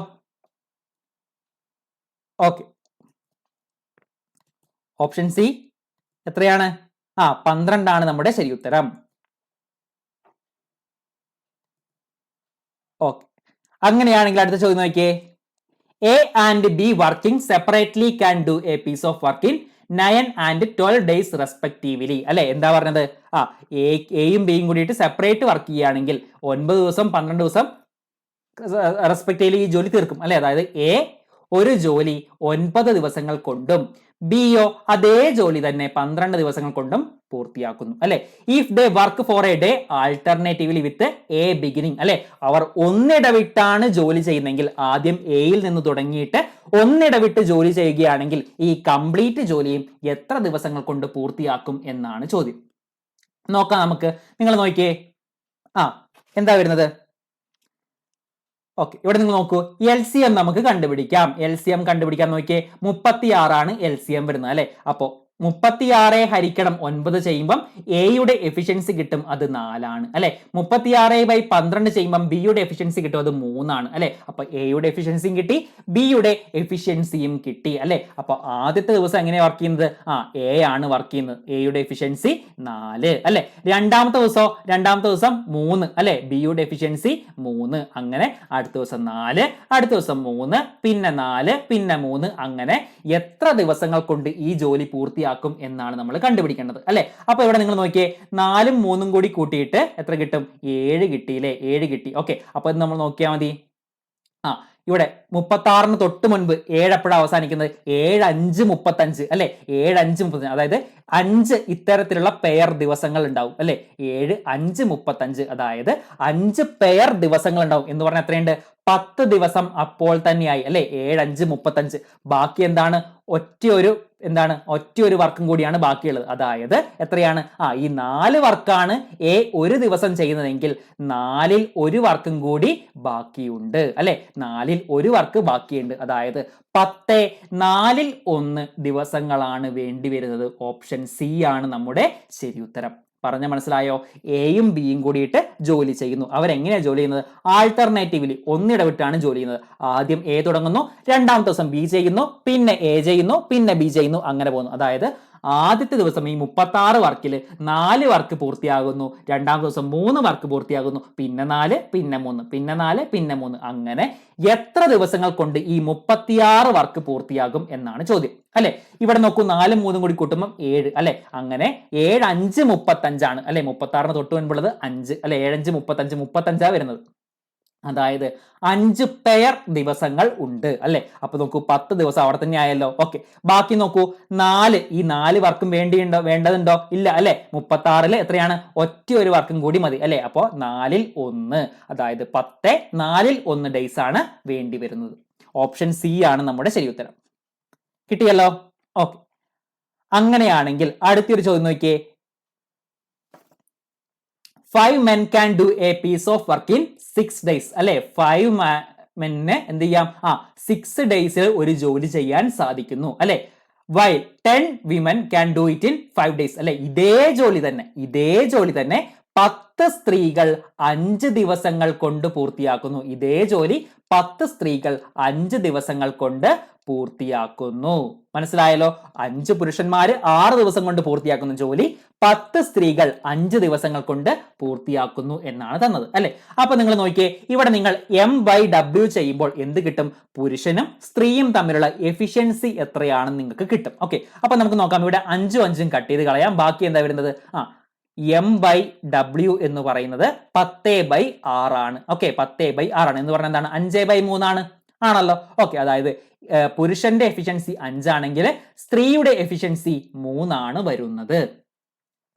ഓക്കെ. ഓപ്ഷൻ സി എത്രയാണ്? 12 ആണ് നമ്മുടെ ശരി ഉത്തരം. ഓക്കെ. അങ്ങനെയാണെങ്കിൽ അടുത്ത ചോദ്യം നോക്കിയേ. A and B working separately can do a piece of work in 9 and 12 days respectively അല്ലെ. എന്താ പറഞ്ഞത്? എയും ബിയും കൂടിയിട്ട് സെപ്പറേറ്റ് വർക്ക് ചെയ്യുകയാണെങ്കിൽ 9 ദിവസം 12 ദിവസം റെസ്പെക്റ്റീവ്ലി ഈ ജോലി തീർക്കും അല്ലെ. അതായത് എ ഒരു ജോലി 9 ദിവസങ്ങൾ കൊണ്ടും ബിയോ അതേ ജോലി തന്നെ 12 ദിവസങ്ങൾ കൊണ്ടും പൂർത്തിയാക്കുന്നു അല്ലെ. If they work for A day alternatively with a beginning അല്ലെ, അവർ ഒന്നിടവിട്ടാണ് ജോലി ചെയ്യുന്നതെങ്കിൽ, ആദ്യം എയിൽ നിന്ന് തുടങ്ങിയിട്ട് ഒന്നിടവിട്ട് ജോലി ചെയ്യുകയാണെങ്കിൽ ഈ കംപ്ലീറ്റ് ജോലിയും എത്ര ദിവസങ്ങൾ കൊണ്ട് പൂർത്തിയാക്കും എന്നാണ് ചോദ്യം. നോക്കാം നമുക്ക്. നിങ്ങൾ നോക്കിയേ, എന്താ വരുന്നത്? ഓക്കെ, ഇവിടെ നിങ്ങൾ നോക്കൂ, LCM നമുക്ക് കണ്ടുപിടിക്കാം. LCM കണ്ടുപിടിക്കാൻ നോക്കിയേ, 36 LCM വരുന്നത് അല്ലെ. അപ്പോ 36 ഹരിക്കണം 9 ചെയ്യുമ്പം എയുടെ എഫിഷ്യൻസി കിട്ടും, അത് 4 അല്ലെ. 36/12 ചെയ്യുമ്പം ബിയുടെ എഫിഷ്യൻസി കിട്ടും, അത് 3 അല്ലെ. അപ്പൊ എയുടെ എഫിഷ്യൻസിയും കിട്ടി, ബിയുടെ എഫിഷ്യൻസിയും കിട്ടി അല്ലെ. അപ്പൊ ആദ്യത്തെ ദിവസം എങ്ങനെയാ വർക്ക് ചെയ്യുന്നത്? എ ആണ് വർക്ക് ചെയ്യുന്നത്, എയുടെ എഫിഷ്യൻസി 4 അല്ലെ. രണ്ടാമത്തെ ദിവസം 3 അല്ലെ, ബിയുടെ എഫിഷ്യൻസി 3. അങ്ങനെ അടുത്ത ദിവസം 4, അടുത്ത ദിവസം 3, പിന്നെ 4, പിന്നെ 3, അങ്ങനെ എത്ര ദിവസങ്ങൾ കൊണ്ട് ഈ ജോലി പൂർത്തിയാക്കും എന്നാണ് നമ്മൾ കണ്ടുപിടിക്കേണ്ടത് അല്ലെ. അപ്പൊ ഇവിടെ നിങ്ങൾ നോക്കിയേ, 4ഉം 3ഉം കൂടി കൂട്ടിയിട്ട് എത്ര കിട്ടും? 7 കിട്ടിയില്ലേ? 7 കിട്ടി. ഓക്കെ, അപ്പൊ ഇത് നമ്മൾ നോക്കിയാൽ മതി. ഇവിടെ 36 തൊട്ട് മുൻപ് 7 എപ്പോഴാണ് അവസാനിക്കുന്നത്? 7-5-35 അല്ലെ. 7-5-35, അതായത് 5 ഇത്തരത്തിലുള്ള പെയർ ദിവസങ്ങൾ ഉണ്ടാവും അല്ലെ. 7-5-35, അതായത് 5 പെയർ ദിവസങ്ങൾ ഉണ്ടാവും എന്ന് പറഞ്ഞാൽ എത്രയുണ്ട്? 10 ദിവസം അപ്പോൾ തന്നെയായി അല്ലെ. 7-5-35. ബാക്കി എന്താണ്? ഒറ്റയൊരു വർക്കും കൂടിയാണ് ബാക്കിയുള്ളത്. അതായത് എത്രയാണ്? ഈ 4 വർക്കാണ് എ ഒരു ദിവസം ചെയ്യുന്നതെങ്കിൽ 4ൽ 1 വർക്കും കൂടി ബാക്കിയുണ്ട് അല്ലെ. 4ൽ 1 വർക്ക് ബാക്കിയുണ്ട്. അതായത് 10-4ൽ 1 ദിവസങ്ങളാണ് വേണ്ടി വരുന്നത്. ഓപ്ഷൻ സി ആണ് നമ്മുടെ ശരി ഉത്തരം. പറഞ്ഞ മനസ്സിലായോ? എയും ബിയും കൂടിയിട്ട് ജോലി ചെയ്യുന്നു. അവരെങ്ങനെയാണ് ജോലി ചെയ്യുന്നത്? ആൾട്ടർനേറ്റീവ്ലി, ഒന്നിടവിട്ടാണ് ജോലി ചെയ്യുന്നത്. ആദ്യം എ തുടങ്ങുന്നു, രണ്ടാമത്തെ ദിവസം ബി ചെയ്യുന്നു, പിന്നെ എ ചെയ്യുന്നു, പിന്നെ ബി ചെയ്യുന്നു, അങ്ങനെ പോകുന്നു. അതായത് ആദ്യത്തെ ദിവസം ഈ 36 വർക്കിൽ 4 വർക്ക് പൂർത്തിയാകുന്നു, രണ്ടാമത്തെ ദിവസം 3 വർക്ക് പൂർത്തിയാകുന്നു, പിന്നെ 4, പിന്നെ 3, പിന്നെ 4, പിന്നെ 3, അങ്ങനെ എത്ര ദിവസങ്ങൾ കൊണ്ട് ഈ 36 വർക്ക് പൂർത്തിയാകും എന്നാണ് ചോദ്യം അല്ലെ. ഇവിടെ നോക്കൂ, 4ഉം 3ഉം കൂടി കൂട്ടുമ്പോൾ 7 അല്ലെ. അങ്ങനെ 7-5-35 അല്ലെ. 36 തൊട്ട് മുൻപുള്ളത് 5 അല്ലെ. 7-5-35 വരുന്നത്. അതായത് 5 പെയർ ദിവസങ്ങൾ ഉണ്ട് അല്ലെ. അപ്പൊ നോക്കൂ, 10 ദിവസം അവിടെ തന്നെ ആയല്ലോ. ഓക്കെ, ബാക്കി നോക്കൂ, 4, ഈ 4 വർക്കും വേണ്ടതുണ്ടോ? ഇല്ല അല്ലെ. 36ൽ എത്രയാണ്? ഒരു വർക്കും കൂടി മതി അല്ലെ. അപ്പോ 4ൽ 1, അതായത് 4ൽ 1 ഡേയ്സ് ആണ് വേണ്ടി വരുന്നത്. ഓപ്ഷൻ സി ആണ് നമ്മുടെ ശരി ഉത്തരം. കിട്ടിയല്ലോ? ഓക്കെ, അങ്ങനെയാണെങ്കിൽ അടുത്തൊരു ചോദ്യം നോക്കിയേ. 5 men can do a piece of work in 6 days അല്ലെ. 5 മെന്നിന് എന്ത് ചെയ്യാം? 6 ഡേയ്സിൽ ഒരു ജോലി ചെയ്യാൻ സാധിക്കുന്നു അല്ലെ. while 10 women can do it in 5 days അല്ലെ. ഇതേ ജോലി തന്നെ 10 സ്ത്രീകൾ 5 ദിവസങ്ങൾ കൊണ്ട് പൂർത്തിയാക്കുന്നു. ഇതേ ജോലി 10 സ്ത്രീകൾ 5 ദിവസങ്ങൾ കൊണ്ട് പൂർത്തിയാക്കുന്നു. മനസ്സിലായല്ലോ? 5 പുരുഷന്മാര് 6 ദിവസം കൊണ്ട് പൂർത്തിയാക്കുന്ന ജോലി 10 സ്ത്രീകൾ 5 ദിവസങ്ങൾ കൊണ്ട് പൂർത്തിയാക്കുന്നു എന്നാണ് തന്നത് അല്ലെ. അപ്പൊ നിങ്ങൾ നോക്കിയേ, ഇവിടെ നിങ്ങൾ M/W ചെയ്യുമ്പോൾ എന്ത് കിട്ടും? പുരുഷനും സ്ത്രീയും തമ്മിലുള്ള എഫിഷ്യൻസി എത്രയാണെന്ന് നിങ്ങൾക്ക് കിട്ടും. ഓക്കെ, അപ്പൊ നമുക്ക് നോക്കാം. ഇവിടെ 5-5 കട്ട് ചെയ്ത് കളയാം. ബാക്കി എന്താ വരുന്നത്? M/W എന്ന് പറയുന്നത് 10/6 ആണ്. ഓക്കെ, 10/6 ആണ് എന്ന് പറഞ്ഞാൽ എന്താണ്? 5/3 ആണ് ആണല്ലോ. ഓക്കെ, അതായത് പുരുഷന്റെ എഫിഷ്യൻസി 5 ആണെങ്കിൽ സ്ത്രീയുടെ എഫിഷ്യൻസി 3 ആണ് വരുന്നത്.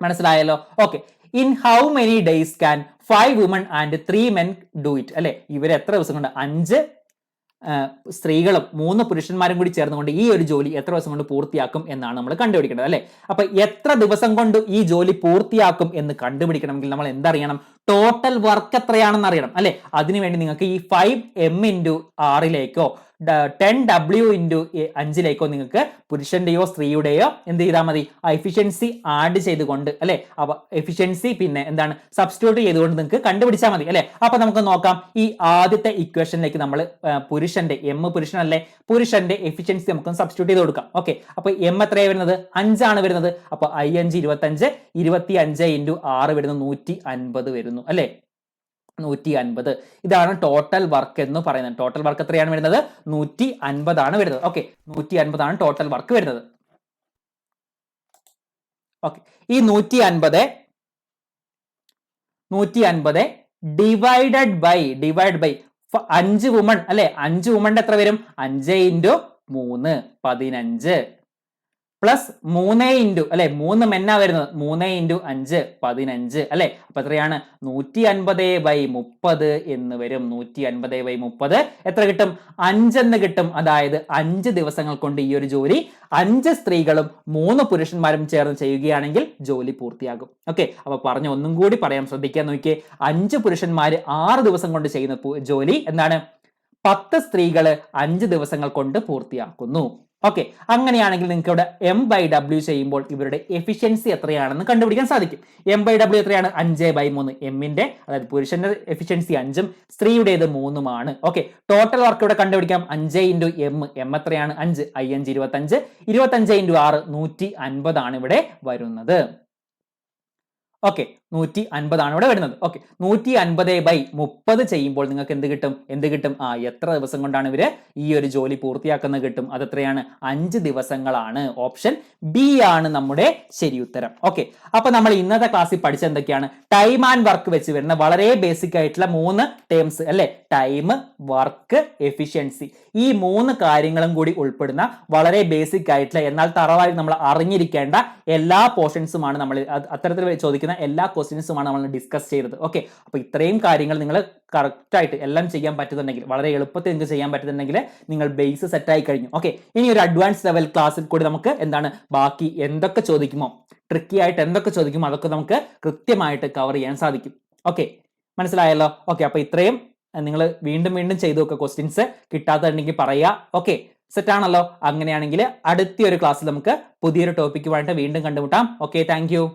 മനസ്സിലായല്ലോ? Okay, in how many days can 5 women and 3 men do it അല്ലെ. ഇവർ എത്ര ദിവസം കൊണ്ട്? 5 സ്ത്രീകളും 3 പുരുഷന്മാരും കൂടി ചേർന്നുകൊണ്ട് ഈ ഒരു ജോലി എത്ര ദിവസം കൊണ്ട് പൂർത്തിയാക്കും എന്നാണ് നമ്മൾ കണ്ടുപിടിക്കേണ്ടത് അല്ലെ. അപ്പൊ എത്ര ദിവസം കൊണ്ട് ഈ ജോലി പൂർത്തിയാക്കും എന്ന് കണ്ടുപിടിക്കണമെങ്കിൽ നമ്മൾ എന്തറിയണം? ടോട്ടൽ വർക്ക് എത്രയാണെന്ന് അറിയണം അല്ലെ. അതിനുവേണ്ടി നിങ്ങൾക്ക് ഈ 5M × 6 10W × 5 നിങ്ങൾക്ക് പുരുഷന്റെയോ സ്ത്രീയുടെയോ എന്ത് ചെയ്താൽ മതി? എഫിഷ്യൻസി ആഡ് ചെയ്തുകൊണ്ട് അല്ലെ. അപ്പൊ എഫിഷ്യൻസി പിന്നെ എന്താണ്? സബ്സ്റ്റിറ്റ്യൂട്ട് ചെയ്തുകൊണ്ട് നിങ്ങൾക്ക് കണ്ടുപിടിച്ചാൽ മതി അല്ലെ. അപ്പൊ നമുക്ക് നോക്കാം. ഈ ആദ്യത്തെ ഇക്വേഷനിലേക്ക് നമ്മൾ പുരുഷന്റെ പുരുഷനല്ലേ, പുരുഷന്റെ എഫിഷ്യൻസി നമുക്ക് സബ്സ്റ്റിറ്റ്യൂട്ട് ചെയ്ത് കൊടുക്കാം. ഓക്കെ, അപ്പൊ M എത്രയാണ് വരുന്നത്? 5 ആണ് വരുന്നത്. അപ്പൊ 5 × 25, 25 × 6 വരുന്നത് 150 വരുന്നു അല്ലെ. 150. ഇതാണ് ടോട്ടൽ വർക്ക് എന്ന് പറയുന്നത്. ടോട്ടൽ വർക്ക് എത്രയാണ് വരുന്നത്? 150 ആണ് വരുന്നത്. ഓക്കെ, 150 ആണ് ടോട്ടൽ വർക്ക് വരുന്നത്. ഓക്കെ, ഈ 150 ഡിവൈഡ് ബൈ 5 വുമൺ അല്ലെ. 5 വുമണിന്റെ എത്ര വരും? 5 × 3 15. പ്ലസ് 3 ഇൻറ്റു അല്ലെ 3 മെന്നാ വരുന്നത് 3 ഇൻറ്റു 5 15 അല്ലെ അപ്പൊ എത്രയാണ് 150/30 എന്ന് വരും. 150/30 എത്ര കിട്ടും? 5 എന്ന് കിട്ടും. അതായത് 5 ദിവസങ്ങൾ കൊണ്ട് ഈ ഒരു ജോലി 5 സ്ത്രീകളും 3 പുരുഷന്മാരും ചേർന്ന് ചെയ്യുകയാണെങ്കിൽ ജോലി പൂർത്തിയാകും. ഓക്കെ, അപ്പൊ പറഞ്ഞ ഒന്നും കൂടി പറയാൻ ശ്രദ്ധിക്കാൻ നോക്കിയേ. 5 പുരുഷന്മാര് 6 ദിവസം കൊണ്ട് ചെയ്യുന്ന ജോലി എന്താണ്? 10 സ്ത്രീകള് 5 ദിവസങ്ങൾ കൊണ്ട് പൂർത്തിയാക്കുന്നു. ഓക്കെ, അങ്ങനെയാണെങ്കിൽ നിങ്ങൾക്ക് ഇവിടെ M/W ചെയ്യുമ്പോൾ ഇവരുടെ എഫിഷ്യൻസി എത്രയാണെന്ന് കണ്ടുപിടിക്കാൻ സാധിക്കും. M/W എത്രയാണ്? 5/3. എമ്മിന്റെ അതായത് പുരുഷന്റെ എഫിഷ്യൻസി 5ഉം സ്ത്രീയുടേത് 3ഉമാണ്. ഓക്കെ, ടോട്ടൽ വർക്ക് ഇവിടെ കണ്ടുപിടിക്കാം. 5 ഇൻറ്റു എം. എം എത്രയാണ്? 5. 5 25. 25 ഇൻറ്റു 6 150 ആണ് ഇവിടെ വരുന്നത്. ഓക്കെ, 150 ആണ് ഇവിടെ വരുന്നത്. ഓക്കെ, 150/30 ചെയ്യുമ്പോൾ നിങ്ങൾക്ക് എന്ത് കിട്ടും? എത്ര ദിവസം കൊണ്ടാണ് ഇവര് ഈ ഒരു ജോലി പൂർത്തിയാക്കുന്നത് കിട്ടും. അതെത്രയാണ്? 5 ദിവസങ്ങളാണ്. ഓപ്ഷൻ ബി ആണ് നമ്മുടെ ശരി ഉത്തരം. ഓക്കെ, അപ്പൊ നമ്മൾ ഇന്നത്തെ ക്ലാസ്സിൽ പഠിച്ച എന്തൊക്കെയാണ്? ടൈം ആൻഡ് വർക്ക് വെച്ച് വരുന്ന വളരെ ബേസിക് ആയിട്ടുള്ള 3 ടേംസ് അല്ലെ? Time, work, efficiency. ഈ 3 കാര്യങ്ങളും കൂടി ഉൾപ്പെടുന്ന വളരെ ബേസിക് ആയിട്ടുള്ള എന്നാൽ തറവായി നമ്മൾ അറിഞ്ഞിരിക്കേണ്ട എല്ലാ പോർഷൻസുമാണ് നമ്മൾ അത്തരത്തിൽ ചോദിക്കുന്ന എല്ലാ ക്വസ്റ്റ്യൻസുമാണ് നമ്മൾ ഡിസ്കസ് ചെയ്തത്. ഓക്കെ, അപ്പൊ ഇത്രയും കാര്യങ്ങൾ നിങ്ങൾ കറക്റ്റ് ആയിട്ട് എല്ലാം ചെയ്യാൻ പറ്റുന്നുണ്ടെങ്കിൽ, വളരെ എളുപ്പത്തിൽ നിങ്ങൾക്ക് ചെയ്യാൻ പറ്റുന്നുണ്ടെങ്കിൽ നിങ്ങൾ ബേസ് സെറ്റ് ആയി കഴിഞ്ഞു. ഓക്കെ, ഇനി ഒരു അഡ്വാൻസ് ലെവൽ ക്ലാസ്സിൽ കൂടി നമുക്ക് എന്താണ് ബാക്കി എന്തൊക്കെ ചോദിക്കുമോ, ട്രിക്കി ആയിട്ട് എന്തൊക്കെ ചോദിക്കുമോ അതൊക്കെ നമുക്ക് കൃത്യമായിട്ട് കവർ ചെയ്യാൻ സാധിക്കും. ഓക്കെ, മനസ്സിലായല്ലോ? ഓക്കെ, അപ്പൊ ഇത്രയും നിങ്ങൾ വീണ്ടും വീണ്ടും ചെയ്തു നോക്കുക. ക്വസ്റ്റ്യൻസ് കിട്ടാത്തുണ്ടെങ്കിൽ പറയുക. ഓക്കെ, സെറ്റ് ആണല്ലോ? അങ്ങനെയാണെങ്കിൽ അടുത്ത ഒരു ക്ലാസ്സിൽ നമുക്ക് പുതിയൊരു ടോപ്പിക്കുമായിട്ട് വീണ്ടും കണ്ടുമുട്ടാം. Okay, thank you.